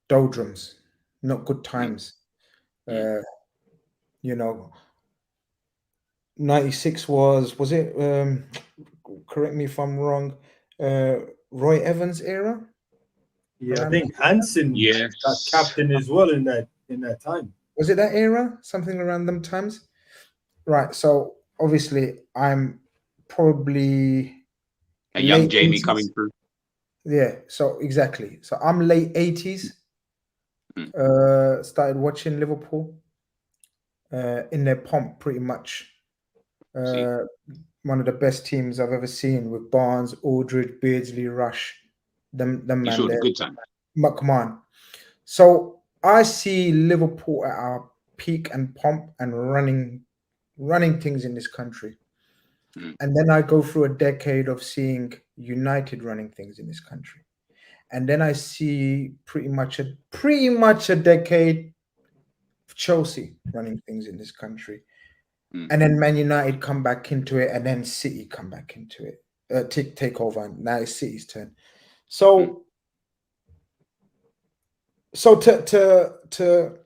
Doldrums, not good times. You know, 96 was it, correct me if I'm wrong, Roy Evans era? Yeah, I think Hansen got captain as well in that time. Was it that era? Something around them times? Right. So obviously I'm probably a young late Jamie 80s. coming through. Yeah, so exactly. So I'm late 80s. Started watching Liverpool in their pomp pretty much. One of the best teams I've ever seen with Barnes, Aldridge, Beardsley, Rush. Them man you saw there. the good time. Come on. So I see Liverpool at our peak and pomp and running things in this country. And then I go through a decade of seeing United running things in this country. And then I see pretty much a decade of Chelsea running things in this country. And then Man United come back into it, and then City come back into it. Take over, and now it's City's turn. So to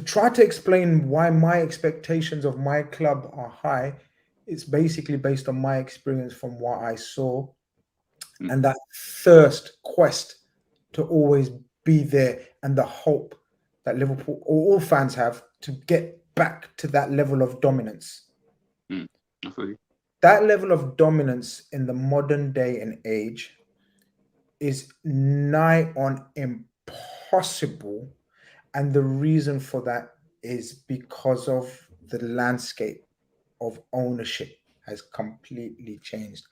try to explain why my expectations of my club are high, it's basically based on my experience from what I saw, and that thirst, quest to always be there, and the hope that Liverpool or all fans have to get back to that level of dominance. That level of dominance in the modern day and age is nigh on impossible. And the reason for that is because of the landscape of ownership has completely changed.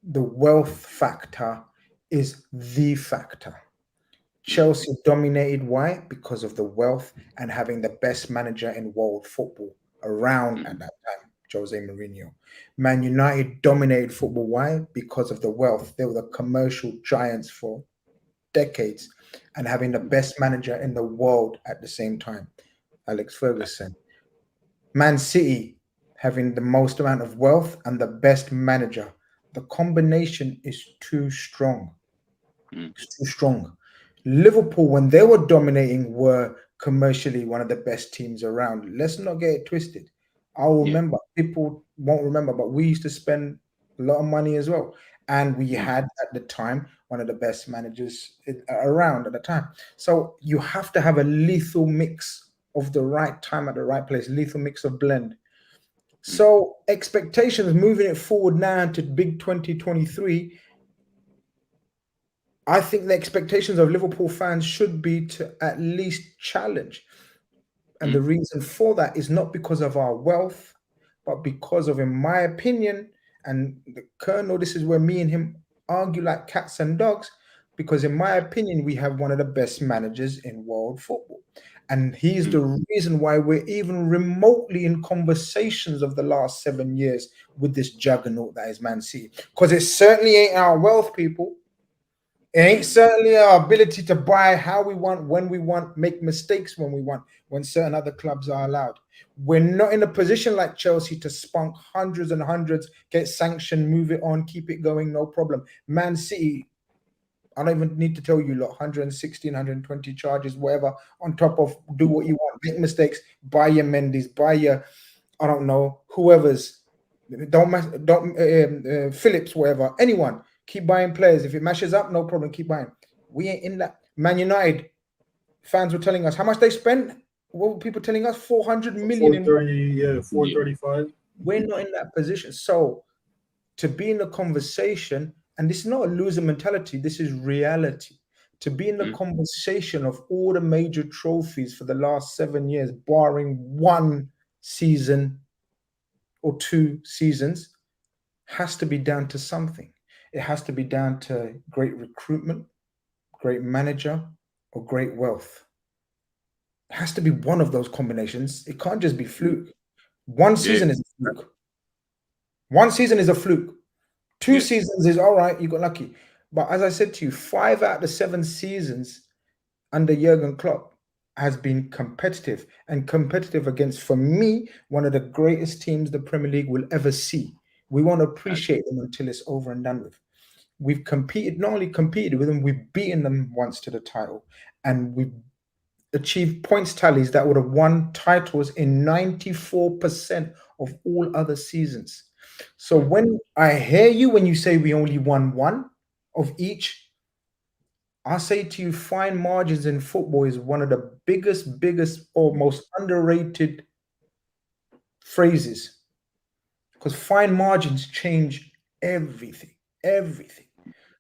The wealth factor is the factor. Chelsea dominated. Why? Because of the wealth and having the best manager in world football around at that time, Jose Mourinho. Man United dominated football. Why? Because of the wealth. They were the commercial giants for decades and having the best manager in the world at the same time, Alex Ferguson. Man City having the most amount of wealth and the best manager. The combination is too strong. It's too strong. Liverpool, when they were dominating, were commercially one of the best teams around. Let's not get it twisted. I'll remember, people won't remember, but we used to spend a lot of money as well. And we had at the time one of the best managers around at the time. So you have to have a lethal mix of the right time at the right place, lethal mix of blend. So expectations moving it forward now to big 2023, I think the expectations of Liverpool fans should be to at least challenge. And the reason for that is not because of our wealth, but because of, in my opinion, and the Colonel, this is where me and him argue like cats and dogs, because in my opinion, we have one of the best managers in world football. And he's the reason why we're even remotely in conversations of the last 7 years with this juggernaut that is Man City. Because it certainly ain't our wealth, people. It ain't certainly our ability to buy how we want, when we want, make mistakes when we want, when certain other clubs are allowed. We're not in a position like Chelsea to spunk hundreds and hundreds, get sanctioned, move it on, keep it going, no problem. Man City, I don't even need to tell you, lot 116, 120 charges, whatever, on top of do what you want, make mistakes, buy your Mendy's, buy your, I don't know, whoever's, don't Phillips, whatever, anyone. Keep buying players. If it mashes up, no problem. Keep buying. We ain't in that. Man United fans were telling us how much they spent. What were people telling us? 400 million. 435. We're not in that position. So to be in the conversation, and this is not a loser mentality, this is reality. To be in the conversation of all the major trophies for the last 7 years, barring one season or 2 seasons, has to be down to something. It has to be down to great recruitment, great manager, or great wealth. It has to be one of those combinations. It can't just be fluke. One season is a fluke. One season is a fluke. 2 seasons is all right, you got lucky. But as I said to you, 5 out of the 7 seasons under Jurgen Klopp has been competitive, and competitive against, for me, one of the greatest teams the Premier League will ever see. We won't appreciate them until it's over and done with. We've competed, not only competed with them, we've beaten them once to the title, and we've achieved points tallies that would have won titles in 94% of all other seasons. So when I hear you, when you say we only won 1 of each, I say to you, fine margins in football is one of the biggest or most underrated phrases, because fine margins change everything.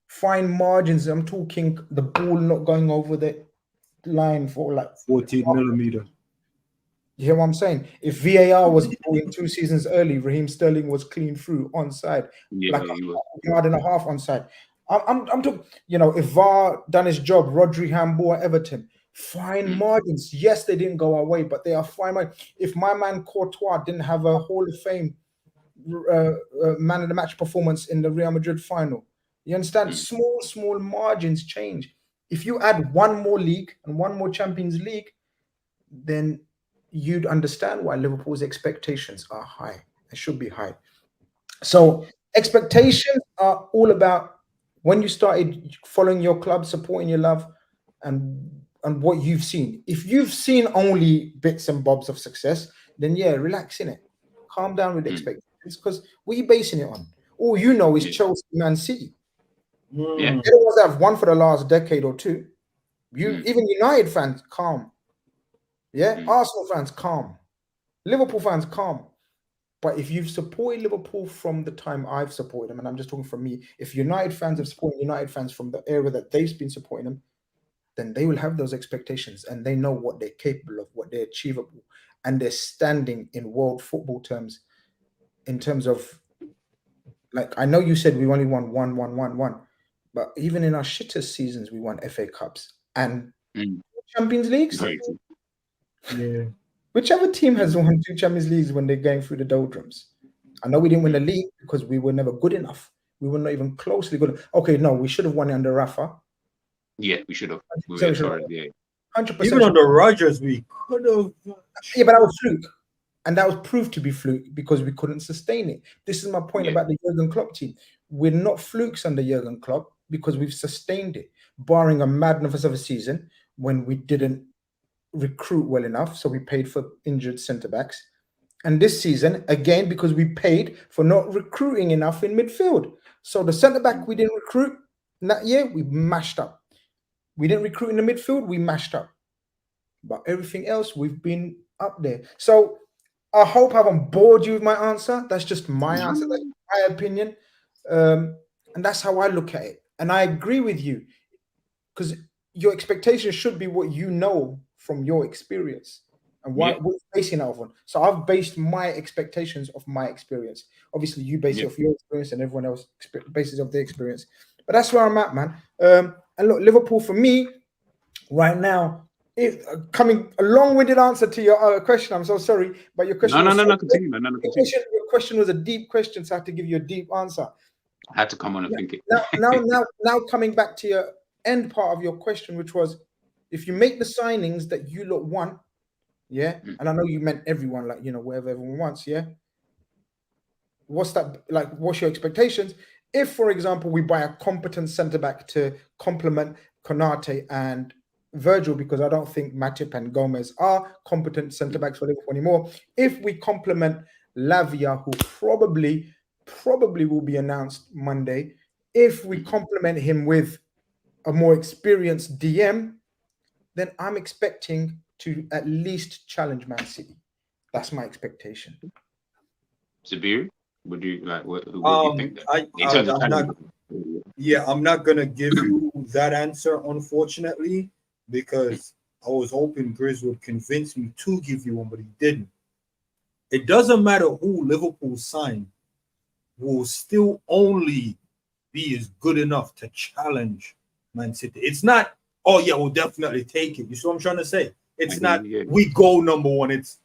Fine margins, I'm talking the ball not going over the line for like 14 millimeter. You hear what I'm saying? If VAR was going 2 seasons early, Raheem Sterling was clean through onside, like a yard and a half onside. I'm talking, if VAR done his job, Rodri handball at Everton, fine margins. Yes, they didn't go away, but they are fine margins. If my man Courtois didn't have a Hall of Fame man of the match performance in the Real Madrid final, you understand? Small margins change. If you add 1 more league and 1 more Champions League, then you'd understand why Liverpool's expectations are high. They should be high. So expectations are all about when you started following your club, supporting your love, and what you've seen. If you've seen only bits and bobs of success, then relax in it. Calm down with expectations, because what are you basing it on? All you know is Chelsea, Man City. They're the ones that have won for the last decade or 2. Even United fans, calm. Arsenal fans, calm. Liverpool fans, calm. But if you've supported Liverpool from the time I've supported them, and I'm just talking from me, if United fans have supported United fans from the era that they've been supporting them, then they will have those expectations, and they know what they're capable of, what they're achievable, and they're standing in world football terms, in terms of, like, I know you said we only won one, but even in our shittest seasons, we won FA Cups and Champions Leagues. Yeah. Whichever team has won 2 Champions Leagues when they're going through the doldrums. I know we didn't win the league because we were never good enough. We were not even closely good. Okay, no, we should have won it under Rafa. Yeah, we should have. 100%. Even under Rodgers, we could have. Yeah, but that was fluke. And that was proved to be fluke because we couldn't sustain it. This is my point about the Jurgen Klopp team. We're not flukes under Jurgen Klopp because we've sustained it, barring a madness of a season when we didn't recruit well enough, so we paid for injured centre-backs. And this season, again, because we paid for not recruiting enough in midfield. So the centre-back we didn't recruit that year, we mashed up. We didn't recruit in the midfield, we mashed up. But everything else, we've been up there. So I hope I haven't bored you with my answer. That's just my answer. That's my opinion. And that's how I look at it. And I agree with you, because your expectations should be what you know from your experience and what you're basing it off on. So I've based my expectations off my experience. Obviously, you base it off your experience, and everyone else bases off their experience. But that's where I'm at, man. And look, Liverpool for me right now, coming a long-winded answer to your question. I'm so sorry, but your question. Continue. Your question was a deep question, so I have to give you a deep answer. I had to come on and think it. Now, coming back to end part of your question, which was, if you make the signings that you lot want, yeah, and I know you meant everyone, like, you know, whatever everyone wants, yeah. What's that like? What's your expectations? If, for example, we buy a competent centre back to complement Konate and Virgil, because I don't think Matip and Gomez are competent centre backs for Liverpool anymore. If we complement Lavia, who probably will be announced Monday, if we complement him with a more experienced DM, then I'm expecting to at least challenge Man City. That's my expectation. Sabir, would you like? What do you think? I'm not gonna give you that answer, unfortunately, because I was hoping Grizz would convince me to give you one, but he didn't. It doesn't matter who Liverpool sign, will still only be as good enough to challenge Man City. It's not, oh yeah, we'll definitely take it. You see what I'm trying to say? It's not we go number one. It's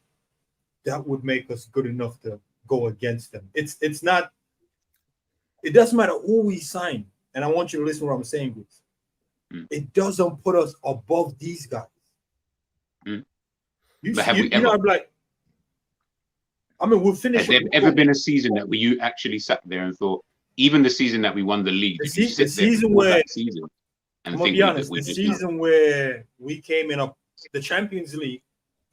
that would make us good enough to go against them. It's not. It doesn't matter who we sign, and I want you to listen to what I'm saying, Grizz. It doesn't put us above these guys. I'm like, I mean, we'll finish. Has there ever been a season that you actually sat there and thought, even the season that we won the league, the season where we came in the Champions League,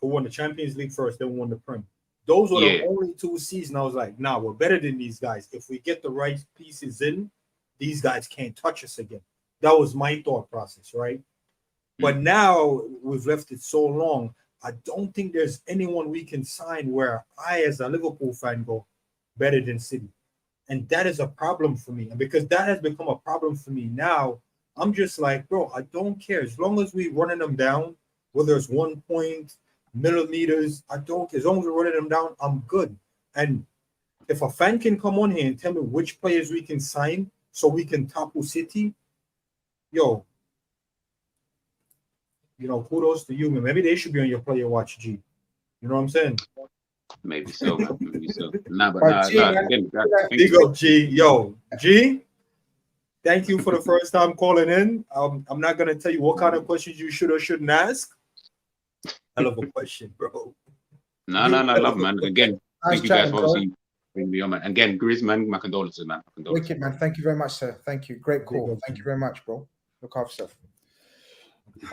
who won the Champions League first, then won the Prem. Those were the only 2 seasons I was like, nah, we're better than these guys. If we get the right pieces in, these guys can't touch us again. That was my thought process, right? But now we've left it so long, I don't think there's anyone we can sign where I, as a Liverpool fan, go better than City. And that is a problem for me. And because that has become a problem for me now, I'm just like, bro, I don't care. As long as we're running them down, whether it's 1 point, millimeters, I don't care. As long as we're running them down, I'm good. And if a fan can come on here and tell me which players we can sign so we can topple City, yo, you know, kudos to you, man. Maybe they should be on your player watch, G. You know what I'm saying? Maybe so. Maybe so. Big up, G. Yo, G, thank you for the first time calling in. I'm not going to tell you what kind of questions you should or shouldn't ask. I love a question, bro. No, love, man. Again, thank you guys for obviously bringing me on, man. Again, Grizz, man, my condolences, man. Wicked, man. Thank you very much, sir. Thank you. Great call. Thank you very much, bro. Look after yourself.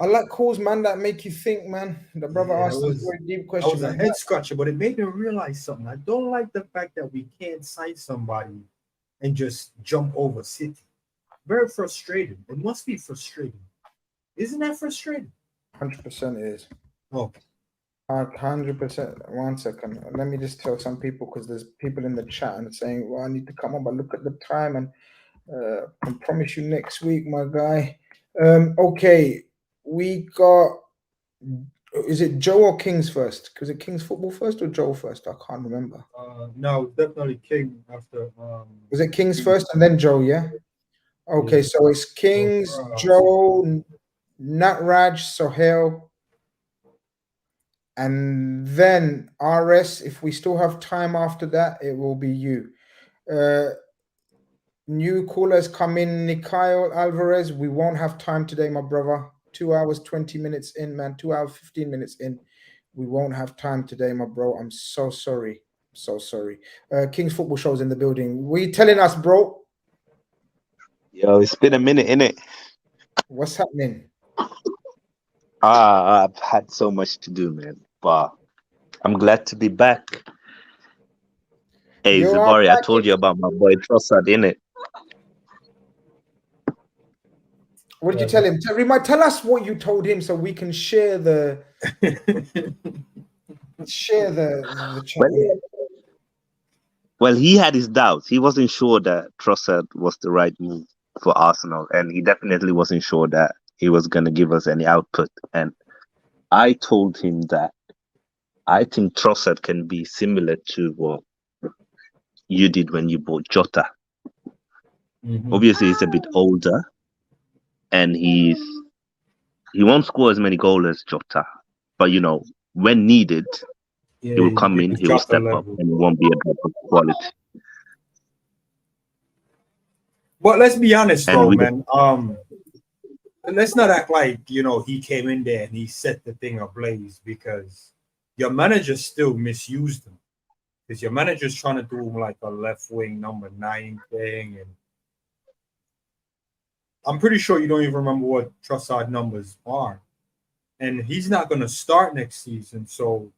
I like calls, man, that make you think, man. The brother asked a very deep question. That was a head scratcher, but it made me realize something. I don't like the fact that we can't sign somebody and just jump over City. Very frustrating. It must be frustrating. Isn't that frustrating? 100% it is. Okay. 100%. 1 second. Let me just tell some people, because there's people in the chat and saying, well, I need to come on, but look at the time, and I promise you next week, my guy. Okay. We got, is it Joe or Kings first? Was it Kings football first or Joe first? I can't remember. No, definitely King after. Was it Kings first and then Joe? Yeah. Okay, so it's Kings, Joe, Natraj, Sohail, and then RS. If we still have time after that, it will be you. New callers come in. Mikhail Alvarez. We won't have time today, my brother. 2 hours, 20 minutes in, man. 2 hours, 15 minutes in. We won't have time today, my bro. I'm so sorry. So sorry. King's Football Show's in the building. What are you telling us, bro? Yo, it's been a minute, innit? What's happening? I've had so much to do, man. But I'm glad to be back. Hey, Zabari, I told you about my boy Trossard, innit? What did you tell him? Tell us what you told him so we can share the Well, he had his doubts. He wasn't sure that Trossard was the right move for Arsenal, and he definitely wasn't sure that he was going to give us any output. And I told him that I think Trossard can be similar to what you did when you bought Jota. Mm-hmm. Obviously, he's a bit older, and he won't score as many goals as Jota, but you know, when needed, he will come in, he will step up, and he won't be a bit of quality. But let's be honest, though, man. let's not act like he came in there and he set the thing ablaze, because your manager still misused him. Because your manager's trying to do him like a left wing number 9 thing, and I'm pretty sure you don't even remember what Trossard numbers are. And he's not going to start next season. So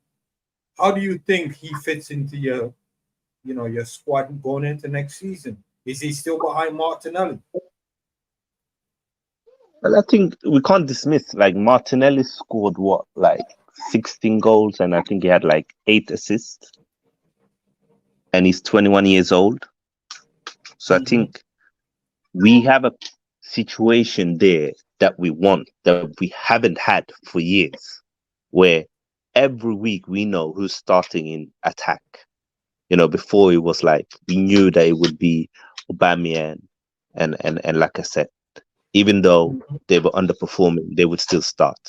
how do you think he fits into your squad going into next season? Is he still behind Martinelli? Well, I think we can't dismiss, like, Martinelli scored what, like 16 goals, and I think he had like 8 assists, and he's 21 years old. So I think we have a situation there that we want, that we haven't had for years, where every week we know who's starting in attack. Before it was like we knew that it would be Aubameyang and like I said, even though they were underperforming, they would still start.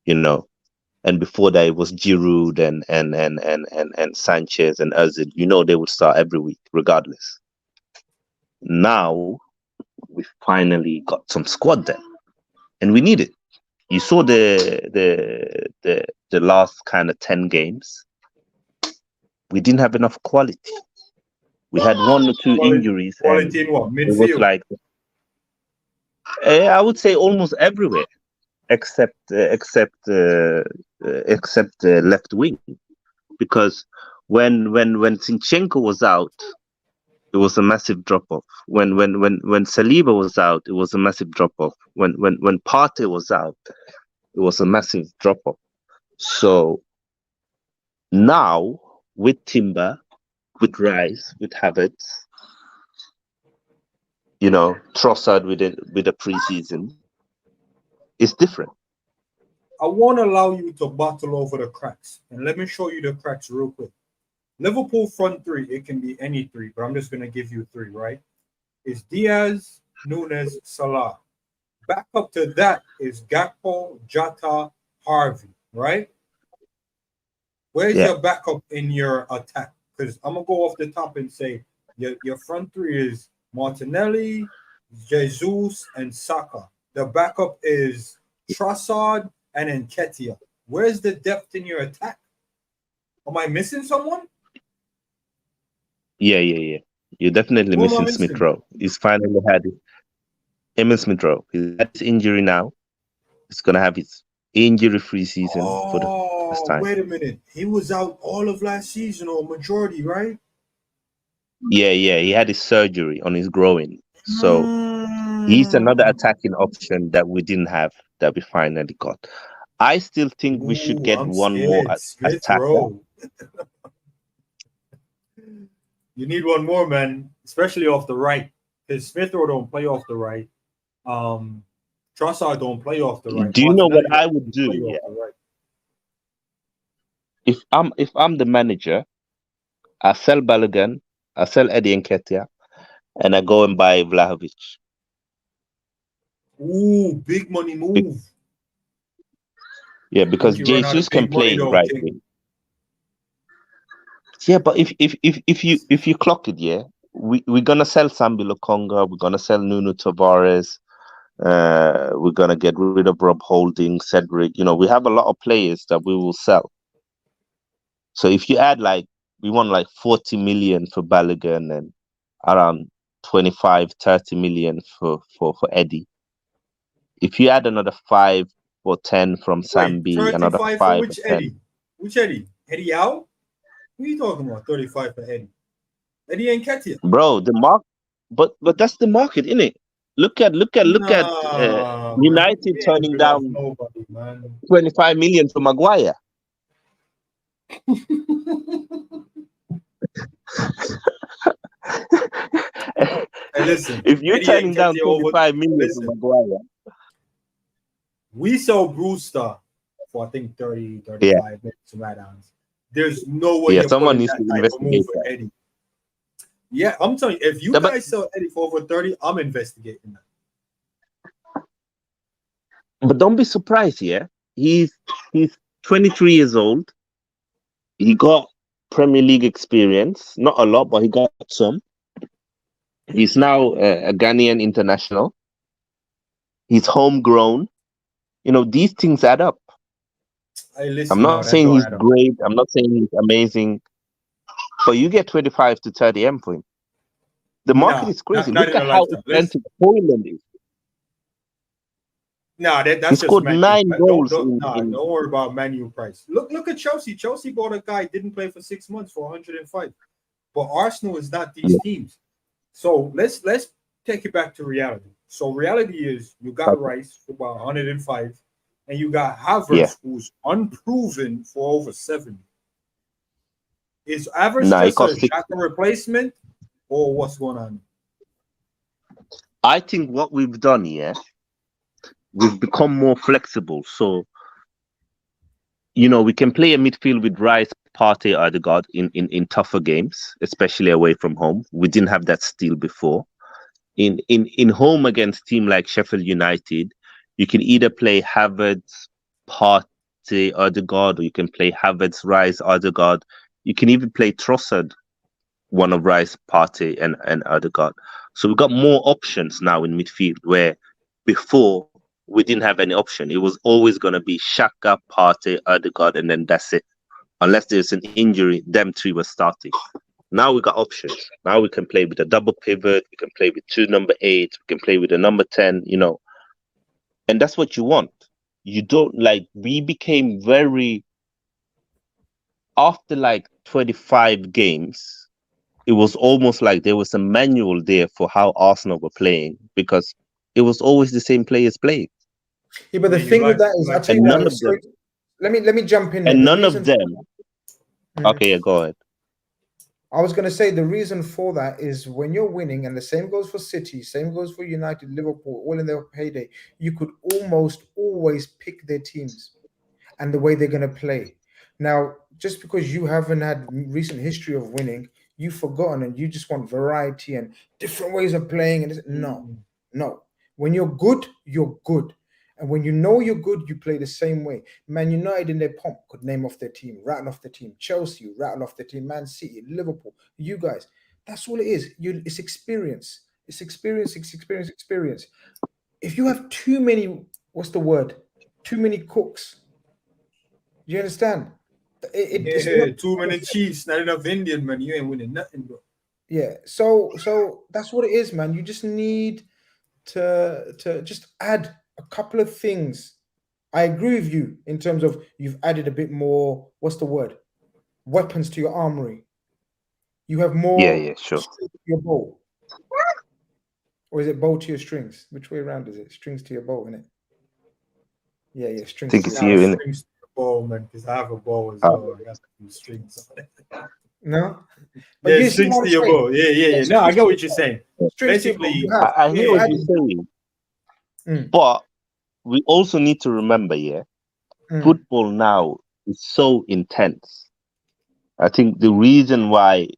And before that it was Giroud and Sanchez and Özil. They would start every week regardless. Now we finally got some squad there, and we need it. You saw the last kind of 10 games. We didn't have enough quality. We had 1 or 2 injuries. Quality in what? Midfield? It was like, I would say almost everywhere, except left wing, because when Zinchenko was out, it was a massive drop off. When Saliba was out, it was a massive drop off. When Partey was out, it was a massive drop off. So now with Timber, with Rice, with Havertz, Trossard with a preseason, it's different. I won't allow you to battle over the cracks, and let me show you the cracks real quick. Liverpool front 3, it can be any 3, but I'm just going to give you 3, right? It's Diaz, Nunes, Salah. Back up to that is Gakpo, Jota, Harvey, right? Where's your backup in your attack? Because I'm going to go off the top and say your front 3 is Martinelli, Jesus, and Saka. The backup is Trossard and Nketiah. Where's the depth in your attack? Am I missing someone? Yeah. You're definitely missing Smith Rowe. He's finally had it. Emil Smith Rowe. He's had his injury now. He's gonna have his injury-free season for the first time. Wait a minute. He was out all of last season, or majority, right? Yeah. He had his surgery on his groin. So he's another attacking option that we didn't have, that we finally got. I still think we should get one more attacker. You need one more, man, especially off the right. Because Smith Rowe don't play off the right. Trossard don't play off the right. Do you know what I would do? Yeah. If I'm the manager, I sell Balogun, I sell Eddie Nketiah, and I go and buy Vlahovic. Ooh, big money move. Yeah, because Jesus can play right wing. Yeah, but if you clock it, yeah, we're gonna sell Sambi Lokonga, we're gonna sell Nuno Tavares, we're gonna get rid of Rob Holding, Cedric. We have a lot of players that we will sell. So if you add we want 40 million for Balogun and around 25-30 million for Eddie. If you add another 5 or 10 from Sambi, another 5 for which or 10. Eddie? Which Eddie? Eddie Howe? What are you talking about? 35 for Eddie. Eddie Nketiah. Bro, the market, but that's the market, innit? Look at United turning down nobody, man. 25 million for Maguire. Hey, listen, if you're turning down 25 million for Maguire, we sell Brewster for I think 30, 35 minutes right on. There's no way. Yeah, someone needs to investigate that. Eddie. Yeah, I'm telling you, if you guys sell Eddie for over 30, I'm investigating that. But don't be surprised, yeah. He's 23 years old. He got Premier League experience, not a lot, but he got some. He's now a Ghanaian international. He's homegrown. You know, these things add up. Hey, listen, I'm no, not that saying don't he's add up. great. I'm not saying he's amazing. But you get 25 to 30 M points. The market Nah, is crazy. not Look in at a how lifetime. expensive Hoyland is. Nah, He that's just scored Man U. 9 goals Don't worry about Man U price. Look at Chelsea. Chelsea bought a guy, didn't play for 6 months for 105. But Arsenal is not these teams. So let's take it back to reality. So reality is you got Rice for about 105, and you got Havertz, who's unproven for over 70. Is Havertz Nah, he just a cost 6. Xhaka replacement, or what's going on? I think what we've done here, we've become more flexible. So, you know, we can play a midfield with Rice, Partey, Odegaard in tougher games, especially away from home. We didn't have that still before. In home against team like Sheffield United, you can either play Havertz, Partey, Odegaard, or you can play Havertz, Rice, Odegaard. You can even play Trossard, one of Rice, Partey, and Odegaard. So we've got more options now in midfield, where before we didn't have any option. It was always going to be Xhaka, Partey, Odegaard, and then that's it. Unless there's an injury, them three were starting. Now we got options. Now we can play with a double pivot. We can play with 2 number 8. We can play with a number 10. You know, and that's what you want. You don't like. We became very after like 25 games. It was almost like there was a manual there for how Arsenal were playing, because it was always the same players playing. Yeah, but the thing with that is, I'll tell you none what. of them, Let me jump in. and The none of reason them. Okay, yeah, go ahead. I was going to say the reason for that is when you're winning, and the same goes for City, same goes for United, Liverpool, all in their heyday, you could almost always pick their teams and the way they're going to play. Now, just because you haven't had recent history of winning, you've forgotten and you just want variety and different ways of playing. And no. When you're good, you're good. And when you know you're good, you play the same way. Man United in their pomp could name off their team, rattle off their team. Chelsea, rattle off their team. Man City, Liverpool, you guys. That's all it is. It's experience. It's experience. If you have too many, what's the word? Too many cooks. You understand? Too many Chiefs, not enough Indian, man. You ain't winning nothing, bro. Yeah. So that's what it is, man. You just need to just add a couple of things. I agree with you in terms of you've added a bit more, what's the word? Weapons to your armory. You have more Sure. strings to your bow. Or is it bow to your strings? Which way around is it? Strings to your bow, isn't it? Yeah, strings. I think it's you, innit? Strings to your bow, man, because I have a bow as well. I got some strings on it. No? But yeah, strings to your bow. Yeah. No, I get what you're saying. Basically, I hear what you're saying. But we also need to remember, football now is so intense. I think the reason why,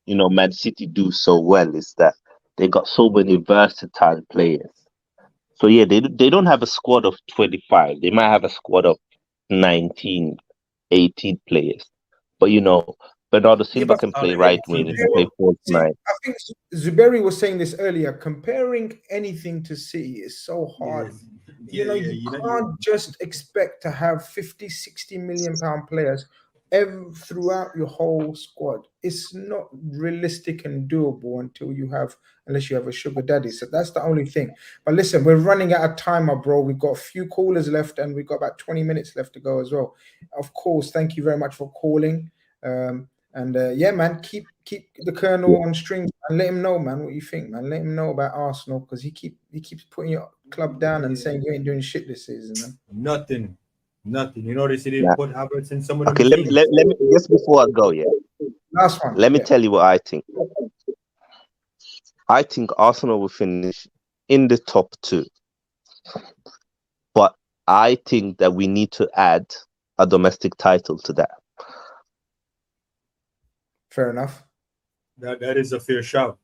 you know, Man City do so well is that they got so many versatile players. So yeah, they don't have a squad of 25. They might have a squad of 19, 18 players. But you know, Bernardo Silva can play right wing, he can play false nine. I think Zuberi was saying this earlier. Comparing anything to City is so hard. You can't just expect to have 50, 60 million pound players throughout your whole squad. It's not realistic and doable unless you have a sugar daddy. So that's the only thing. But listen, we're running out of time, bro. We've got a few callers left and we've got about 20 minutes left to go as well. Of course, thank you very much for calling. Yeah, man, keep the Colonel on strings and let him know, man, what you think, man. Let him know about Arsenal, because he keeps putting your club down and saying you ain't doing shit this season, man. Nothing. You notice he didn't put Havertz in some of the Okay, let me just before I go, last one. Let me tell you what I think. I think Arsenal will finish in the top 2. But I think that we need to add a domestic title to that. Fair enough. That is a fair shout.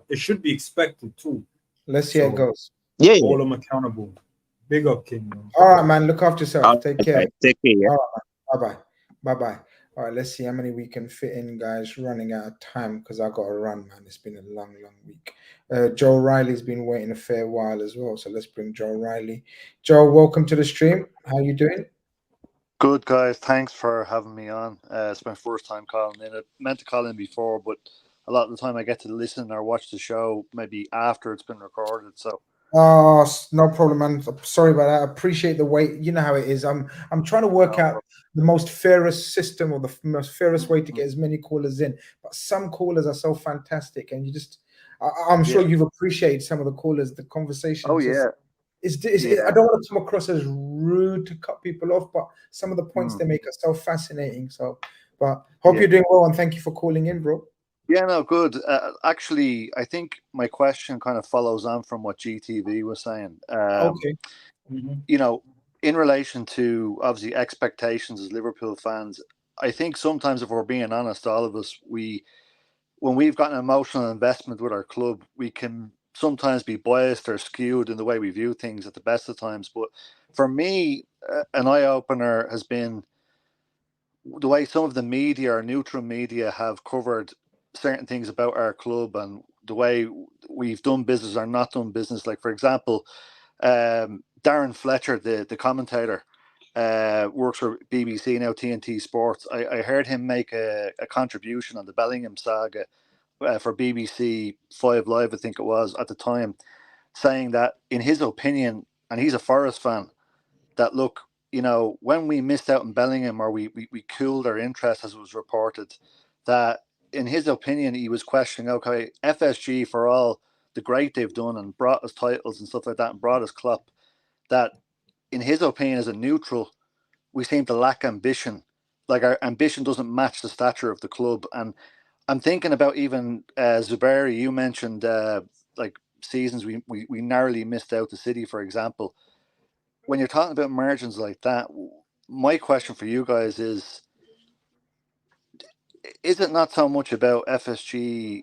It should be expected too. Let's see how it goes. Yeah. Hold them accountable. Big up, King. Man. All right, man. Look after yourself. Take care. Take care. All right, man. Bye-bye. All right, let's see how many we can fit in, guys. Running out of time because I got to run, man. It's been a long, long week. Joe Riley's been waiting a fair while as well, so let's bring Joe Riley. Joe, welcome to the stream. How you doing? Good, guys. Thanks for having me on. It's my first time calling in. I meant to call in before, but a lot of the time I get to listen or watch the show maybe after it's been recorded. So, No problem, man. Sorry about that. I appreciate the wait. You know how it is. I'm trying to work No out the most fairest system or the most fairest way to Mhm. get as many callers in. But some callers are so fantastic, and you just, I'm sure Yeah. you've appreciated some of the callers. The conversation. Oh, yeah. I don't want to come across as rude to cut people off, but some of the points Mm. they make are so fascinating. So, but hope Yeah. you're doing well, and thank you for calling in, bro. Yeah, no, good. Actually, I think my question kind of follows on from what GTV was saying. Okay. You know, in relation to obviously expectations as Liverpool fans, I think sometimes if we're being honest, all of us, when we've got an emotional investment with our club, we can sometimes be biased or skewed in the way we view things at the best of times. But for me, an eye opener has been the way some of the media or neutral media have covered certain things about our club and the way we've done business or not done business. Like, for example, Darren Fletcher, the commentator, works for BBC now, TNT Sports. I heard him make a contribution on the Bellingham saga for BBC 5 Live, I think it was at the time, saying that in his opinion, and he's a Forest fan, that look, when we missed out in Bellingham or we cooled our interest, as it was reported, that in his opinion, he was questioning, okay, FSG, for all the great they've done and brought us titles and stuff like that and brought us Klopp, that in his opinion, as a neutral, we seem to lack ambition. Like, our ambition doesn't match the stature of the club. And I'm thinking about even Zuberi. You mentioned like seasons we narrowly missed out the City, for example. When you're talking about margins like that, my question for you guys is it not so much about FSG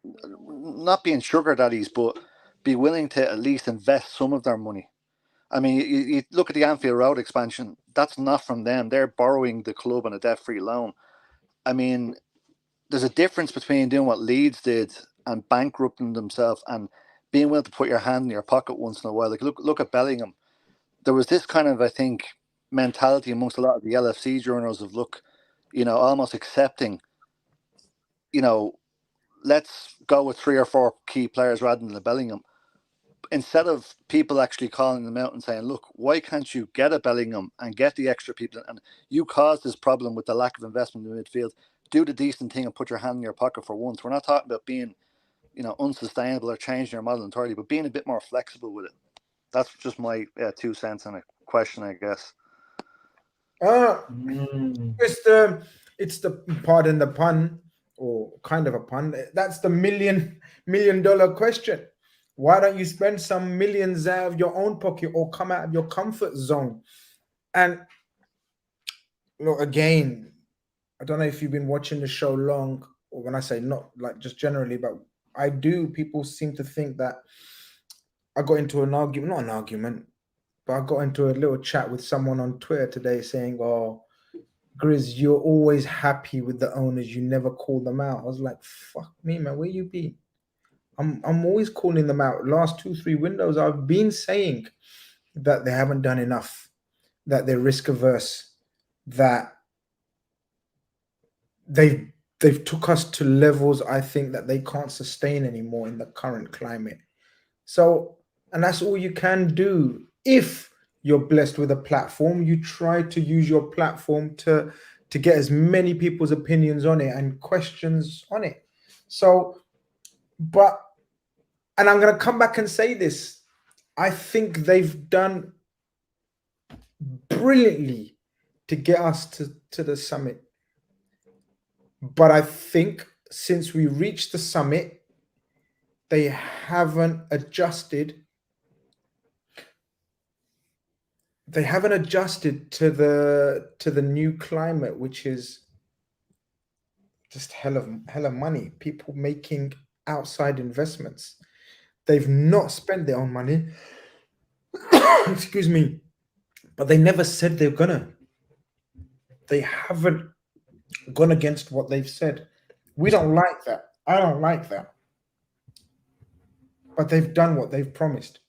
not being sugar daddies, but be willing to at least invest some of their money? I mean, you look at the Anfield Road expansion. That's not from them. They're borrowing the club on a debt-free loan. I mean, there's a difference between doing what Leeds did and bankrupting themselves and being willing to put your hand in your pocket once in a while. Like, look at Bellingham. There was this kind of, I think, mentality amongst a lot of the LFC journals of, look, almost accepting, let's go with 3 or 4 key players rather than the Bellingham. Instead of people actually calling them out and saying, look, why can't you get a Bellingham and get the extra people? And you caused this problem with the lack of investment in the midfield. Do the decent thing and put your hand in your pocket for once. We're not talking about being, unsustainable or changing your model entirely, but being a bit more flexible with it. That's just my 2 cents on a question, I guess. It's the pardon the pun, or kind of a pun. That's the million dollar question. Why don't you spend some millions out of your own pocket or come out of your comfort zone? And look, again, I don't know if you've been watching the show long, or when I say not like just generally, but I do. People seem to think that I got into an argument, not an argument, but I got into a little chat with someone on Twitter today saying, "Oh, Grizz, you're always happy with the owners. You never call them out." I was like, "Fuck me, man. Where you be?" I'm always calling them out. Last 2-3 windows, I've been saying that they haven't done enough, that they're risk averse, that they've took us to levels I think that they can't sustain anymore in the current climate. So, and that's all you can do. If you're blessed with a platform, you try to use your platform to get as many people's opinions on it and questions on it. So, and I'm going to come back and say this, I think they've done brilliantly to get us to the summit. But I think since we reached the summit, they haven't adjusted. They haven't adjusted to the new climate, which is just hell of money. People making outside investments. They've not spent their own money. Excuse me, but they never said they're gonna. They haven't gone against what they've said. We don't like that. I don't like that. But they've done what they've promised.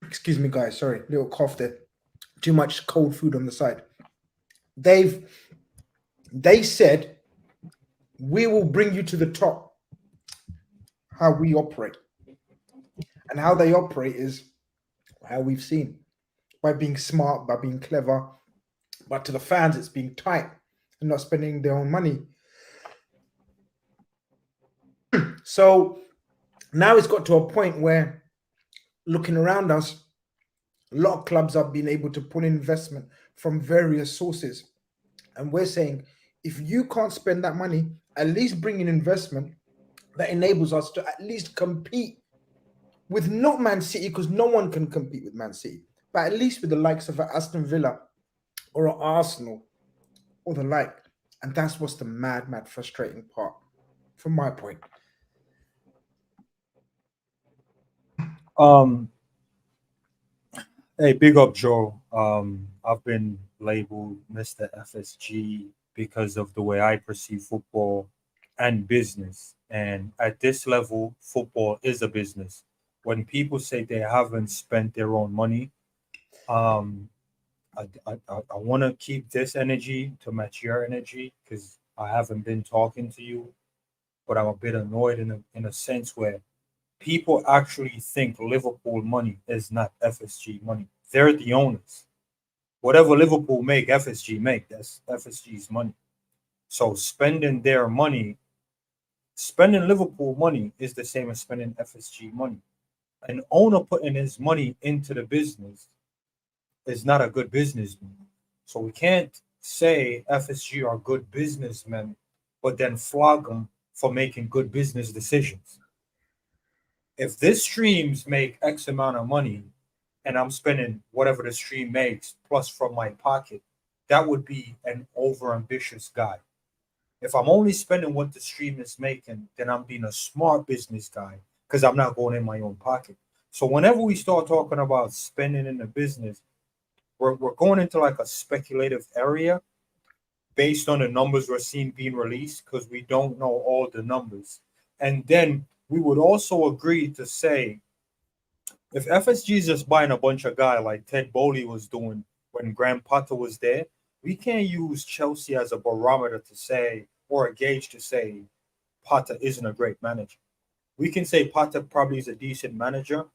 Excuse me, guys. Sorry, little cough there. Too much cold food on the side. They said we will bring you to the top. How we operate. And how they operate is how we've seen. By being smart, by being clever. But to the fans, it's being tight and not spending their own money. So now it's got to a point where looking around us, a lot of clubs have been able to pull in investment from various sources. And we're saying, if you can't spend that money, at least bring in investment that enables us to at least compete with not Man City, because no one can compete with Man City, but at least with the likes of Aston Villa or Arsenal or the like. And that's what's the mad frustrating part from my point. Hey, big up, Joe. I've been labeled Mr. FSG because of the way I perceive football and business. And at this level, football is a business. When people say they haven't spent their own money, I want to keep this energy to match your energy because I haven't been talking to you, but I'm a bit annoyed in a sense where people actually think Liverpool money is not FSG money. They're the owners. Whatever Liverpool make, FSG make. That's FSG's money. So spending their money, spending Liverpool money is the same as spending FSG money. An owner putting his money into the business is not a good businessman. So we can't say FSG are good businessmen, but then flog them for making good business decisions. If this streams make X amount of money and I'm spending whatever the stream makes plus from my pocket, that would be an overambitious guy. If I'm only spending what the stream is making, then I'm being a smart business guy because I'm not going in my own pocket. So whenever we start talking about spending in the business, we're going into like a speculative area based on the numbers we're seeing being released because we don't know all the numbers. And then we would also agree to say if FSG is just buying a bunch of guys like Ted Bowley was doing when Graham Potter was there, we can't use Chelsea as a barometer to say or a gauge to say Potter isn't a great manager. We can say Potter probably is a decent manager,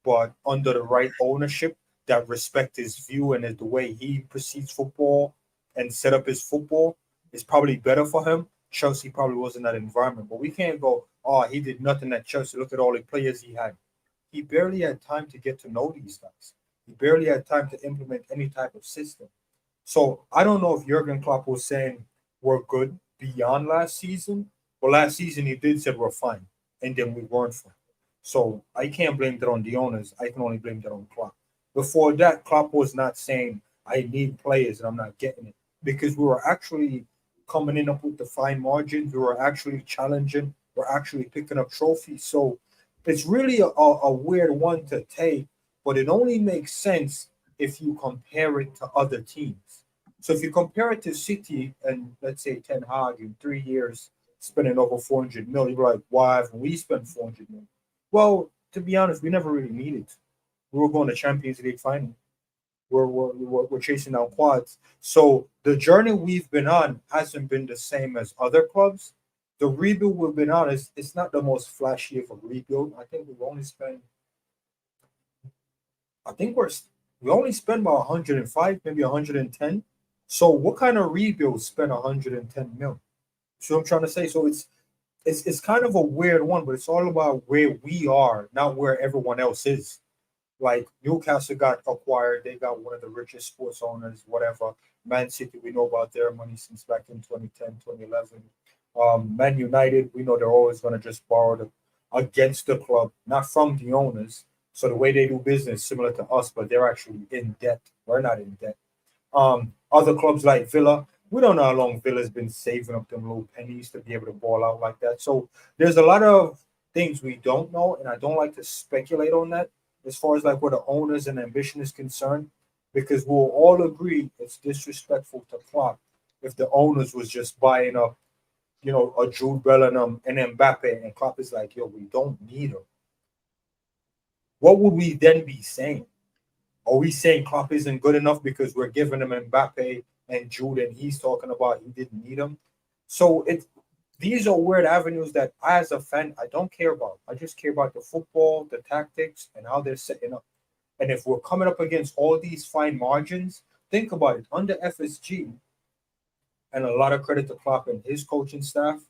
but under the right ownership that respect his view and the way he perceives football and set up his football is probably better for him. Chelsea probably wasn't that environment, but we can't go, oh, he did nothing at Chelsea. Look at all the players he had. He barely had time to get to know these guys. He barely had time to implement any type of system. So I don't know if Jurgen Klopp was saying we're good beyond last season, but last season he did say we're fine, and then we weren't fine. So I can't blame that on the owners. I can only blame that on Klopp. Before that, Klopp was not saying I need players and I'm not getting it because we were actually coming in up with the fine margins. We were actually challenging. We're actually picking up trophies. So it's really a weird one to take, but it only makes sense if you compare it to other teams. So if you compare it to City and let's say Ten Hag in 3 years spending over 400 million, you're like, why haven't we spent 400 million? Well, to be honest, we never really needed to. We were going to Champions League final. We're chasing down quads. So the journey we've been on hasn't been the same as other clubs. The rebuild we've been on is it's not the most flashy of a rebuild. I think we've only spent. I think we only spent about 105, maybe 110. So what kind of rebuild spent 110 mil? So I'm trying to say. So it's kind of a weird one, but it's all about where we are, not where everyone else is. Like Newcastle got acquired, they got one of the richest sports owners, whatever. Man City, we know about their money since back in 2010, 2011. Man United, we know they're always going to just borrow against the club, not from the owners. So the way they do business, similar to us, but they're actually in debt. We're not in debt. Other clubs like Villa, we don't know how long Villa's been saving up them little pennies to be able to ball out like that. So there's a lot of things we don't know, and I don't like to speculate on that. As far as like where the owners and ambition is concerned, because we'll all agree it's disrespectful to Klopp if the owners was just buying up, a Jude Bellingham and Mbappe, and Klopp is like, yo, we don't need him. What would we then be saying? Are we saying Klopp isn't good enough because we're giving him Mbappe and Jude, and he's talking about he didn't need him? So these are weird avenues that I, as a fan, I don't care about. I just care about the football, the tactics, and how they're setting up. And if we're coming up against all these fine margins, think about it. Under FSG, and a lot of credit to Klopp and his coaching staff,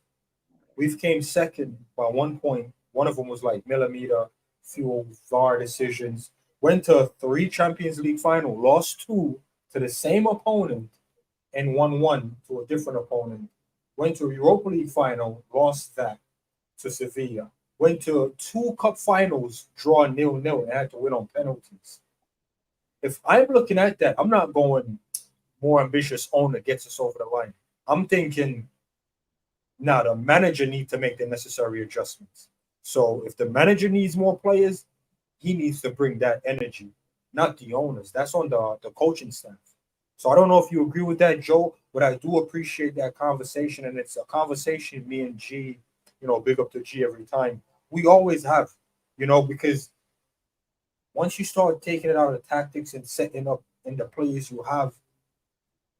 we've came second by 1 point. One of them was like millimeter, few VAR decisions. Went to 3 Champions League final, lost 2 to the same opponent, and won 1 to a different opponent. Went to a Europa League final, lost that to Sevilla. Went to 2 cup finals, draw 0-0, and had to win on penalties. If I'm looking at that, I'm not going more ambitious owner gets us over the line. I'm thinking, now the manager needs to make the necessary adjustments. So if the manager needs more players, he needs to bring that energy, not the owners. That's on the coaching staff. So I don't know if you agree with that, Joe, but I do appreciate that conversation. And it's a conversation me and G, big up to G every time. We always have, because once you start taking it out of tactics and setting up in the players you have,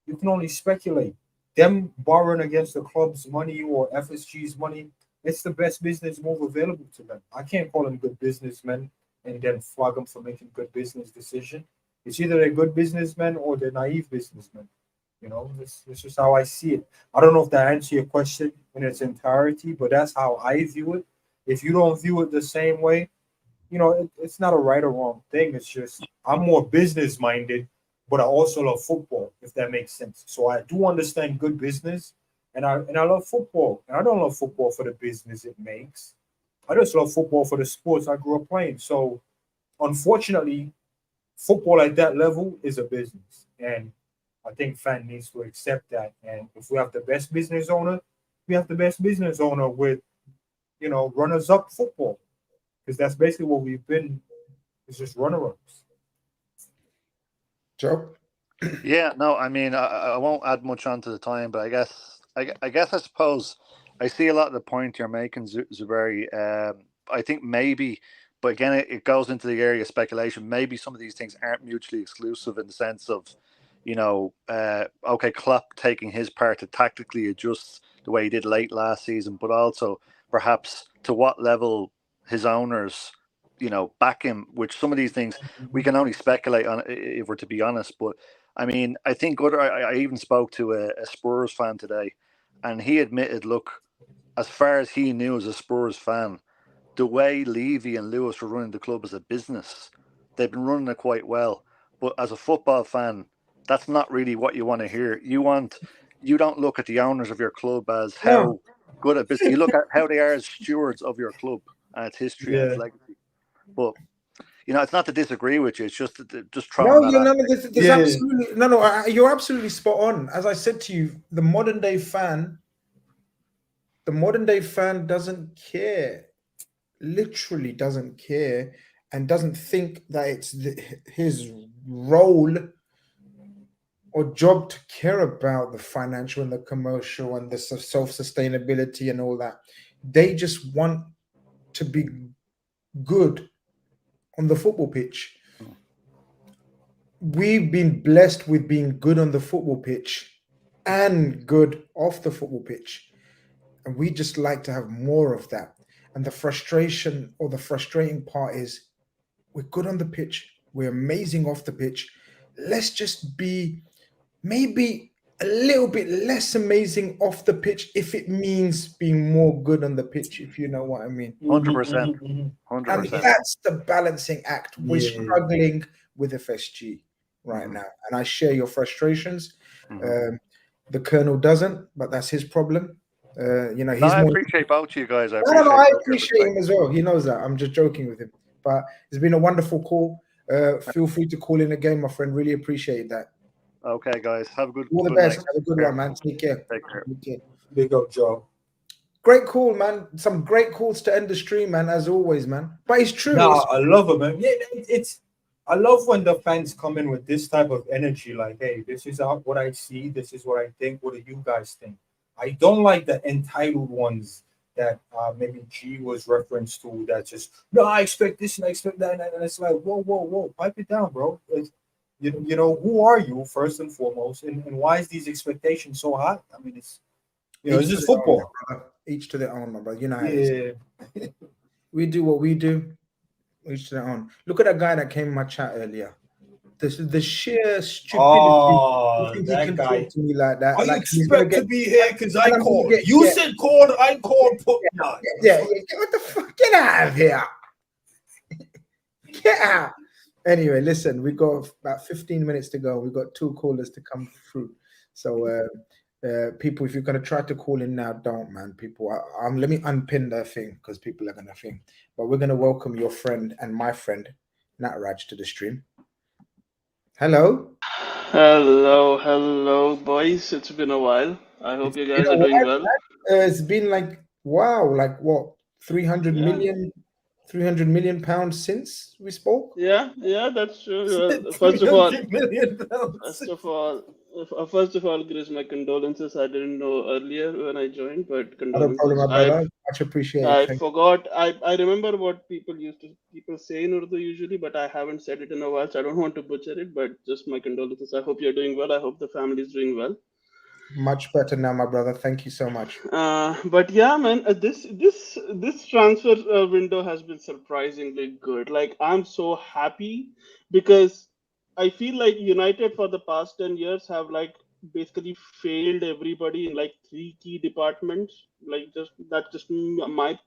you can only speculate. Them borrowing against the club's money or FSG's money, it's the best business move available to them. I can't call them good businessmen and then flog them for making good business decision. It's either they're good businessmen or they're naive businessmen. This is how I see it. I don't know if that answers your question in its entirety, but that's how I view it. If you don't view it the same way, it's not a right or wrong thing. It's just I'm more business minded, but I also love football, if that makes sense. So I do understand good business, and I love football. And I don't love football for the business it makes. I just love football for the sports I grew up playing. So unfortunately, football at that level is a business. And I think fan needs to accept that. And if we have the best business owner, we have the best business owner with, runners-up football. Because that's basically what we've been. It's just runner-ups. Joe? Yeah, no, I mean, I won't add much onto the time, but I suppose I see a lot of the point you're making, Zuberi. I think maybe, but again, it goes into the area of speculation. Maybe some of these things aren't mutually exclusive in the sense of, okay, Klopp taking his part to tactically adjust the way he did late last season, but also perhaps to what level his owners, back him, which some of these things we can only speculate on if we're to be honest. But I mean, I think I even spoke to a Spurs fan today, and he admitted, look, as far as he knew as a Spurs fan, the way Levy and Lewis were running the club as a business, they've been running it quite well. But as a football fan, that's not really what you want to hear. You don't look at the owners of your club as how good a business. You look at how they are as stewards of your club and its history and its legacy. But it's not to disagree with you. It's just throwing that out. Absolutely no. You're absolutely spot on. As I said to you, the modern day fan doesn't care, literally doesn't care, and doesn't think that it's his role or job to care about the financial and the commercial and the self-sustainability and all that. They just want to be good on the football pitch. We've been blessed with being good on the football pitch and good off the football pitch. And we just like to have more of that. And the frustration or the frustrating part is we're good on the pitch. We're amazing off the pitch. Let's just be maybe a little bit less amazing off the pitch if it means being more good on the pitch, if you know what I mean. 100%. 100%. And that's the balancing act. We're struggling with FSG right now. And I share your frustrations. The Colonel doesn't, but that's his problem. I appreciate both you guys. I appreciate him as well. He knows that. I'm just joking with him. But it's been a wonderful call. Feel free to call in again, my friend. Really appreciate that. Okay, guys. Have a good All the best. Have a good one, man. Take care. Take care. Big up, Joe. Great call, man. Some great calls to end the stream, man, as always, man. But it's true. I love it, man. Yeah, I love when the fans come in with this type of energy, like, hey, this is what I see, this is what I think, what do you guys think? I don't like the entitled ones that maybe G was referenced to, that just, no, I expect this and I expect that, and it's like, whoa, pipe it down, bro. You know, who are you, first and foremost, and why is these expectations so high? I mean, it's, you know, Each it's to just their own, football. my brother. Each to their own, my brother. You know how it is. Yeah. We do what we do. Each to their own. Look at that guy that came in my chat earlier. This is the sheer stupidity. You Oh, think he that can guy. talk to me like that? I Like he's gonna expect get. to be here because I and I'm gonna called. get- You yeah. said called, I called. Put no. Yeah. What the fuck? Get out of here. Get out. Anyway, listen, we got about 15 minutes to go. We've got 2 callers to come through. So, people, if you're going to try to call in now, don't, man. People, let me unpin the thing because people are going to think. But we're going to welcome your friend and my friend, Natraj, to the stream. Hello. Hello, boys. It's been a while. I hope you guys are doing well. It's been like, wow, like what, 300 Yeah. million, 300 million pounds since we spoke? Yeah, that's true. Well, first of all, Grizz, my condolences. I didn't know earlier when I joined, but Not a problem, condolences. my brother. Much appreciated. I Thank forgot. I remember what people say in Urdu usually, but I haven't said it in a while, so I don't want to butcher it. But just my condolences. I hope you're doing well. I hope the family is doing well. Much better now, my brother. Thank you so much. But yeah, man, this transfer window has been surprisingly good. Like, I'm so happy because I feel like United for the past 10 years have like basically failed everybody in like 3 key departments. Like, just my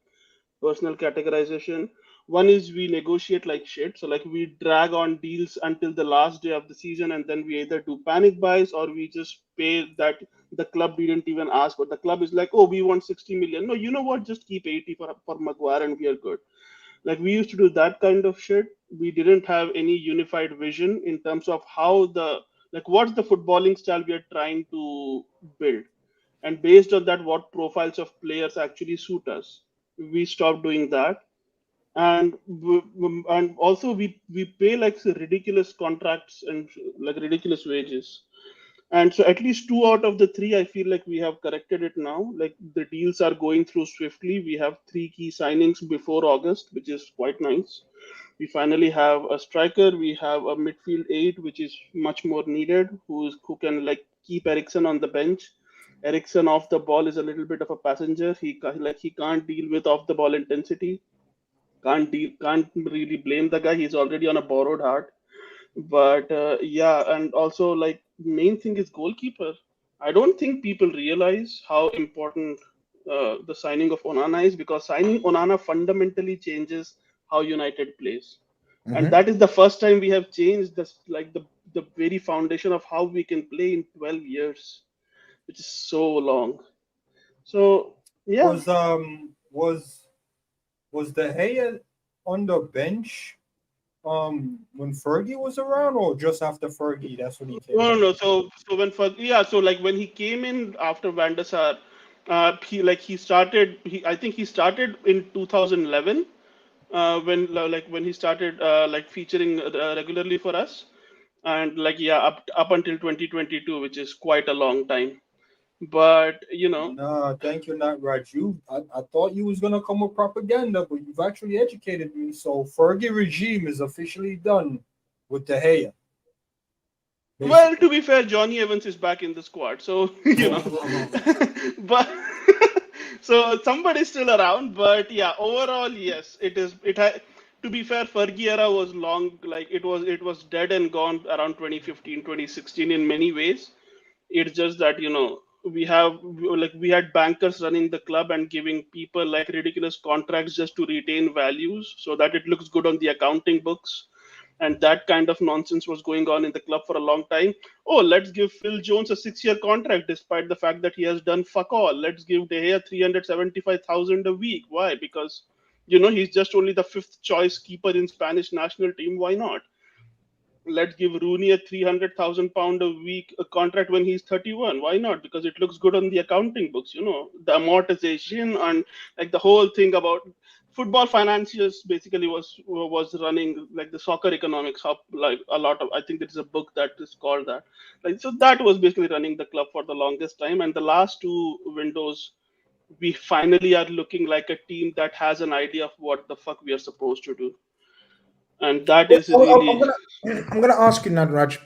personal categorization. One is we negotiate like shit. So like we drag on deals until the last day of the season, and then we either do panic buys or we just pay that the club didn't even ask. But the club is like, oh, we want 60 million. No, you know what? Just keep 80 for Maguire and we are good. Like we used to do that kind of shit. We didn't have any unified vision in terms of how what's the footballing style we are trying to build, and based on that, what profiles of players actually suit us. We stopped doing that, and and also we pay like ridiculous contracts and like ridiculous wages. And so at least 2 out of the 3, I feel like we have corrected it now. Like the deals are going through swiftly. We have 3 key signings before August, which is quite nice. We finally have a striker. We have a midfield 8, which is much more needed, who can like keep Ericsson on the bench. Ericsson off the ball is a little bit of a passenger. He can't deal with off the ball intensity. Can't really blame the guy. He's already on a borrowed heart. But yeah, and also like main thing is goalkeeper. I don't think people realize how important the signing of Onana is, because signing Onana fundamentally changes how United plays. And that is the first time we have changed this, like the very foundation of how we can play in 12 years, which is so long. So yeah. Was De Gea on the bench when Fergie was around, or just after Fergie? That's when he came. No. So when so like when he came in after Van der Sar, he started. I think he started in 2011, when he started like featuring regularly for us, and like yeah, up until 2022, which is quite a long time. But Nah, thank you, not right. I thought you was gonna come with propaganda, but you've actually educated me. So Fergie regime is officially done with De Gea. Well, to be fair, Johnny Evans is back in the squad, so but so somebody's still around. But yeah, overall, yes, it is. It had, to be fair, Fergie era was long. Like it was dead and gone around 2015, 2016 in many ways. It's just that we had bankers running the club and giving people like ridiculous contracts just to retain values so that it looks good on the accounting books. And that kind of nonsense was going on in the club for a long time. Oh, let's give Phil Jones a 6-year contract despite the fact that he has done fuck all. Let's give De Gea 375,000 a week. Why? Because he's just only the 5th choice keeper in Spanish national team. Why not? Let's give Rooney a 300,000 pound a week a contract when he's 31. Why not? Because it looks good on the accounting books. The amortization and like the whole thing about football financiers basically was running like the soccer economics up, like a lot of, I think there's a book that is called that, like, so that was basically running the club for the longest time. And the last two windows, we finally are looking like a team that has an idea of what the fuck we are supposed to do, and that is really, I'm gonna ask you now, Raj.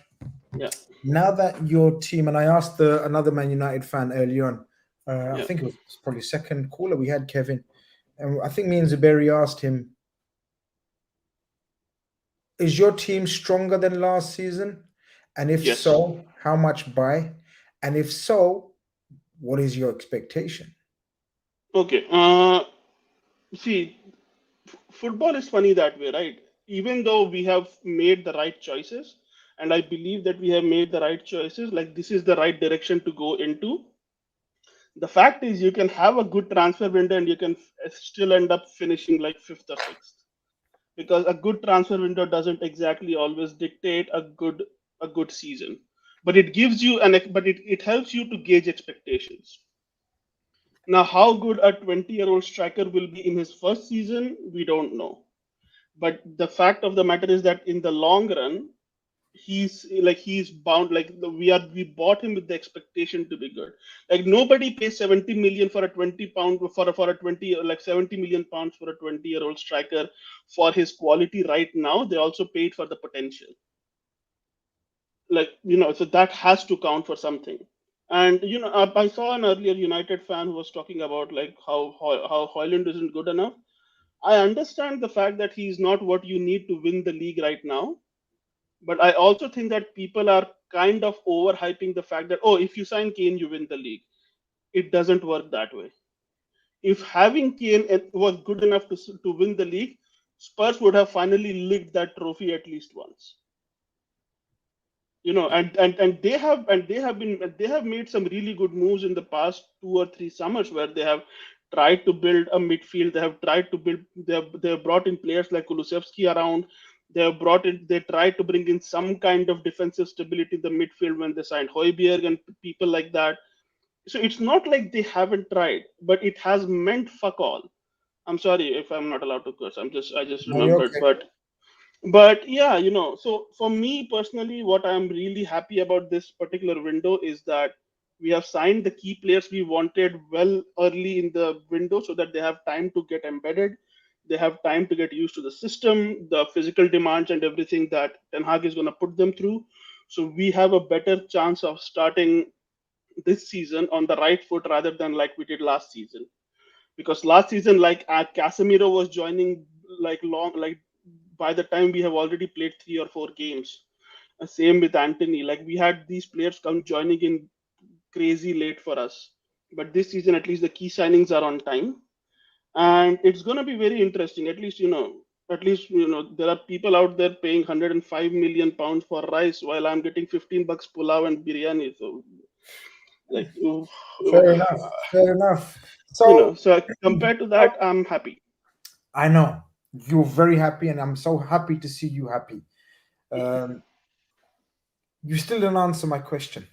yeah. Now that your team, and I asked another Man United fan earlier on, I Yeah. think it was probably second caller we had, Kevin, and I think me and Zuberi asked him, is your team stronger than last season? And if Yes. so, how much by? And if so, what is your expectation? Okay. See, football is funny that way, right? Even though we have made the right choices, and I believe that we have made the right choices, like this is the right direction to go into. The fact is, you can have a good transfer window and you can still end up finishing like fifth or sixth, because a good transfer window doesn't exactly always dictate a good season, but it gives you it helps you to gauge expectations. Now, how good a 20-year-old striker will be in his first season, we don't know. But the fact of the matter is that in the long run, he's bound, like we bought him with the expectation to be good. Like nobody pays 70 million for a 20 pound for a 20, like 70 million pounds for a 20-year-old striker for his quality right now. They also paid for the potential. Like, so that has to count for something. And I saw an earlier United fan who was talking about like how Hoyland isn't good enough. I understand the fact that he's not what you need to win the league right now, but I also think that people are kind of overhyping the fact that, oh, if you sign Kane, you win the league. It doesn't work that way. If having Kane was good enough to win the league, Spurs would have finally licked that trophy at least once. And they have made some really good moves in the past 2 or 3 summers where they have tried to build a midfield. They have brought in players like Kulusevski around. They tried to bring in some kind of defensive stability in the midfield when they signed Højbjerg and people like that. So it's not like they haven't tried, but it has meant fuck all. I'm sorry if I'm not allowed to curse. I just No, you're remembered, okay. but yeah, so for me personally, what I'm really happy about this particular window is that we have signed the key players we wanted well early in the window so that they have time to get embedded. They have time to get used to the system, the physical demands, and everything that Ten Hag is going to put them through. So we have a better chance of starting this season on the right foot rather than like we did last season. Because last season, like Casemiro was joining like by the time we have already played 3 or 4 games. Same with Anthony. Like we had these players come joining in crazy late for us. But this season, at least the key signings are on time, and it's gonna be very interesting. At least there are people out there paying 105 million pounds for rice, while I'm getting 15 bucks pulao and biryani. So like, Fair enough. Fair enough. So so compared to that, I'm happy. I know you're very happy, and I'm so happy to see you happy. You still didn't answer my question.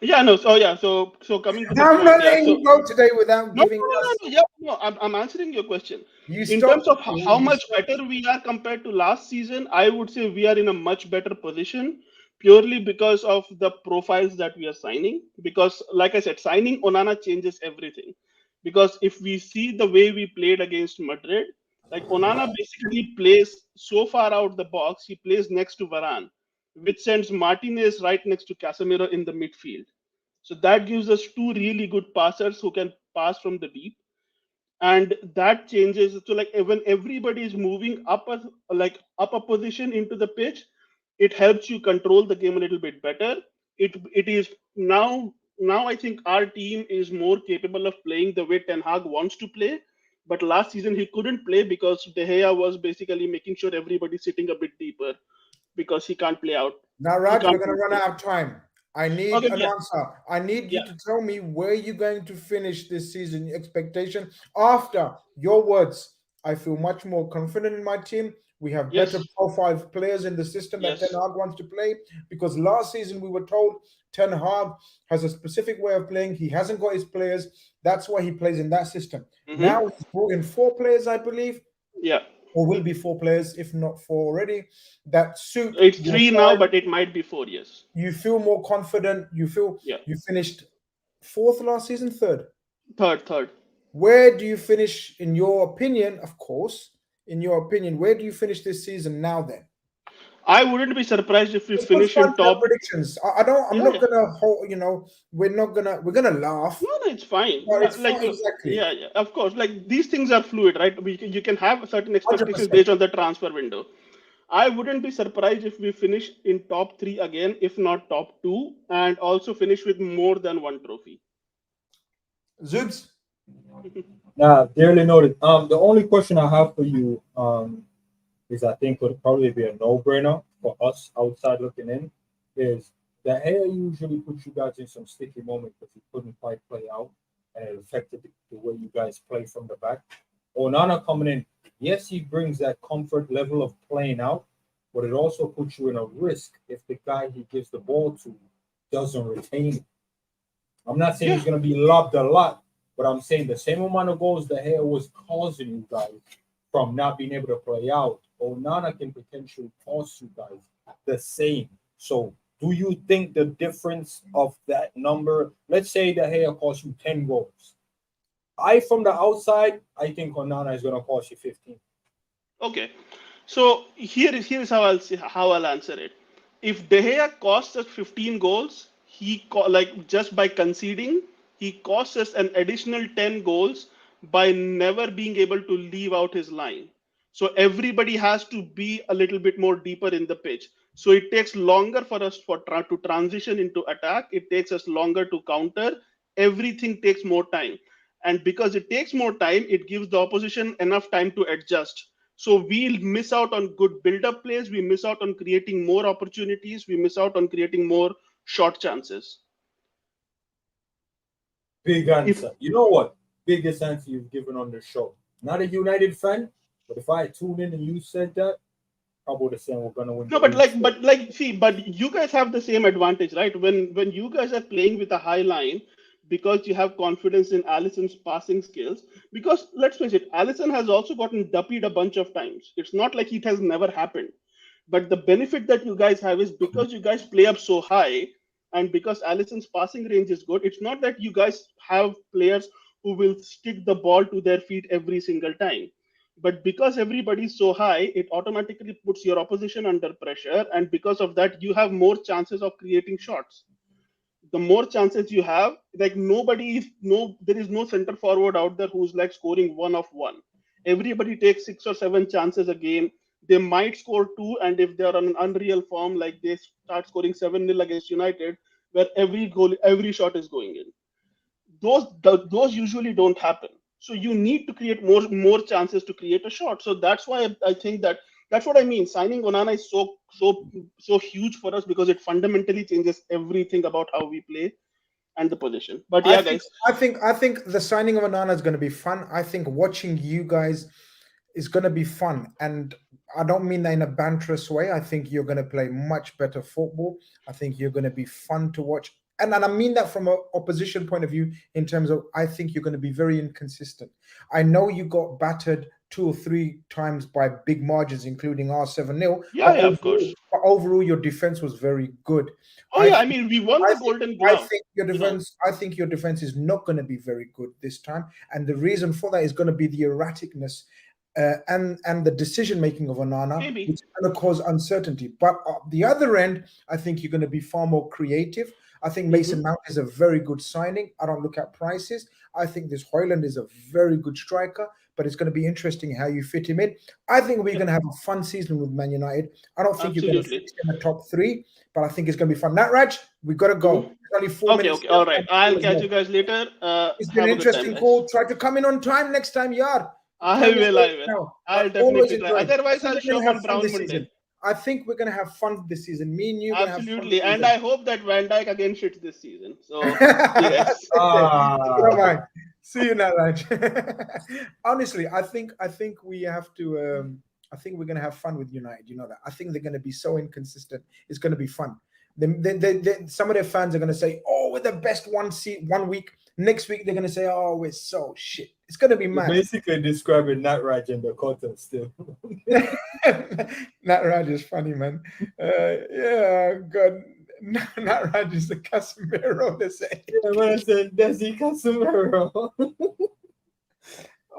Yeah, no. So yeah, so coming to the I'm not point, yeah. letting So you go today without no, giving no, no, no, us. no. Yeah, no. I'm answering your question. You In stop. terms of how You much stop. better we are compared to last season, I would say we are in a much better position purely because of the profiles that we are signing. Because, like I said, signing Onana changes everything. Because if we see the way we played against Madrid, like Onana basically plays so far out the box, he plays next to Varane, which sends Martinez right next to Casemiro in the midfield. So that gives us two really good passers who can pass from the deep, and that changes. So like when everybody is moving up a position into the pitch, it helps you control the game a little bit better. It is now I think our team is more capable of playing the way Ten Hag wants to play. But last season he couldn't play because De Gea was basically making sure everybody's sitting a bit deeper because he can't play out. Now, He Raj, we're can't. going to run out of time. I need Okay, an yeah, answer. I need you yeah. to tell me where you're going to finish this season. Expectation after your words. I feel much more confident in my team. We have Yes. better profile players in the system that Yes. Ten Hag wants to play. Because last season we were told Ten Hag has a specific way of playing. He hasn't got his players. That's why he plays in that system. Now he's brought in 4 players, I believe, Yeah. or will be 4 players, if not 4 already, that suit It's your 3 now, style. but it might be 4 years. You feel more confident. You feel Yeah. you finished 4th last season, 3rd. Third. Where do you finish, in your opinion? Of course, in your opinion, where do you finish this season now? Then I wouldn't be surprised if we it's finish fun in to have top. predictions. I don't. I'm Yeah, not yeah. gonna hold. We're gonna laugh. No, it's fine. But it's Like, fun, exactly. yeah, of course. Like, these things are fluid, right? You can have certain expectations 100%. based on the transfer window. I wouldn't be surprised if we finish in top 3 again, if not top 2, and also finish with more than 1 trophy. Zubs. Nah, dearly noted. The only question I have for you, is I think would probably be a no-brainer for us outside looking in, is the hair usually puts you guys in some sticky moments because you couldn't quite play out, and it affected the way you guys play from the back. Onana coming in, yes, he brings that comfort level of playing out, but it also puts you in a risk if the guy he gives the ball to doesn't retain it. I'm not saying he's going to be lobbed a lot, but I'm saying the same amount of goals the hair was causing you guys from not being able to play out, Onana can potentially cost you guys the same. So do you think the difference of that number, let's say the hair costs you 10 goals. From the outside, I think Onana is going to cost you 15. Okay. So here's how I'll answer it. If De Gea costs us 15 goals, just by conceding, he costs us an additional 10 goals by never being able to leave out his line. So everybody has to be a little bit more deeper in the pitch. So it takes longer for us to transition into attack. It takes us longer to counter. Everything takes more time. And because it takes more time, it gives the opposition enough time to adjust. So we'll miss out on good build-up plays. We miss out on creating more opportunities. We miss out on creating more short chances. Big answer. You know what? Biggest answer you've given on the show. Not a United fan, but if I tune in and you said that, how about the same? We're gonna win. No, but you guys have the same advantage, right? When you guys are playing with a high line, because you have confidence in Alisson's passing skills. Because let's face it, Alisson has also gotten duppied a bunch of times. It's not like it has never happened. But the benefit that you guys have is because you guys play up so high, and because Alisson's passing range is good, it's not that you guys have players who will stick the ball to their feet every single time. But because everybody's so high, it automatically puts your opposition under pressure, and because of that, you have more chances of creating shots. The more chances you have, like there is no center forward out there who's like scoring 1-of-1. Everybody takes 6 or 7 chances a game. They might score 2, and if they're on an unreal form, like they start scoring 7-0 against United, where every shot is going in. Those usually don't happen. So you need to create more chances to create a shot. So that's why I think that's what I mean. Signing Onana is so huge for us because it fundamentally changes everything about how we play and the position. But yeah, I think the signing of Onana is going to be fun. I think watching you guys is going to be fun, and I don't mean that in a banterous way. I think you're going to play much better football. I think you're going to be fun to watch. And I mean that from an opposition point of view, in terms of I think you're going to be very inconsistent. I know you got battered 2 or 3 times by big margins, including our 7-0. Yeah, of course. But overall, your defense was very good. I mean, we won the Golden Glove. I think your defense is not going to be very good this time, and the reason for that is going to be the erraticness and the decision making of Onana, which is going to cause uncertainty. But at the other end, I think you're going to be far more creative. I think Mason Mount is a very good signing. I don't look at prices. I think this Højlund is a very good striker, but it's going to be interesting how you fit him in. I think we're going to have a fun season with Man United. I don't think you're going to finish in the top 3, but I think it's going to be fun. Raj, we got to go. It's only 4 minutes. Okay, all right. I'll catch you guys later. It's been an interesting call. Try to come in on time next time, Yar. I will. I'll definitely try. Otherwise, I'll show up on Brown Monday. I think we're going to have fun this season. Me and you. Absolutely. And I hope that Van Dijk again shits this season. So, yes. See you now, Raj. Honestly, I think we have to I think we're going to have fun with United. You know that. I think they're going to be so inconsistent. It's going to be fun. Some of their fans are going to say, "Oh, we're the best 1 week." Next week they're going to say, "Oh, we're so shit." It's going to be mad. You're basically describing Nat Raj in the content still. Nat Raj is funny, man. Yeah, God. Nat Raj is the Casemiro. They say. Yeah, when I said Desi Casemiro.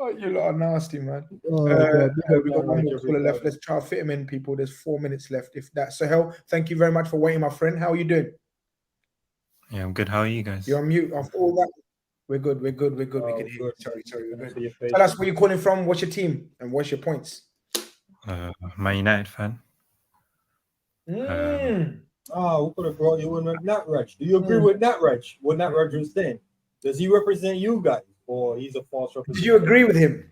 Oh, you lot are nasty, man. Oh, We got one more caller left. Let's try to fit him in, people. There's 4 minutes left. If that's so, hell, thank you very much for waiting, my friend. How are you doing? Yeah, I'm good. How are you guys? You're on mute. After all that, we're good. We can hear you. Sorry. We're good. Tell us where you're calling from. What's your team and what's your points? Man United fan. We could have brought you in with Nat Raj. Do you agree with Nat Raj? What Nat Raj was saying? Does he represent you guys, or he's a false representative? Did you agree with him?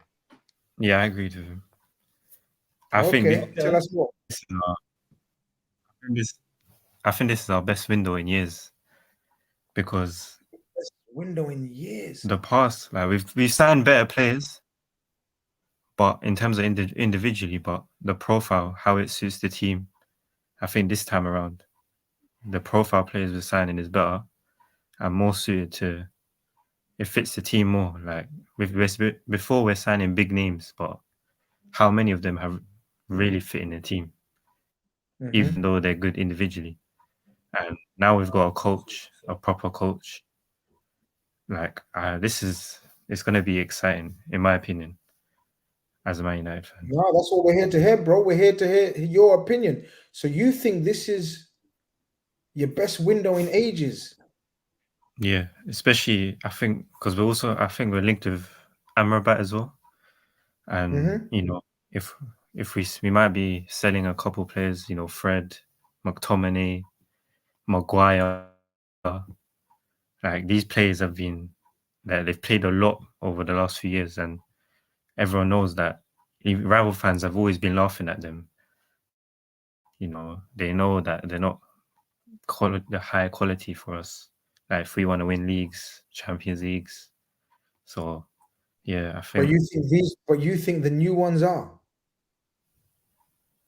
Yeah, I agreed with him. I think Tell us what. I think this is our best window in years, because the past, like we've signed better players, but in terms of individually, but the profile, how it suits the team, I think this time around, the profile players we're signing is better and more suited to. It fits the team more. Like before, we're signing big names, but how many of them have really fit in the team, even though they're good individually? And now we've got a proper coach. Like it's going to be exciting, in my opinion, as a Man United fan. No, that's what we're here to hear, bro. We're here to hear your opinion. So you think this is your best window in ages? Yeah, especially I think because we're linked with Amrabat as well, and you know, if we might be selling a couple players, you know, Fred, McTominay, Maguire. Like these players they've played a lot over the last few years, and everyone knows that rival fans have always been laughing at them. You know, they know that they're not the high quality for us. Like if we want to win leagues, Champions Leagues. So yeah, I think. But you think the new ones are?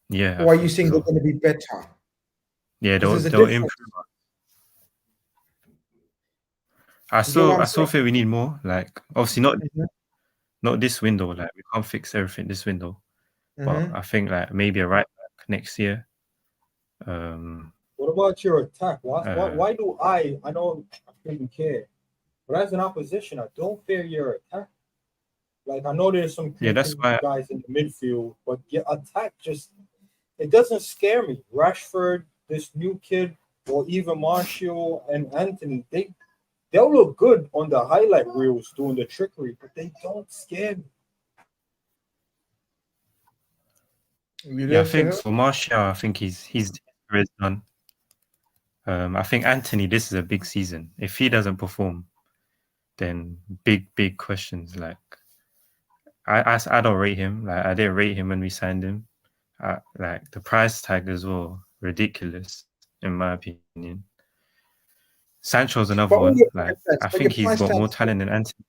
Yeah. Or are you saying they're going to be better? Yeah, they'll improve. I still think we need more. Like obviously not this window. Like we can't fix everything this window. But I think like maybe a right back next year. What about your attack? Why do I don't really care, but as an opposition, I don't fear your attack. Like I know there's some that's why guys in the midfield, but your attack it doesn't scare me. Rashford, this new kid, or even Martial and Anthony, they'll look good on the highlight reels doing the trickery, but they don't scare me. Yeah, I think for Martial, I think he's done. I think Anthony, this is a big season. If he doesn't perform, then big questions. Like I don't rate him. Like I didn't rate him when we signed him. Like the price tag as well, ridiculous in my opinion. Sancho's another one. Like I think he's got more talent than Anthony.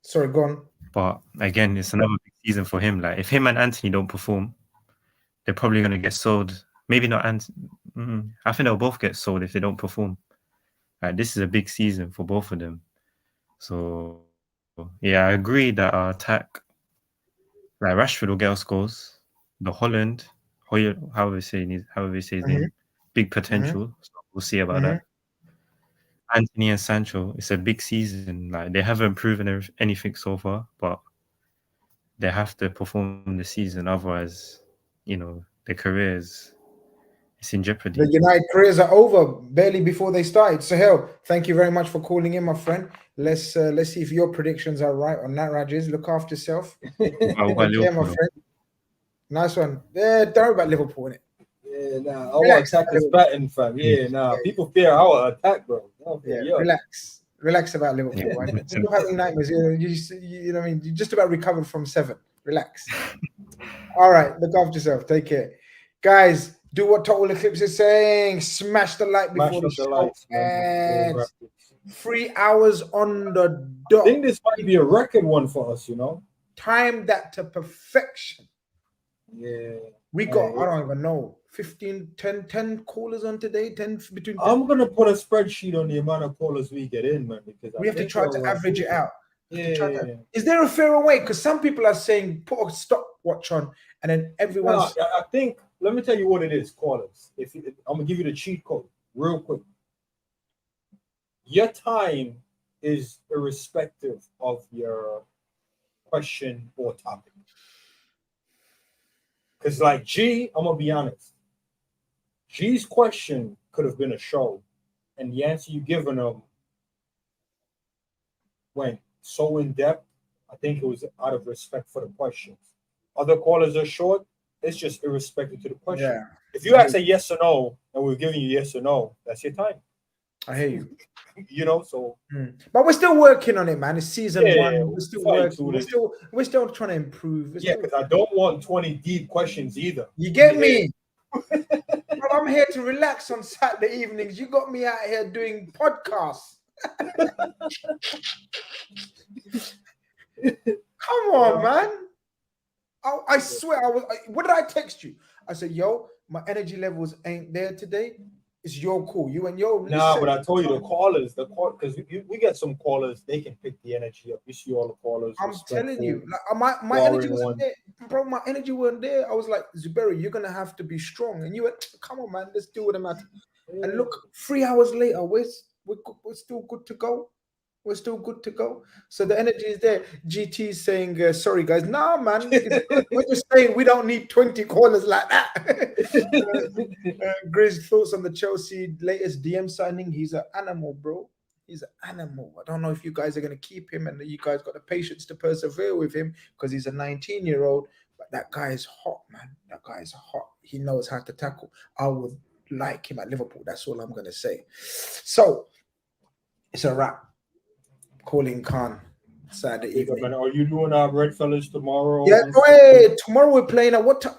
Sorry, go on. But again, it's another big season for him. Like if him and Anthony don't perform, they're probably going to get sold. Maybe not Anthony. I think they'll both get sold if they don't perform. Like this is a big season for both of them. So yeah, I agree that our attack, like Rashford will get us goals. The Holland, however you say his name, big potential. So we'll see about that. Anthony and Sancho, it's a big season. Like they haven't proven anything so far, but they have to perform the season. Otherwise, you know, their careers, it's in jeopardy. The United careers are over barely before they started. So hell, thank you very much for calling in, my friend. Let's see if your predictions are right on that, Rajesh. Look after yourself. Take care, my friend. Nice one. Yeah, don't worry about Liverpool, innit? Yeah, nah. Our attack is batting, fam. Yeah, nah. People fear our attack, bro. Relax about Liverpool. Right? You're having nightmares. You know what I mean? You just about recovered from 7. Relax. All right, look after yourself. Take care, guys. Do what Total Eclipse is saying. Smash the like before the show. And 3 hours on the dot. I think this might be a record one for us. You know, time that to perfection. Yeah. We got, I don't even know, 10 callers on today, 10 between 10. I'm gonna put a spreadsheet on the amount of callers we get in, man, because We have to try to average it out. Yeah. Is there a fairer way? Because some people are saying put a stopwatch on, and then everyone's. No, I think. Let me tell you what it is, callers. I'm gonna give you the cheat code real quick. Your time is irrespective of your question or topic. Because, like G, I'm gonna be honest. G's question could have been a show, and the answer you given him went so in depth. I think it was out of respect for the questions. Other callers are short. It's just irrespective to the question. Yeah. If you ask a yes or no, and we're giving you yes or no, that's your time. I hear you. You know, so. But we're still working on it, man. It's season one. Yeah, We're still working. We're still trying to improve. Yeah, because I don't want 20 deep questions either. You get me? Well, I'm here to relax on Saturday evenings. You got me out here doing podcasts. Come on, man. I swear, what did I text you? I said, yo, my energy levels ain't there today. It's your call. You and your. Nah, but I told you because we get some callers, they can pick the energy up. You see all the callers. I'm telling you, like, my energy wasn't there. Bro, my energy wasn't there. I was like, Zuberi, you're gonna have to be strong. And you went, come on, man, let's do what I'm at. And look, 3 hours later, we're still good to go. We're still good to go. So the energy is there. GT is saying, sorry, guys. Nah, man. We're just saying we don't need 20 callers like that. Grizz, thoughts on the Chelsea latest DM signing? He's an animal, bro. He's an animal. I don't know if you guys are going to keep him and you guys got the patience to persevere with him because he's a 19-year-old. But that guy is hot, man. That guy is hot. He knows how to tackle. I would like him at Liverpool. That's all I'm going to say. So it's a wrap. Kall-In Khan Saturday evening. Are you doing our Red Fellas tomorrow? Yeah, wait. Tomorrow we're playing at what time?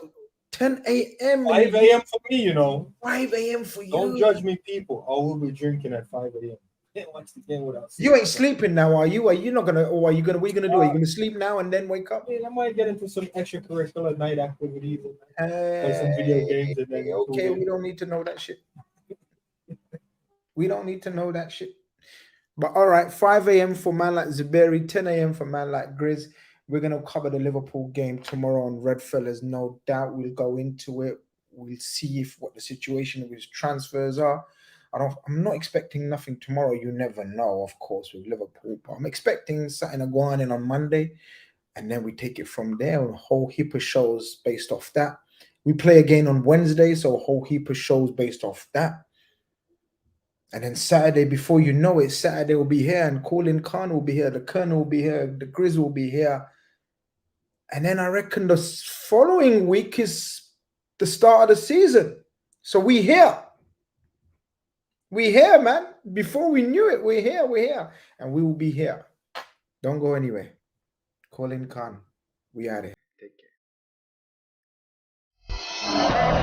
10 a.m. 5 a.m. for me, you know. 5 a.m. for you. Don't judge me, people. I will be drinking at 5 a.m. Watch the game without you ain't sleeping now, are you? Are you not gonna? Or are you gonna? What are you gonna do? Are you gonna sleep now and then wake up? I might get into some extracurricular night activities, play some video games, and then okay. We don't need to know that shit. We don't need to know that shit. But all right, 5 a.m. for man like Zuberi, 10 a.m. for man like Grizz. We're going to cover the Liverpool game tomorrow on Red Fellas. No doubt we'll go into it. We'll see what the situation with transfers are. I'm not expecting nothing tomorrow. You never know, of course, with Liverpool. But I'm expecting something going in on Monday. And then we take it from there. A whole heap of shows based off that. We play again on Wednesday, so a whole heap of shows based off that. And then Saturday, before you know it, Saturday will be here and Kall-In Khan will be here. The Colonel will be here. The Grizz will be here. And then I reckon the following week is the start of the season. So we here. We here, man. Before we knew it, we're here. And we will be here. Don't go anywhere. Kall-In Khan. We out here. Take care.